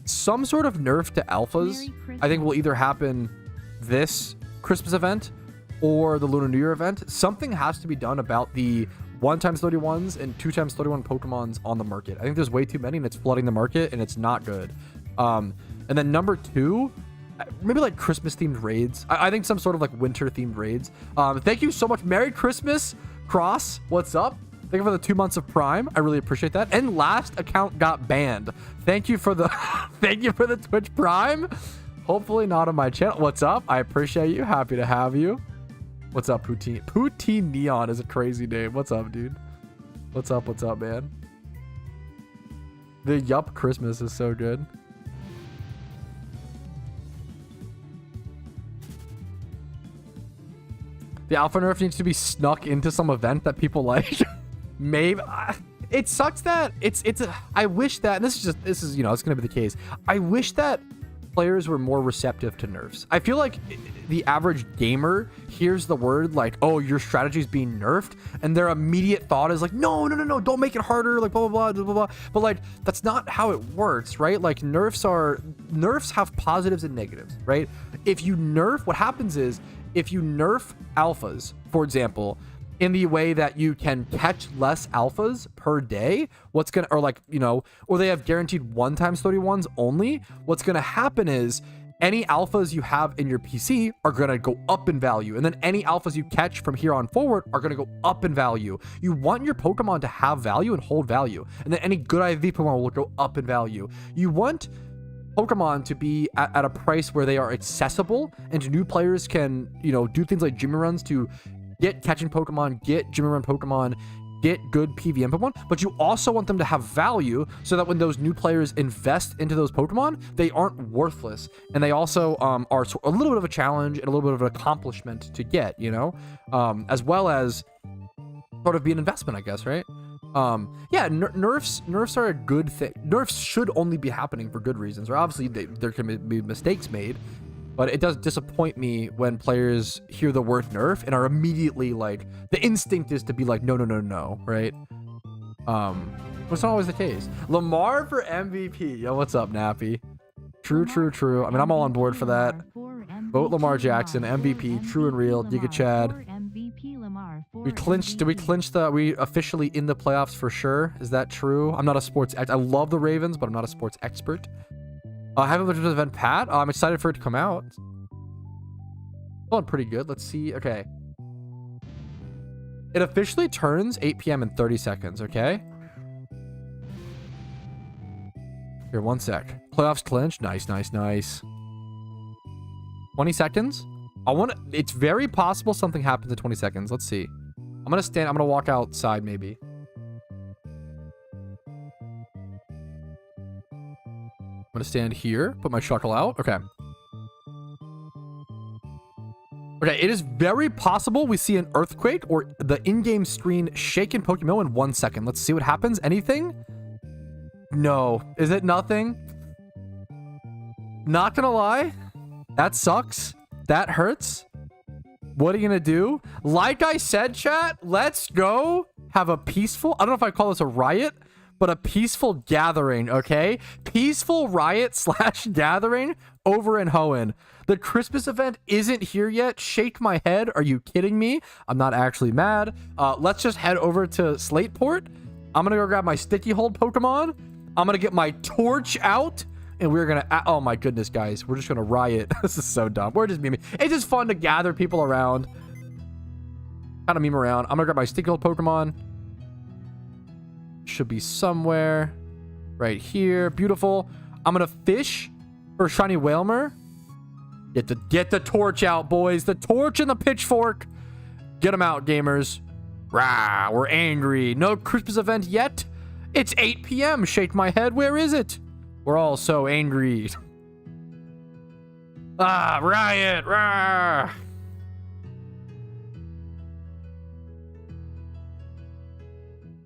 Some sort of nerf to alphas, I think, will either happen this Christmas event or the Lunar New Year event. Something has to be done about the 1x31s and 2x31 Pokemons on the market. I think there's way too many and it's flooding the market and it's not good. And then number two, maybe like Christmas themed raids. I think some sort of like winter themed raids. Thank you so much. Merry Christmas, Cross. What's up? Thank you for the 2 months of Prime. I really appreciate that. And last account got banned. Thank you for the thank you for the Twitch Prime. Hopefully not on my channel. What's up? I appreciate you. Happy to have you. What's up, Poutine? Poutine Neon is a crazy name. What's up, dude? What's up, man? The Yup Christmas is so good. The alpha nerf needs to be snuck into some event that people like. Maybe. It sucks that I wish that, and this is, you know, it's going to be the case. I wish that players were more receptive to nerfs. I feel like the average gamer hears the word like, oh, your strategy is being nerfed, and their immediate thought is like, no, don't make it harder, like blah blah blah blah blah. But like, that's not how it works, right? Like nerfs have positives and negatives, right? If you nerf, what happens is, if you nerf alphas, for example, in the way that you can catch less alphas per day, or like, you know, or they have guaranteed 1 times 31s only, what's gonna happen is any alphas you have in your PC are gonna go up in value, and then any alphas you catch from here on forward are gonna go up in value. You want your Pokemon to have value and hold value, and then any good IV Pokemon will go up in value. You want Pokemon to be at a price where they are accessible, and new players can, you know, do things like Jimmy runs to get catching Pokemon, get Jimmy run Pokemon, get good PVM Pokemon, but you also want them to have value so that when those new players invest into those Pokemon, they aren't worthless. And they also are a little bit of a challenge and a little bit of an accomplishment to get, you know, as well as sort of be an investment, I guess, right? Yeah, nerfs are a good thing. Nerfs should only be happening for good reasons, or obviously there can be mistakes made. But it does disappoint me when players hear the word nerf and are immediately like, the instinct is to be like, no, right? It's not always the case. Lamar for MVP. Yo, what's up, Nappy? True. I mean, I'm all on board for that. Vote Lamar Jackson, MVP, true and real, Giga Chad. We we officially in the playoffs for sure. Is that true? I'm not a sports I love the Ravens, but I'm not a sports expert. Haven't looked at the event, Pat. I'm excited for it to come out. Going pretty good. Let's see. Okay. It officially turns 8 p.m. in 30 seconds, okay? Here, 1 sec. Playoffs clinch. Nice. 20 seconds? It's very possible something happens in 20 seconds. Let's see. I'm gonna walk outside maybe. I'm gonna stand here, put my shuckle out. Okay. Okay, it is very possible we see an earthquake or the in-game screen shake in PokeMMO in 1 second. Let's see what happens. Anything? No. Is it nothing? Not gonna lie. That sucks. That hurts. What are you gonna do? Like I said, chat, let's go have a peaceful, I don't know if I call this a riot, but a peaceful gathering, okay? Peaceful riot / gathering over in Hoenn. The Christmas event isn't here yet. Shake my head. Are you kidding me? I'm not actually mad. Let's just head over to Slateport. I'm gonna go grab my sticky hold Pokemon. I'm gonna get my torch out, and we're gonna, oh my goodness, guys. We're just gonna riot. This is so dumb. We're just memeing. It's just fun to gather people around. Kind of meme around. I'm gonna grab my sticky hold Pokemon. Should be somewhere right here. Beautiful. I'm gonna fish for shiny Whalmer. Get the torch out, boys. The torch and the pitchfork. Get them out, gamers. Rah, we're angry. No Christmas event yet. It's 8 p.m. Shake my head. Where is it? We're all so angry. Riot. Rah.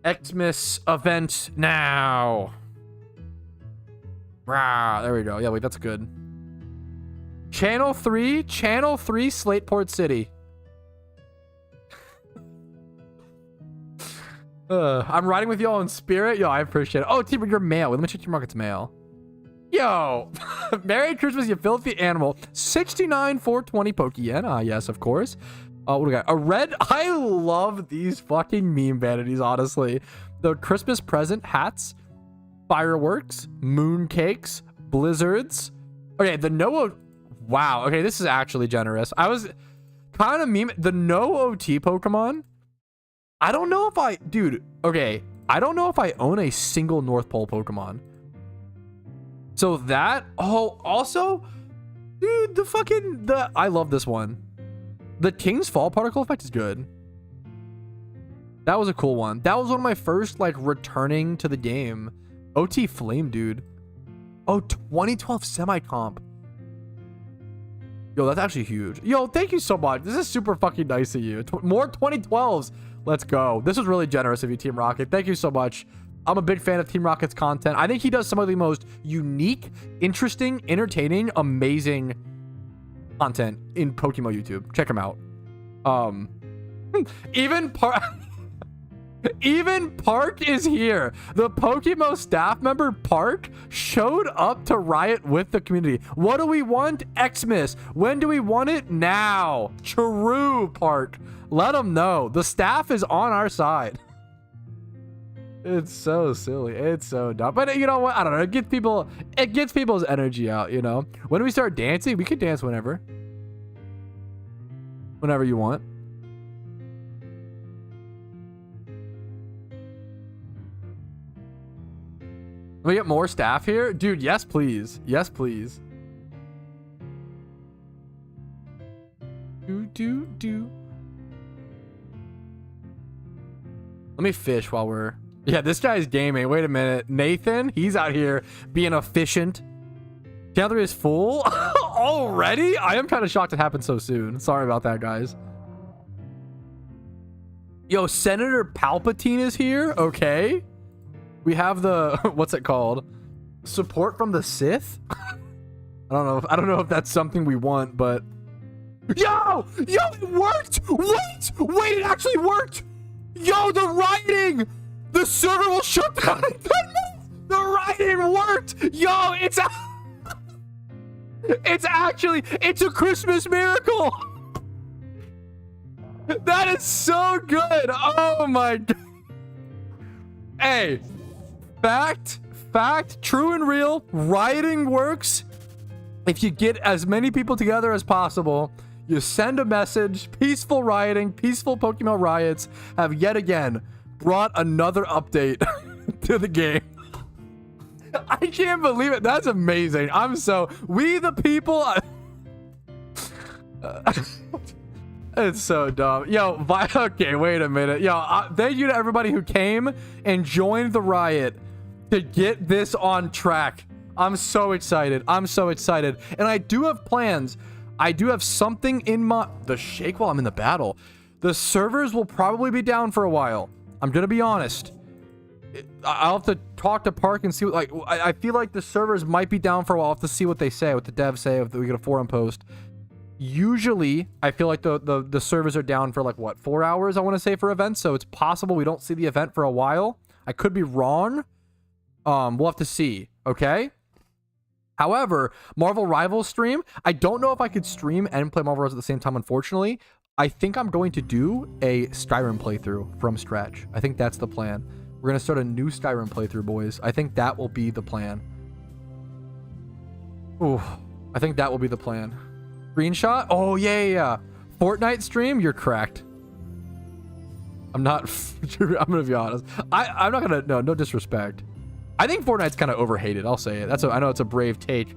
XMAS event now. Rah, there we go. Yeah, wait, that's good. Channel 3 Slateport City. I'm riding with y'all in spirit. Yo, I appreciate it. Oh, T-Bird, your mail. Wait, let me check your market's mail. Yo, Merry Christmas, you filthy animal. 69,420 Pokeyen. Yes, of course. What do we got? A red. I love these fucking meme vanities, honestly. The Christmas present hats, fireworks, moon cakes, blizzards. Okay, the no. Wow. Okay, this is actually generous. I was kind of meme the no OT Pokemon. I don't know if I, dude, okay. I don't know if I own a single North Pole Pokemon. So that, oh, also, dude, I love this one. The King's Fall particle effect is good. That was a cool one. That was one of my first, like, returning to the game. OT Flame, dude. Oh, 2012 semi-comp. Yo, that's actually huge. Yo, thank you so much. This is super fucking nice of you. More 2012s. Let's go. This was really generous of you, Team Rocket. Thank you so much. I'm a big fan of Team Rocket's content. I think he does some of the most unique, interesting, entertaining, amazing content in PokeMMO YouTube. Check him out. Even Park is here. The PokeMMO staff member Park showed up to riot with the community. What do we want? XMAS. When do we want it? Now. True, Park. Let them know. The staff is on our side. It's so silly. It's so dumb. But you know what? I don't know. It gets people's energy out, you know? When do we start dancing? We could dance whenever. Whenever you want. Can we get more staff here? Dude, yes, please. Yes, please. Do. Let me fish while we're... Yeah, this guy's gaming. Wait a minute. Nathan, he's out here being efficient. Channel 3 is full? Already? I am kind of shocked it happened so soon. Sorry about that, guys. Yo, Senator Palpatine is here? Okay. We have the... What's it called? Support from the Sith? I don't know if that's something we want, but... Yo, it worked! Wait, it actually worked! Yo, the writing! The server will shut down in 10 minutes! The writing worked! Yo, it's a Christmas miracle! That is so good! Oh my god! Hey, fact, true and real, rioting works. If you get as many people together as possible, you send a message. Peaceful rioting, peaceful PokeMMO riots have yet again brought another update to the game. I can't believe it. That's amazing. We the people. It's so dumb. Yo, okay, wait a minute. Yo, thank you to everybody who came and joined the riot to get this on track. I'm so excited. And I do have plans. I do have something in my... The shake while I'm in the battle. The servers will probably be down for a while. I'm going to be honest. I'll have to talk to Park and see what... Like, I feel like the servers might be down for a while. I'll have to see what they say, what the devs say, if we get a forum post. Usually, I feel like the servers are down for like, what, 4 hours, I want to say, for events. So it's possible we don't see the event for a while. I could be wrong. We'll have to see. Okay? However, Marvel Rivals stream, I don't know if I could stream and play Marvel Rivals at the same time, unfortunately. I think I'm going to do a Skyrim playthrough from scratch. I think that's the plan. We're going to start a new Skyrim playthrough, boys. I think that will be the plan. Ooh, I think that will be the plan. Screenshot? Oh, yeah. Fortnite stream? You're cracked. I'm not... I'm going to be honest. I'm not going to... No disrespect. I think Fortnite's kind of overhated. I'll say it. I know it's a brave take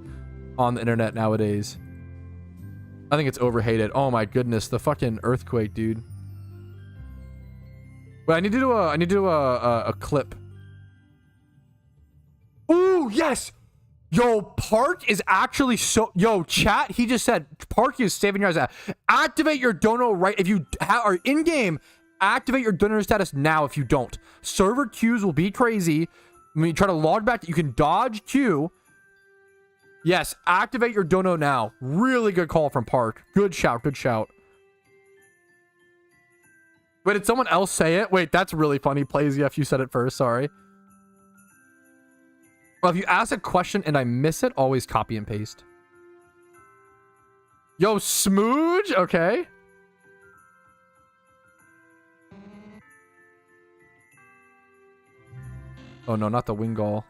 on the internet nowadays. I think it's overhated. Oh my goodness, the fucking earthquake, dude. Wait, I need to do a clip. Ooh, yes. Yo, Park is actually so... Yo, chat, he just said Park is saving your ass. Activate your dono right... If you are in-game, activate your donor status now if you don't. Server queues will be crazy. When you try to log back, you can dodge queue. Yes, activate your dono now. Really good call from Park. Good shout. Wait, did someone else say it? Wait, that's really funny. Plays if you said it first. Sorry. Well, if you ask a question and I miss it, always copy and paste. Yo, Smooge. Okay. Oh no, not the Wingull.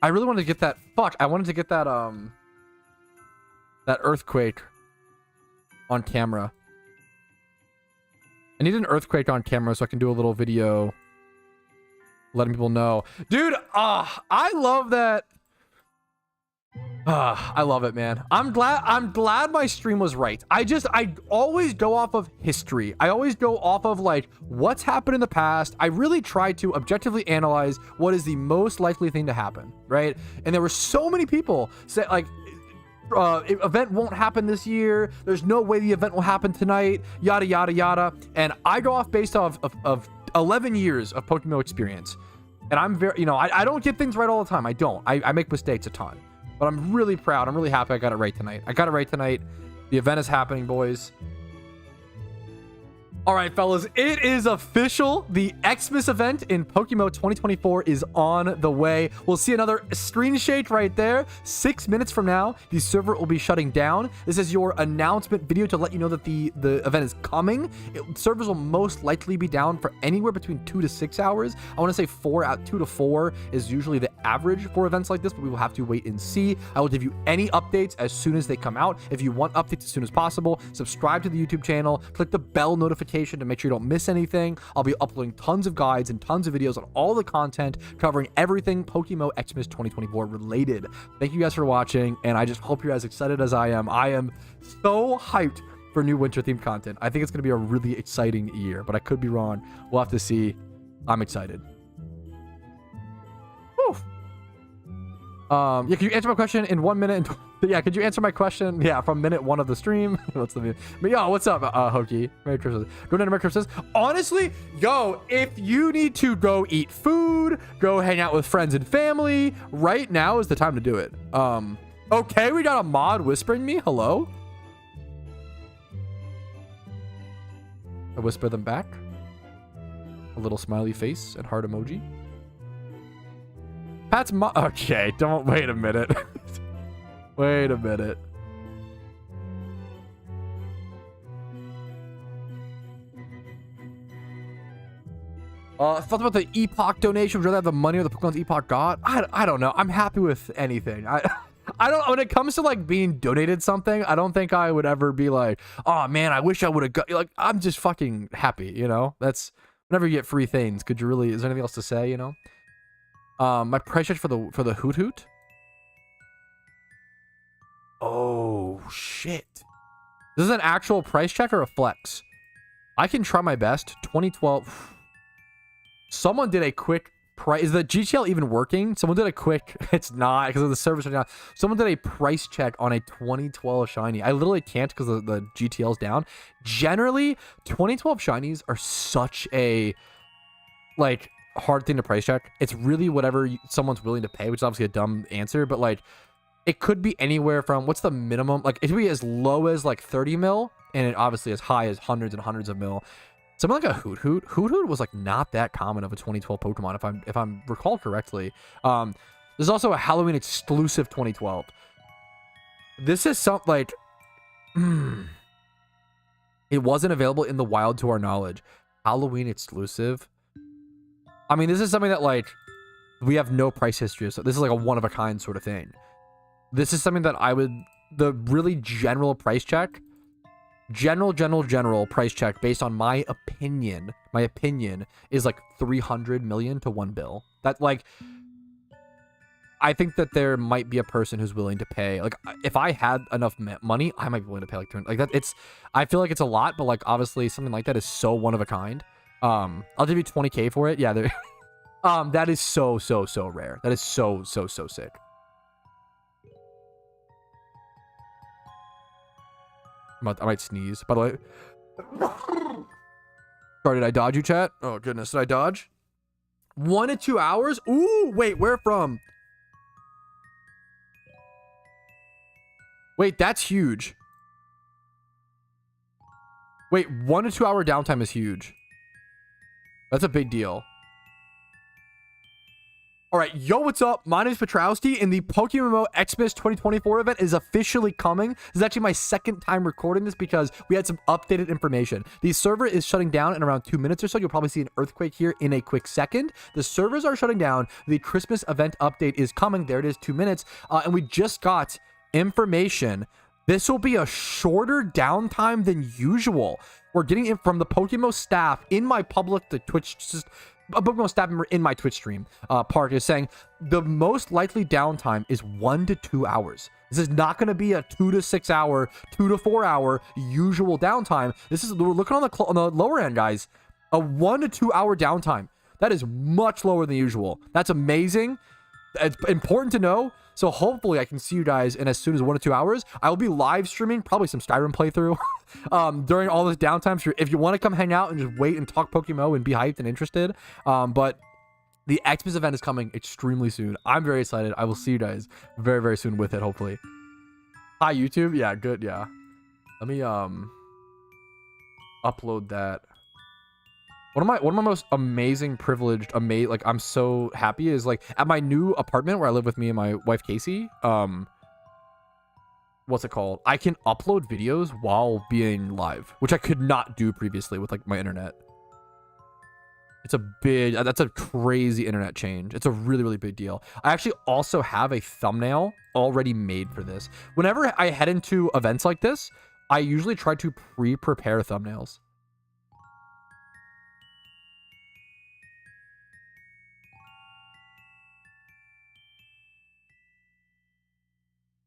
I really wanted to get that. Fuck, I wanted to get that. that earthquake on camera. I need an earthquake on camera so I can do a little video letting people know. Dude, I love that. I love it, man. I'm glad my stream was right. I always go off of history. I always go off of like what's happened in the past. I really try to objectively analyze what is the most likely thing to happen, right? And there were so many people say like event won't happen this year. There's no way the event will happen tonight, yada yada yada. And I go off based off of 11 years of PokeMMO experience. And I'm very, you know, I don't get things right all the time. I don't. I make mistakes a ton. But I'm really proud. I'm really happy I got it right tonight. I got it right tonight. The event is happening, boys. All right, fellas, it is official. The XMAS event in PokeMMO 2024 is on the way. We'll see another screen shake right there. 6 minutes from now, the server will be shutting down. This is your announcement video to let you know that the event is coming. Servers will most likely be down for anywhere between 2 to 6 hours. I want to say 2 to 4 is usually the average for events like this, but we will have to wait and see. I will give you any updates as soon as they come out. If you want updates as soon as possible, subscribe to the YouTube channel, click the bell notification to make sure you don't miss anything. I'll be uploading tons of guides and tons of videos on all the content covering everything PokeMMO XMAS 2024 related. Thank you guys for watching, and I just hope you're as excited as I am. I am so hyped for new winter themed content. I think it's going to be a really exciting year, but I could be wrong. We'll have to see. I'm excited. Woo. Yeah, can you answer my question in 1 minute? Yeah, could you answer my question? Yeah, from minute 1 of the stream. What's the but yo, what's up, Hokey? Merry Christmas. Go down to Merry Christmas. Honestly, yo, if you need to go eat food, go hang out with friends and family, right now is the time to do it. Okay, we got a mod whispering me. Hello? I whisper them back. A little smiley face and heart emoji. Pat's mod. Okay, don't wait a minute. Wait a minute. Thought about the Epoch donation. Would you rather have the money or the Pokemon's Epoch got? I don't know. I'm happy with anything. I don't. When it comes to like being donated something, I don't think I would ever be like, oh man, I wish I would have got. Like, I'm just fucking happy. You know. That's whenever you get free things. Could you really? Is there anything else to say? You know. My price check for the Hoot Hoot. Oh shit! This is an actual price check or a flex? I can try my best. 2012. Someone did a quick price. Is the GTL even working? Someone did a quick. It's not because of the server shutting down. Someone did a price check on a 2012 shiny. I literally can't because the GTL's down. Generally, 2012 shinies are such a like hard thing to price check. It's really whatever someone's willing to pay, which is obviously a dumb answer, but like it could be anywhere from what's the minimum? Like it could be as low as like 30 mil, and it obviously as high as hundreds and hundreds of mil. Something like a Hoot Hoot. Hoot Hoot was like not that common of a 2012 Pokemon, if I'm recall correctly. There's also a Halloween exclusive 2012. This is something like it wasn't available in the wild to our knowledge. Halloween exclusive. I mean, this is something that like we have no price history, so this is like a one of a kind sort of thing. This is something that I would the really general price check. General price check based on my opinion is like 300 million to 1 bill. That like I think that there might be a person who's willing to pay, like if I had enough money I might be willing to pay like 200, like that. It's I feel like it's a lot, but like obviously something like that is so one of a kind. I'll give you 20k for it. Yeah, there that is so rare. That is so sick. I might sneeze. By the way. Sorry, did I dodge you, chat? Oh, goodness. Did I dodge? 1 to 2 hours? Ooh, wait, where from? Wait, that's huge. Wait, 1 to 2 hour downtime is huge. That's a big deal. All right, yo, what's up? My name is Patrouski, and the PokeMMO XMAS 2024 event is officially coming. This is actually my second time recording this because we had some updated information. The server is shutting down in around 2 minutes or so. You'll probably see an earthquake here in a quick second. The servers are shutting down. The Christmas event update is coming. There it is, 2 minutes. And we just got information This will be a shorter downtime than usual. We're getting it from the PokeMMO staff in my public, the Twitch, just a PokeMMO staff member in my Twitch stream. Park is saying the most likely downtime is 1 to 2 hours. This is not going to be a 2 to 6 hour, 2 to 4 hour usual downtime. This is, we're looking on the lower end, guys. A 1 to 2 hour downtime. That is much lower than usual. That's amazing. It's important to know. So hopefully I can see you guys in as soon as 1 to 2 hours. I will be live streaming probably some Skyrim playthrough during all this downtime. So if you want to come hang out and just wait and talk PokeMMO and be hyped and interested. But the XMAS event is coming extremely soon. I'm very excited. I will see you guys very, very soon with it, hopefully. Hi, YouTube. Yeah, good. Yeah. Let me upload that. One of my most amazing, privileged, like I'm so happy is like at my new apartment where I live with me and my wife Casey. What's it called? I can upload videos while being live, which I could not do previously with like my internet. It's that's a crazy internet change. It's a really, really big deal. I actually also have a thumbnail already made for this. Whenever I head into events like this, I usually try to prepare thumbnails.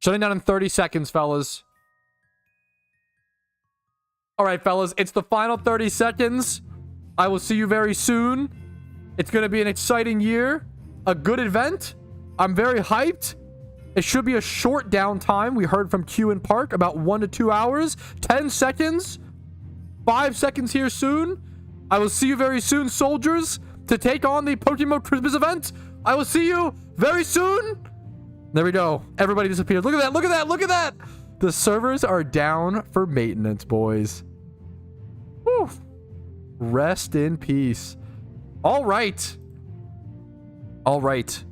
Shutting down in 30 seconds, fellas. All right, fellas, it's the final 30 seconds. I will see you very soon. It's going to be an exciting year, a good event. I'm very hyped. It should be a short downtime. We heard from Q and Park about 1 to 2 hours, 10 seconds, 5 seconds here soon. I will see you very soon, soldiers, to take on the PokeMMO Christmas event. I will see you very soon. There we go. Everybody disappeared. Look at that. Look at that. Look at that. The servers are down for maintenance, boys. Whew. Rest in peace. All right. All right.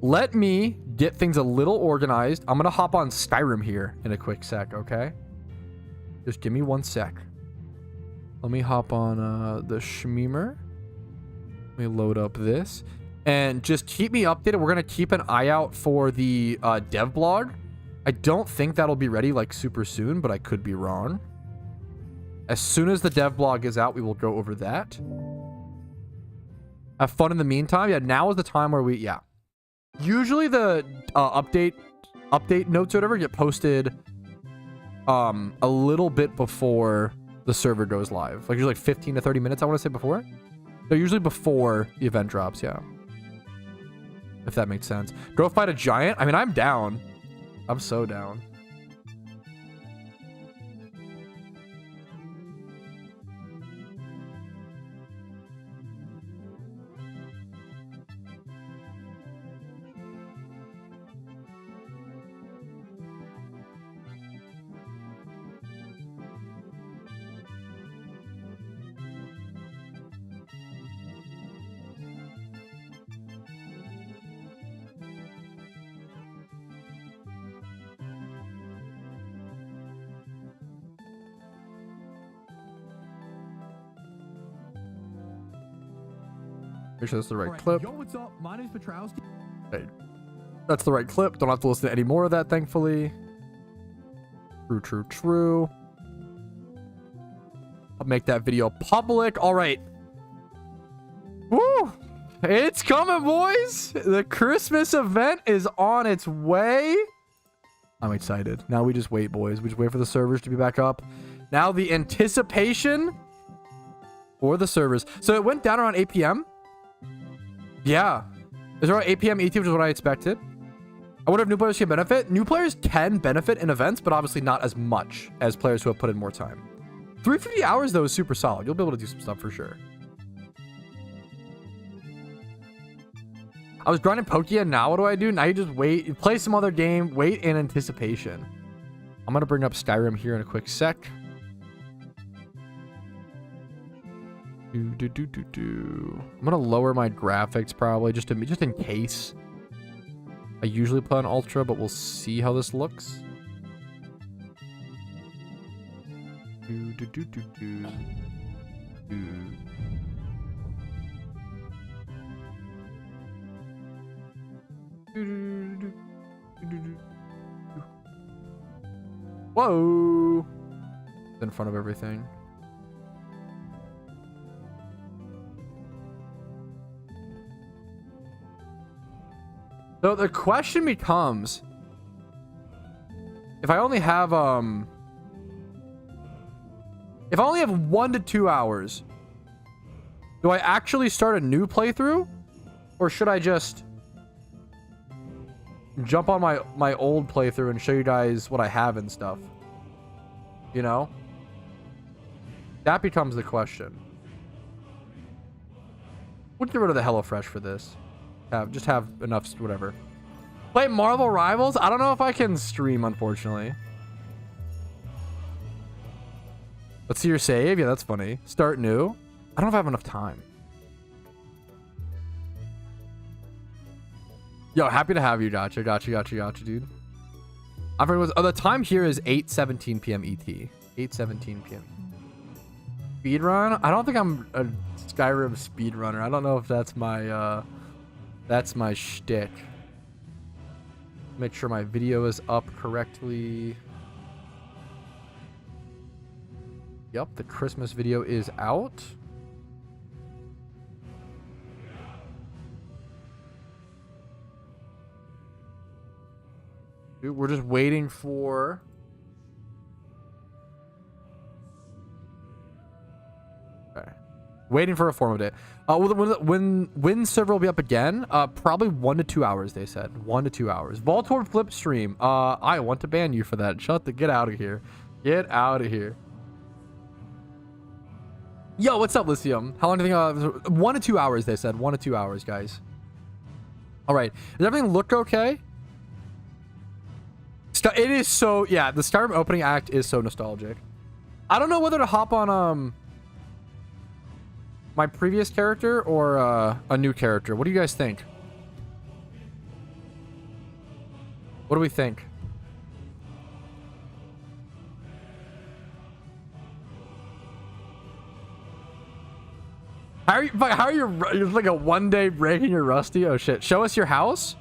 Let me get things a little organized. I'm going to hop on Skyrim here in a quick sec, okay? Just give me 1 sec. Let me hop on the Shmeemer. Let me load up this. And just keep me updated. We're going to keep an eye out for the dev blog. I don't think that'll be ready like super soon, but I could be wrong. As soon as the dev blog is out, we will go over that. Have fun in the meantime. Yeah, now is the time where yeah. Usually the update notes or whatever get posted a little bit before the server goes live. Like usually like 15 to 30 minutes, I want to say before. They're usually before the event drops, yeah. If that makes sense. Go fight a giant? I mean, I'm down. I'm so down. Make sure that's the right clip. Yo, what's up? My name's Patrouski. Hey, that's the right clip. Don't have to listen to any more of that, thankfully. True, true, true. I'll make that video public. All right. Woo! It's coming, boys. The Christmas event is on its way. I'm excited. Now we just wait, boys. We just wait for the servers to be back up. Now the anticipation for the servers. So it went down around 8 p.m. Yeah. It was around 8 p.m. ET, which is what I expected. I wonder if new players can benefit. New players can benefit in events, but obviously not as much as players who have put in more time. 350 hours, though, is super solid. You'll be able to do some stuff for sure. I was grinding Pokia. Now what do? Now you just wait. Play some other game. Wait in anticipation. I'm going to bring up Skyrim here in a quick sec. I'm gonna lower my graphics probably just in case. I usually play on ultra, but we'll see how this looks. Whoa. In front of everything. So the question becomes, if I only have 1 to 2 hours, do I actually start a new playthrough, or should I just jump on my old playthrough and show you guys what I have and stuff? You know? That becomes the question. We'll get rid of the HelloFresh for this. Just have enough, whatever. Play Marvel Rivals? I don't know if I can stream, unfortunately. Let's see your save. Yeah, that's funny. Start new. I don't know if I have enough time. Yo, happy to have you. Gotcha, dude. I forgot. Oh, the time here is 8:17 p.m. ET. 8:17 p.m. Speedrun? I don't think I'm a Skyrim speedrunner. I don't know if that's my shtick. Make sure my video is up correctly. Yep, the Christmas video is out. Dude, we're just waiting for... Okay. Waiting for a form of it. When server will be up again? Probably 1 to 2 hours, they said. 1 to 2 hours. Voltorb flip stream. I want to ban you for that. Get out of here. Get out of here. Yo, what's up, Lithium? How long do you think? 1 to 2 hours, they said. 1 to 2 hours, guys. All right. Does everything look okay? It is so... Yeah, the Skyrim opening act is so nostalgic. I don't know whether to hop on my previous character or a new character. What do you guys think? What do we think? How are you you're like a 1-day break and you're rusty? Oh shit. Show us your house?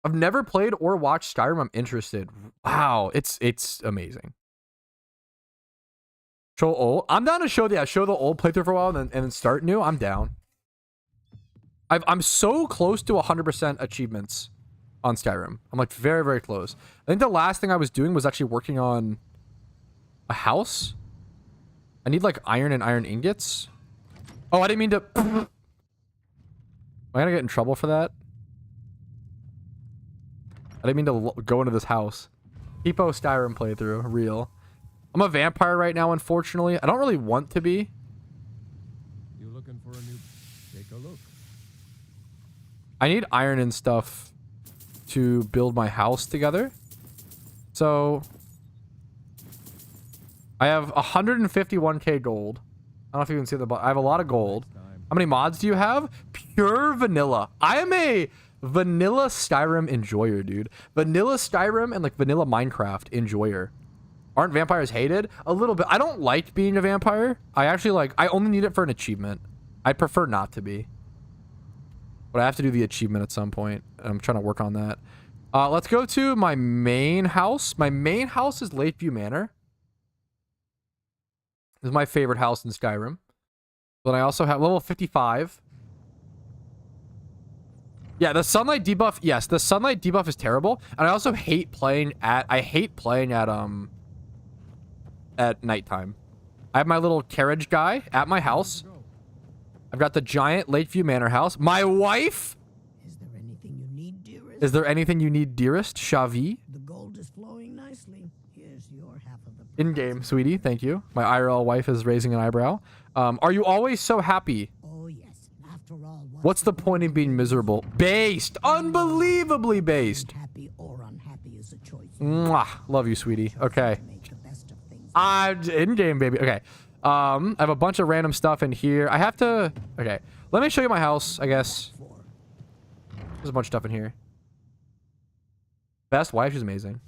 I've never played or watched Skyrim. I'm interested. Wow, it's amazing. Show old. I'm down to show the old playthrough for a while and then start new. I'm down. I'm so close to 100% achievements on Skyrim. I'm like very, very close. I think the last thing I was doing was actually working on a house. I need like iron and iron ingots. Oh, I didn't mean to. Am I gonna get in trouble for that? I didn't mean to go into this house. Hippo Skyrim playthrough. Real. I'm a vampire right now, unfortunately. I don't really want to be. You looking for a new... Take a look. I need iron and stuff to build my house together. So... I have 151k gold. I don't know if you can see the... I have a lot of gold. How many mods do you have? Pure vanilla. I am a... vanilla Skyrim enjoyer, dude. Vanilla Skyrim and like vanilla Minecraft enjoyer. Aren't vampires hated? A little bit. I don't like being a vampire. I actually like... I only need it for an achievement. I'd prefer not to be. But I have to do the achievement at some point. I'm trying to work on that. Let's go to my main house. My main house is Lakeview Manor. This is my favorite house in Skyrim. Then I also have level 55. Yeah, the sunlight debuff. Yes, the sunlight debuff is terrible, and I also hate playing at. At nighttime. I have my little carriage guy at my house. I've got the giant Lakeview Manor house. My wife. Is there anything you need, dearest? Is there anything you need, dearest? Shavi. The gold is flowing nicely. Here's your half of the. In game, sweetie. Thank you. My IRL wife is raising an eyebrow. Are you always so happy? Oh yes. After all, what's the point in being miserable? Based. Unbelievably based. Happy or unhappy is a choice. Mwah. Love you, sweetie. Okay. In game, baby. Okay. I have a bunch of random stuff in here. I have to... Okay. Let me show you my house, I guess. There's a bunch of stuff in here. Best wife, she's amazing.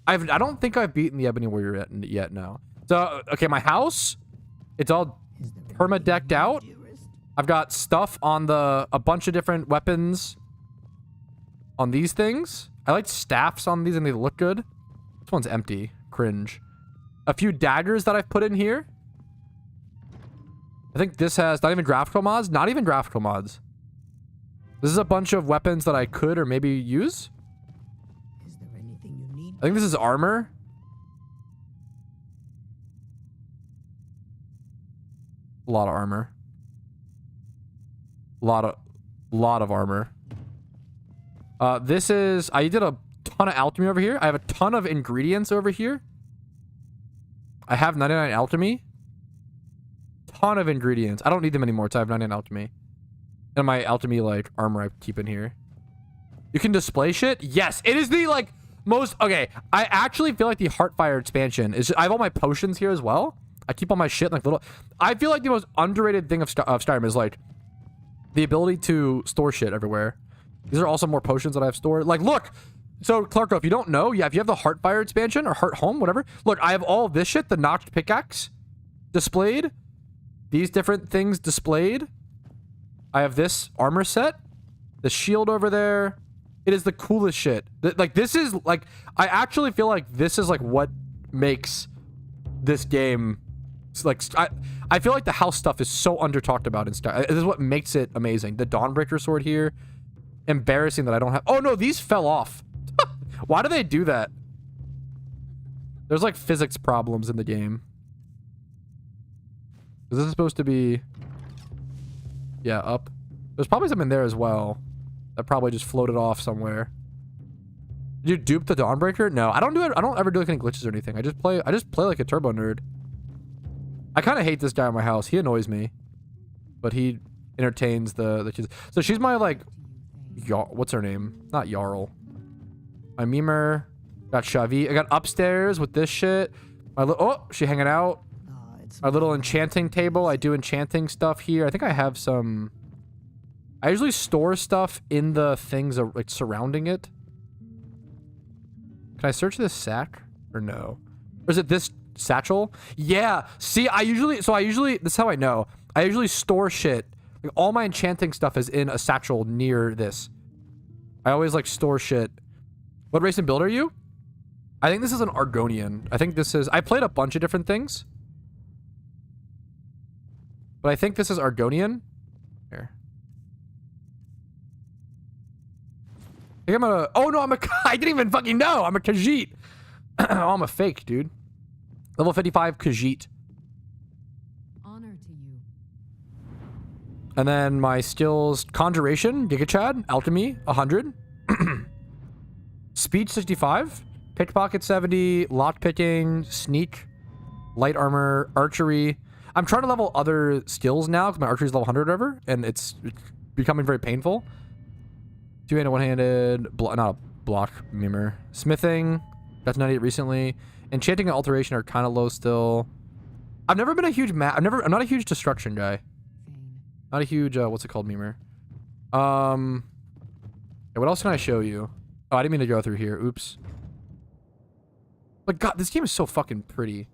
I don't think I've beaten the Ebony Warrior yet, no. So, okay, my house, it's all perma-decked out. I've got stuff on a bunch of different weapons on these things. I like staffs on these and they look good. This one's empty. Cringe. A few daggers that I've put in here. I think this has not even graphical mods. Not even graphical mods. This is a bunch of weapons that I could or maybe use. Is there anything you need? I think this is armor. A lot of armor. Lot of armor. This is... I did a ton of alchemy over here. I have a ton of ingredients over here. I have 99 alchemy. Ton of ingredients. I don't need them anymore, so I have 99 alchemy. And my alchemy, like, armor I keep in here. You can display shit? Yes. It is the, like, most... Okay, I actually feel like the Heartfire expansion is... I have all my potions here as well. I keep all my shit, like, little... I feel like the most underrated thing of Skyrim is, like, the ability to store shit everywhere. These are also more potions that I've stored. Like, look! So, Clarko, if you don't know, yeah, if you have the Heartfire expansion or Heart Home, whatever. Look, I have all of this shit, the Notched Pickaxe displayed. These different things displayed. I have this armor set. The shield over there. It is the coolest shit. Like, this is, like... I actually feel like this is, like, what makes this game... Like, I feel like the house stuff is so under-talked about in Skyrim. This is what makes it amazing. The Dawnbreaker sword here. Embarrassing that I don't have... Oh, no, these fell off. Why do they do that? There's, like, physics problems in the game. Is this supposed to be... Yeah, up. There's probably something there as well. That probably just floated off somewhere. Did you dupe the Dawnbreaker? No, I don't do it. I don't ever do like any glitches or anything. I just play like a turbo nerd. I kind of hate this guy in my house. He annoys me. But he entertains the kids. So she's my, like... What's her name? Not Jarl. My memer. Got Shavi. I got upstairs with this shit. My oh, she hanging out. Our little enchanting table. I do enchanting stuff here. I think I have some... I usually store stuff in the things like surrounding it. Can I search this sack? Or no? Or is it this satchel? Yeah. See, this is how I know. I usually store shit. Like, all my enchanting stuff is in a satchel near this. I always, like, store shit. What race and build are you? I think this is an Argonian. I think this is... I played a bunch of different things. But I think this is Argonian. Here. I think I'm a... Oh, no, I didn't even fucking know. I'm a Khajiit. Oh, I'm a fake, dude. Level 55 Khajiit. Honor to you. And then my skills... Conjuration, Giga Chad, Alchemy, 100. Speech, 65. Pickpocket, 70. Lockpicking, Sneak, Light Armor, Archery... I'm trying to level other skills now because my archery is level 100 or whatever, and it's becoming very painful. Two-handed, one-handed, not a block memer. Smithing, that's 98 recently. Enchanting and alteration are kind of low still. I've never been a huge I'm not a huge destruction guy. Not a huge what's it called memer. Yeah, what else can I show you? Oh, I didn't mean to go through here. Oops. But God, this game is so fucking pretty.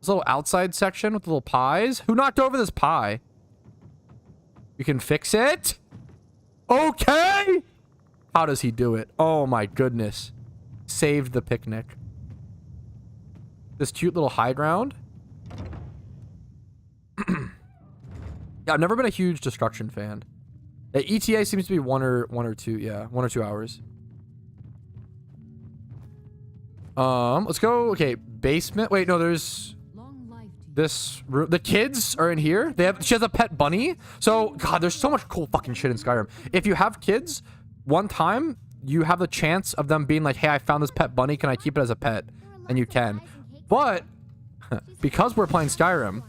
This little outside section with the little pies. Who knocked over this pie? You can fix it? Okay! How does he do it? Oh my goodness. Saved the picnic. This cute little high ground. Yeah, I've never been a huge destruction fan. The ETA seems to be one or two hours. Let's go. Okay, basement. Wait, no, there's... This room, the kids are in here. She has a pet bunny. So, God, there's so much cool fucking shit in Skyrim. If you have kids, one time, you have the chance of them being like, hey, I found this pet bunny. Can I keep it as a pet? And you can. But, because we're playing Skyrim,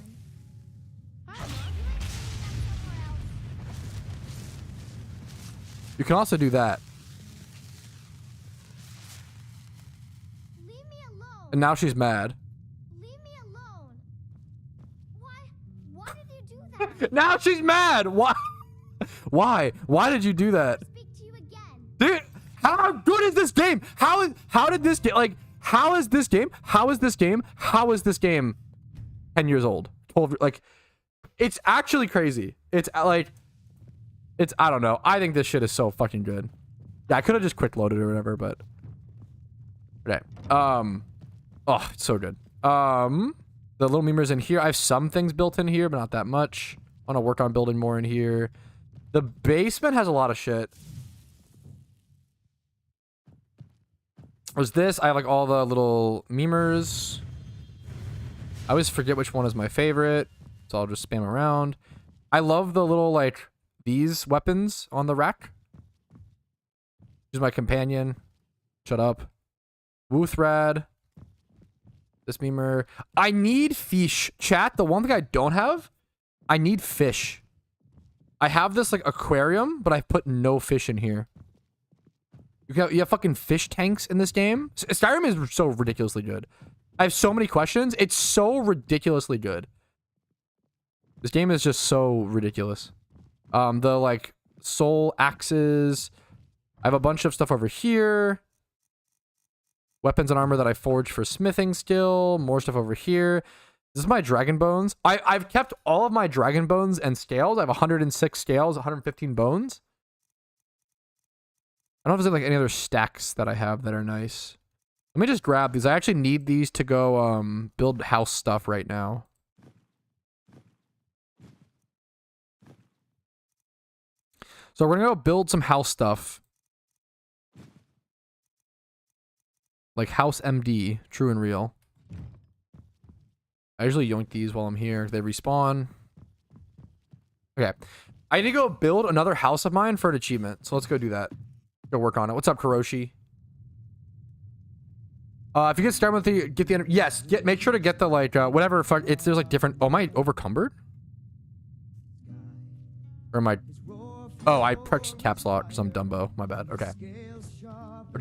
you can also do that. And now she's mad. Now she's mad. Why? Why? Why did you do that? Dude, how good is this game? How did this game, like, how is this game 10 years old? 12, like, it's actually crazy. It's like, I don't know. I think this shit is so fucking good. Yeah, I could have just quick loaded or whatever, but okay. Oh, it's so good. The little memers in here. I have some things built in here, but not that much. I want to work on building more in here. The basement has a lot of shit. There's this. I have like all the little memers. I always forget which one is my favorite, so I'll just spam around. I love the little like these weapons on the rack. Here's my companion. Shut up. Woothrad. This memer. I need fish. Chat, the one thing I don't have, I need fish. I have this like aquarium, but I've put no fish in here. You have fucking fish tanks in this game? Skyrim is so ridiculously good. I have so many questions. It's so ridiculously good. This game is just so ridiculous. The like soul axes. I have a bunch of stuff over here. Weapons and armor that I forged for smithing skill. More stuff over here. This is my dragon bones. I've kept all of my dragon bones and scales. I have 106 scales, 115 bones. I don't know if there's like any other stacks that I have that are nice. Let me just grab these. I actually need these to go build house stuff right now. So we're gonna go build some house stuff. Like House MD, true and real. I usually yoink these while I'm here. They respawn. Okay. I need to go build another house of mine for an achievement. So let's go do that. Go work on it. What's up, Kuroshi? If you get started with the get the yes, make sure to get the like whatever fuck it's there's like different. Oh, am I overcumbered? Or am I? Oh, I pressed caps lock because I'm Dumbo. My bad. Okay.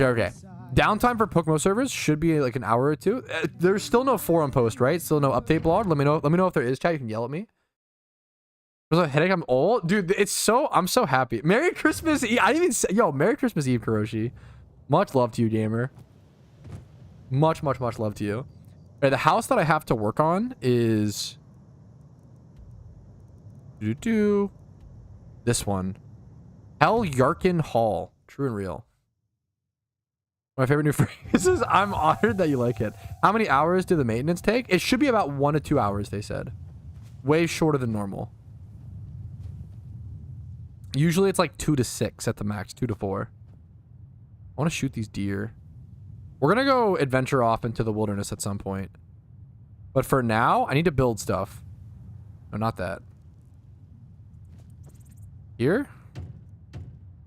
Okay. Downtime for PokeMMO servers should be like an hour or two. There's still no forum post, right? Still no update blog. Let me know if there is. Chat, you can yell at me. There's a headache. I'm old, dude. I'm so happy. Merry Christmas Eve. I didn't even say, yo, Merry Christmas Eve, Kuroshi. Much love to you, gamer. Much love to you. Okay, the house that I have to work on is this one. Hell Yarkin Hall. True and real. My favorite new phrases. I'm honored that you like it. How many hours do the maintenance take? It should be about 1 to 2 hours, they said. Way shorter than normal. Usually it's like 2 to 6 at the max. 2 to 4. I want to shoot these deer. We're going to go adventure off into the wilderness at some point. But for now, I need to build stuff. No, not that. Here?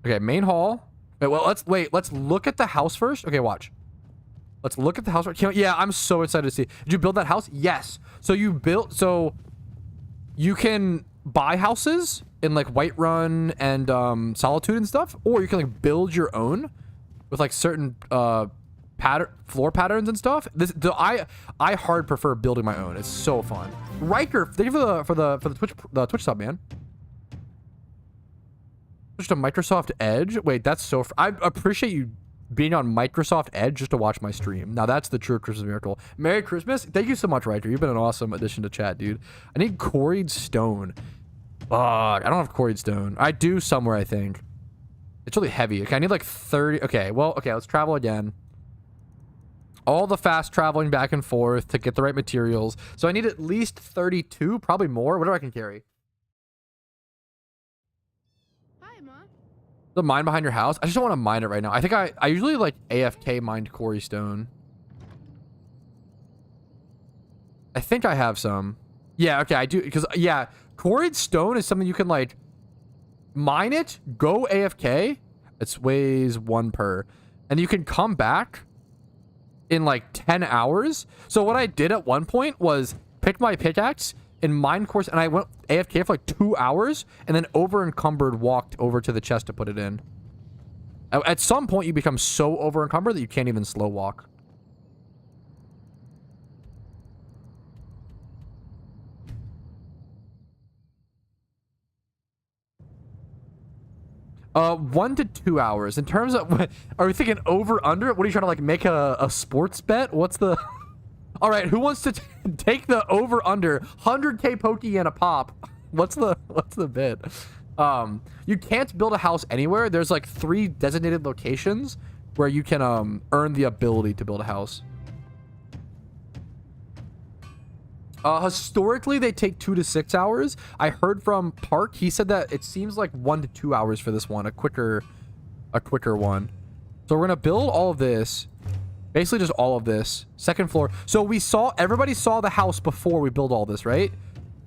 Okay, main hall. Let's look at the house first. Okay, watch. Let's look at the house. Yeah, I'm so excited to see. Did you build that house? Yes. So you can buy houses in like Whiterun and Solitude and stuff, or you can like build your own with like certain floor patterns and stuff. I hard prefer building my own. It's so fun. Riker, thank you for the Twitch sub, man. Just a Microsoft Edge. Wait, that's so. I appreciate you being on Microsoft Edge just to watch my stream. Now that's the true Christmas miracle. Merry Christmas. Thank you so much, Riker. You've been an awesome addition to chat, dude. I need quarried stone. Fuck, I don't have quarried stone. I do somewhere, I think. It's really heavy. Okay, I need like 30. Okay, let's travel again. All the fast traveling back and forth to get the right materials. So I need at least 32, probably more, whatever I can carry. The mine behind your house? I just don't want to mine it right now. I think I usually like AFK mined quarry stone. I think I have some. Yeah, okay, I do. Because, yeah, quarried stone is something you can like mine it, go AFK. It weighs 1 per. And you can come back in like 10 hours. So what I did at one point was pick my pickaxe in mine course, and I went AFK for like 2 hours, and then over encumbered walked over to the chest to put it in. At some point, you become so over encumbered that you can't even slow walk. Uh, 1 to 2 hours. In terms of, are we thinking over under? What are you trying to like make a sports bet? What's the? All right, who wants to take the over under 100k Pokey and a pop? What's the bid? You can't build a house anywhere. There's like 3 designated locations where you can earn the ability to build a house. Historically, they take 2 to 6 hours. I heard from Park. He said that it seems like 1 to 2 hours for this one, a quicker one. So we're gonna build all of this, basically just all of this. Second floor. So everybody saw the house before we build all this, right?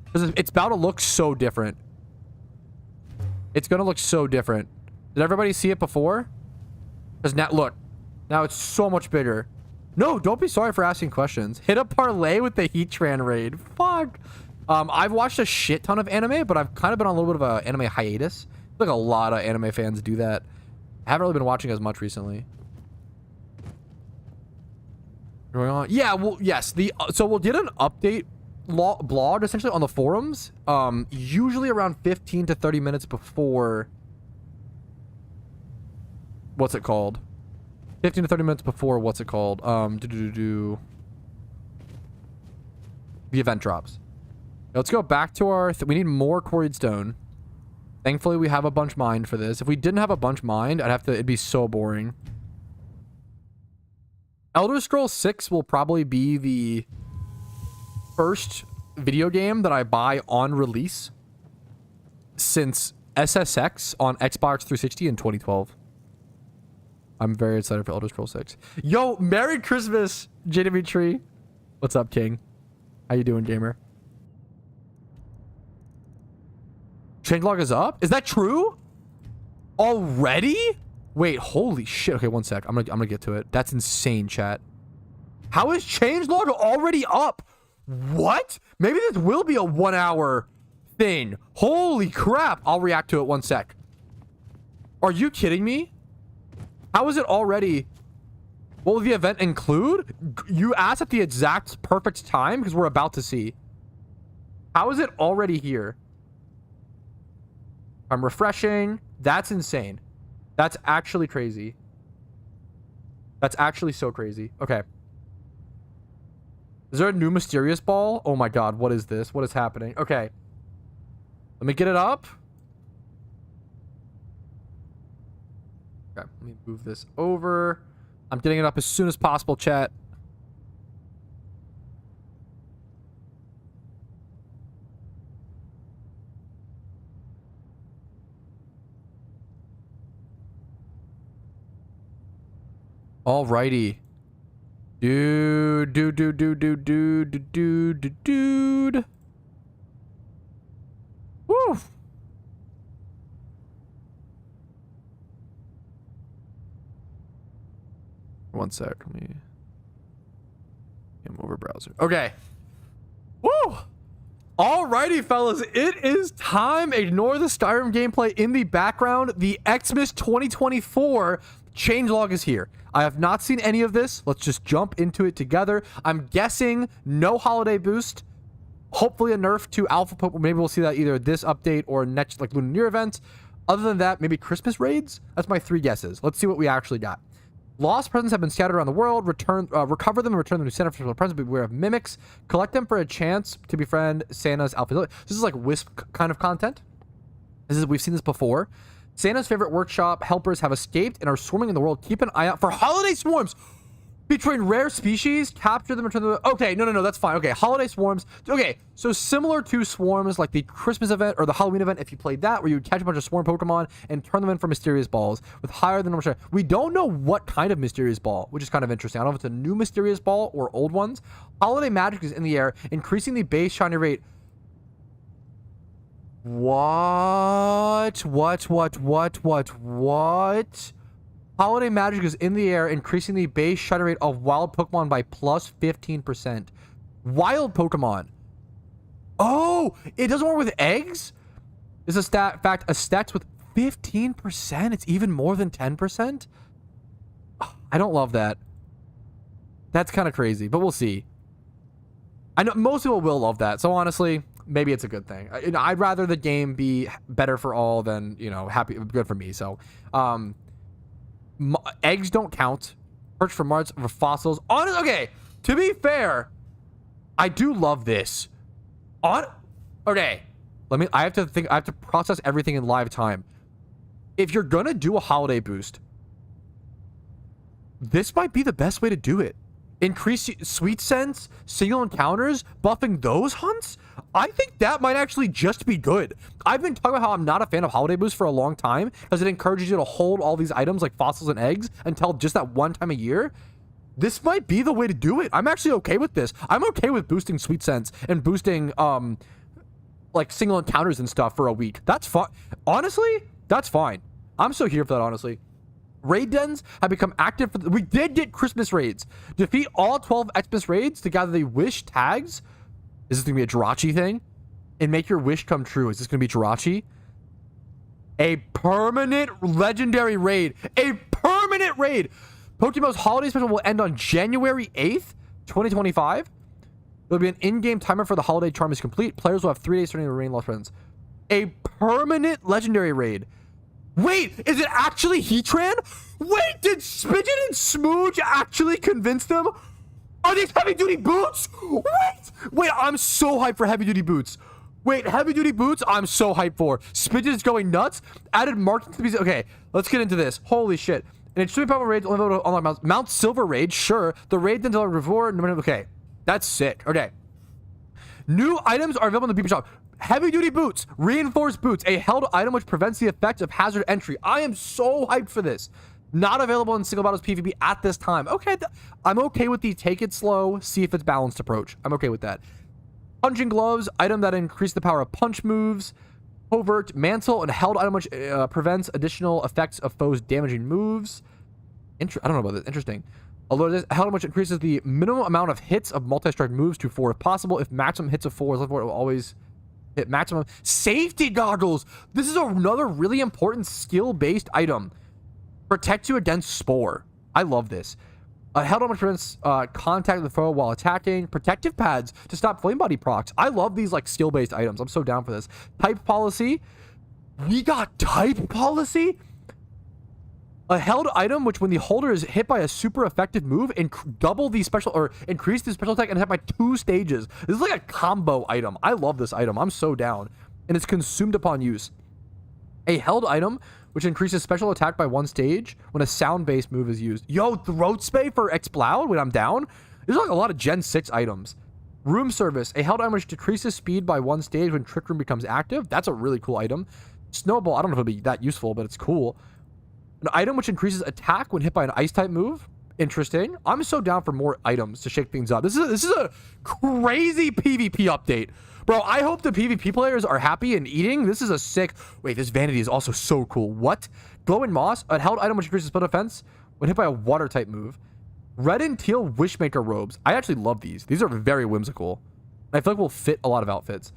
Because it's about to look so different. It's gonna look so different. Did everybody see it before? Because now, look, now it's so much bigger. No, don't be sorry for asking questions. Hit a parlay with the Heatran raid. Fuck. I've watched a shit ton of anime, but I've kind of been on a little bit of an anime hiatus. I feel like a lot of anime fans do that. I haven't really been watching as much recently. Going on? Yeah, well, yes. So we'll get an update blog essentially on the forums. Usually around 15 to 30 minutes before. What's it called? 15 to 30 minutes before what's it called? The event drops. Now let's go back to our... we need more quarried stone. Thankfully, we have a bunch mined for this. If we didn't have a bunch mined, it'd be so boring. Elder Scrolls 6 will probably be the first video game that I buy on release since SSX on Xbox 360 in 2012. I'm very excited for Elder Scrolls 6. Yo, Merry Christmas, JW. What's up, King? How you doing, gamer? Changelog is up? Is that true? Already? Wait, holy shit. Okay, one sec. I'm gonna get to it. That's insane, chat. How is changelog already up? What? Maybe this will be a 1 hour thing. Holy crap. I'll react to it, one sec. Are you kidding me? How is it already? What will the event include? You asked at the exact perfect time because we're about to see. How is it already here? I'm refreshing. That's insane. That's actually crazy. That's actually so crazy. Okay. Is there a new mysterious ball? Oh my god, what is this? What is happening? Okay. Let me get it up. Okay, let me move this over. I'm getting it up as soon as possible, chat. Alrighty. Dude. Woo. One sec. Let me game over browser. Okay. Woo. Alrighty, fellas. It is time. Ignore the Skyrim gameplay in the background. The XMAS 2024 changelog is here. I have not seen any of this. Let's just jump into it together. I'm guessing no holiday boost. Hopefully a nerf to alpha Pokemon. Maybe we'll see that either this update or next like Lunar New Year event. Other than that, maybe Christmas raids. That's my 3 guesses. Let's see what we actually got. Lost presents have been scattered around the world. Recover them and return them to Santa for presents. Beware of mimics. Collect them for a chance to befriend Santa's alpha. This is like Wisp kind of content. We've seen this before. Santa's favorite workshop helpers have escaped and are swarming in the world. Keep an eye out for holiday swarms featuring rare species. Capture them and return them. Okay, no, that's fine. Okay, holiday swarms. Okay, so similar to swarms like the Christmas event or the Halloween event, if you played that, where you would catch a bunch of swarm Pokemon and turn them in for mysterious balls with higher than normal. We don't know what kind of mysterious ball, which is kind of interesting. I don't know if it's a new mysterious ball or old ones. Holiday magic is in the air, increasing the base shiny rate. What? Holiday magic is in the air, increasing the base shiny rate of wild Pokemon by plus 15%. Wild Pokemon. Oh, it doesn't work with eggs? Is a fact a stats with 15%? It's even more than 10%? I don't love that. That's kind of crazy, but we'll see. I know most people will love that, so honestly, maybe it's a good thing. I'd rather the game be better for all than, good for me. So, eggs don't count. Search for marks for fossils. Okay, to be fair, I do love this. Okay, I have to process everything in live time. If you're gonna do a holiday boost, this might be the best way to do it. Increase sweet sense, single encounters, buffing those hunts. I think that might actually just be good. I've been talking about how I'm not a fan of holiday boosts for a long time because it encourages you to hold all these items like fossils and eggs until just that one time a year. This might be the way to do it. I'm actually okay with this. I'm okay with boosting sweet sense and boosting like single encounters and stuff for a week. That's fine. Honestly, that's fine. I'm so here for that, honestly. Raid dens have become active for we did get Christmas raids. Defeat all 12 Xmas raids to gather the wish tags. Is this gonna be a Jirachi thing? And make your wish come true. Is this gonna be Jirachi? A permanent legendary raid. A permanent raid. PokeMMO's holiday special will end on January 8th, 2025. There'll be an in-game timer for the holiday charm is complete. Players will have 3 days turning to remain lost friends. A permanent legendary raid. Wait, is it actually Heatran? Wait, did Spidget and Smooge actually convince them? Are these heavy-duty boots? Wait, I'm so hyped for heavy-duty boots. Wait, heavy-duty boots, I'm so hyped for. Spidget is going nuts. Added markings to be... Okay, let's get into this. Holy shit. An extremely powerful raid, only able to unlock Mount Silver raid, sure. The raid then until reward... Okay, that's sick. Okay. New items are available in the BP shop. Heavy-duty boots, reinforced boots, a held item which prevents the effect of hazard entry. I am so hyped for this. Not available in single battles PvP at this time. Okay, I'm okay with the take it slow, see if it's balanced approach. I'm okay with that. Punching gloves, item that increase the power of punch moves. Covert mantle, and held item which prevents additional effects of foes' damaging moves. I don't know about this. Interesting. Although this held item which increases the minimum amount of hits of multi-strike moves to 4 if possible. If maximum hits of 4 is left for it will always hit maximum. Safety goggles. This is another really important skill-based item. Protect you against Spore. I love this. Held on which prevents contact with the foe while attacking. Protective pads to stop flame body procs. I love these like skill-based items. I'm so down for this. Type policy. We got type policy. A held item which when the holder is hit by a super effective move and double the special or increase the special attack and hit by 2 stages. This is like a combo item. I love this item. I'm so down. And it's consumed upon use. A held item which increases special attack by 1 stage when a sound-based move is used. Yo, throat spray for Exploud when I'm down? There's like a lot of Gen 6 items. Room service. A held item which decreases speed by 1 stage when Trick Room becomes active. That's a really cool item. Snowball. I don't know if it'll be that useful, but it's cool. An item which increases attack when hit by an ice-type move. Interesting. I'm so down for more items to shake things up. This is a crazy PvP update. Bro, I hope the PvP players are happy and eating. This is a sick... Wait, this vanity is also so cool. What? Glowing Moss. A held item which increases spell defense when hit by a water-type move. Red and teal Wishmaker robes. I actually love these. These are very whimsical. I feel like will fit a lot of outfits.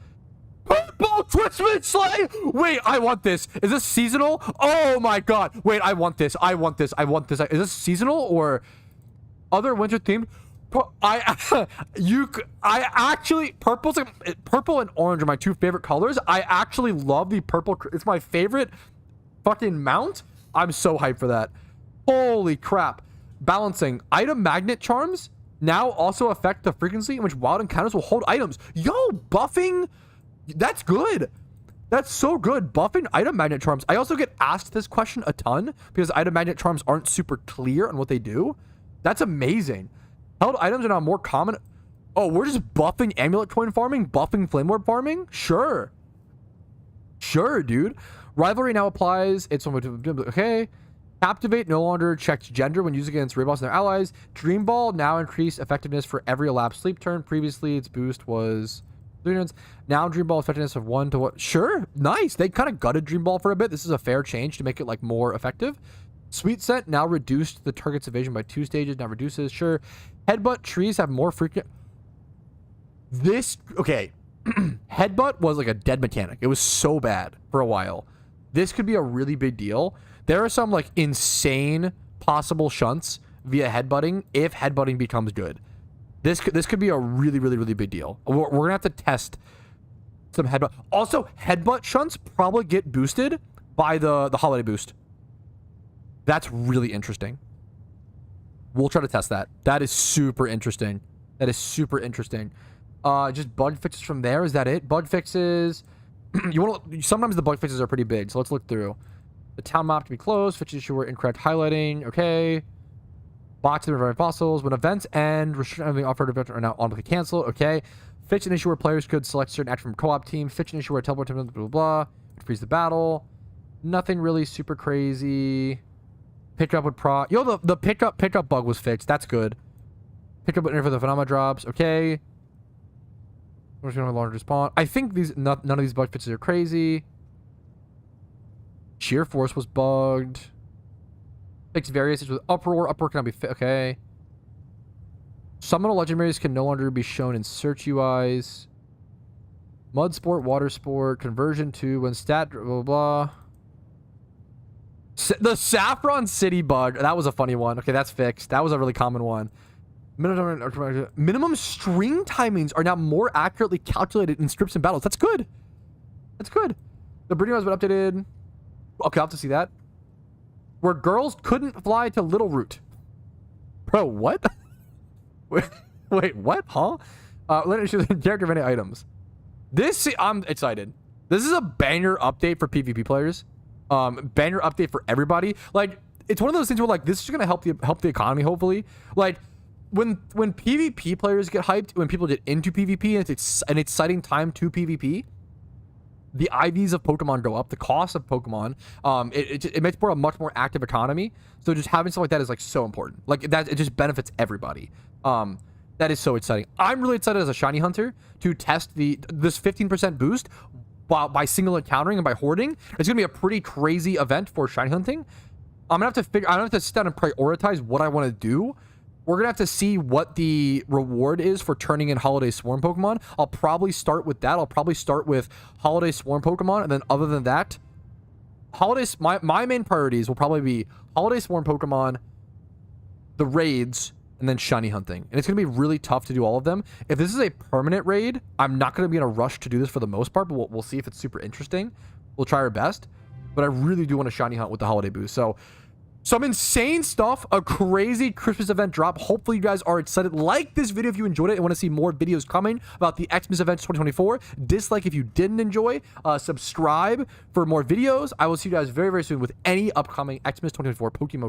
Purple Twistman Slay! Wait, I want this. Is this seasonal? Oh my god. Wait, I want this. I want this. I want this. Is this seasonal or other winter themed? I actually purple and orange are my 2 favorite colors. I actually love the purple. It's my favorite fucking mount. I'm so hyped for that. Holy crap. Balancing. Item magnet charms now also affect the frequency in which wild encounters will hold items. Yo, buffing. That's good. That's so good. Buffing item magnet charms. I also get asked this question a ton because item magnet charms aren't super clear on what they do. That's amazing. Held items are now more common. Oh, we're just buffing amulet coin farming, buffing flame orb farming? Sure. Sure, dude. Rivalry now applies. It's okay. Captivate no longer checks gender when used against raid boss and their allies. Dream Ball now increase effectiveness for every elapsed sleep turn. Previously, its boost was 3 turns. Now Dream Ball effectiveness of 1 to what? Sure. Nice. They kind of gutted Dream Ball for a bit. This is a fair change to make it like more effective. Sweet Scent now reduced the target's evasion by 2 stages. Now reduces. Sure. Headbutt trees have more frequent. Okay. Headbutt was like a dead mechanic. It was so bad for a while. This could be a really big deal. There are some like insane possible shunts via headbutting if headbutting becomes good. This could be a really, really, really big deal. We're gonna have to test some headbutt. Also, headbutt shunts probably get boosted by the holiday boost. That's really interesting. We'll try to test that. That is super interesting. That is super interesting. Just bug fixes from there. Is that it? Bug fixes. Sometimes the bug fixes are pretty big, so let's look through. The town map to be closed. Fix issue where incorrect highlighting. Okay. Box of reviving fossils. When events end, restriction having offered events are now automatically canceled. Okay. Fix an issue where players could select certain action from co-op team. Fix an issue where teleport blah blah blah. Freeze the battle. Nothing really super crazy. Pickup would Yo, the pickup bug was fixed. That's good. Pickup would for the phenomena drops. Okay. We're just gonna have a larger spawn. I think none of these bug fixes are crazy. Sheer force was bugged. Fix variations with uproar. Uproar cannot be okay. Summon legendaries can no longer be shown in search UIs. Mud sport, water sport, conversion to when stat blah blah blah. The Saffron City bug. That was a funny one. Okay, that's fixed. That was a really common one. Minimum string timings are now more accurately calculated in scripts and battles. That's good. That's good. The breeding has been updated. Okay, I'll have to see that. Where girls couldn't fly to Little Root. Bro, what? Wait, what? Huh? Let me show the character of any items. I'm excited. This is a banger update for PvP players. Banger update for everybody. Like, it's one of those things where, like, this is gonna help the economy, hopefully. Like, when PvP players get hyped, when people get into PvP and it's an exciting time to PvP, the IVs of Pokemon go up, the cost of Pokemon, it makes for a much more active economy. So just having stuff like that is like so important. Like that, it just benefits everybody. That is so exciting. I'm really excited as a shiny hunter to test this 15% boost by single encountering and by hoarding. It's gonna be a pretty crazy event for shiny hunting. I'm gonna have to sit down and prioritize what I want to do. We're gonna have to see what the reward is for turning in Holiday Swarm Pokemon. I'll probably start with that. I'll probably start with Holiday Swarm Pokemon, and then other than that, my main priorities will probably be Holiday Swarm Pokemon, the raids, and then shiny hunting. And it's gonna be really tough to do all of them. If this is a permanent raid, I'm not gonna be in a rush to do this for the most part, but we'll see if it's super interesting. We'll try our best. But I really do want to shiny hunt with the holiday boost. So some insane stuff, a crazy Christmas event drop. Hopefully you guys are excited. Like this video if you enjoyed it and want to see more videos coming about the XMAS events 2024. Dislike if you didn't enjoy. Subscribe for more videos. I will see you guys very, very soon with any upcoming XMAS 2024 PokeMMO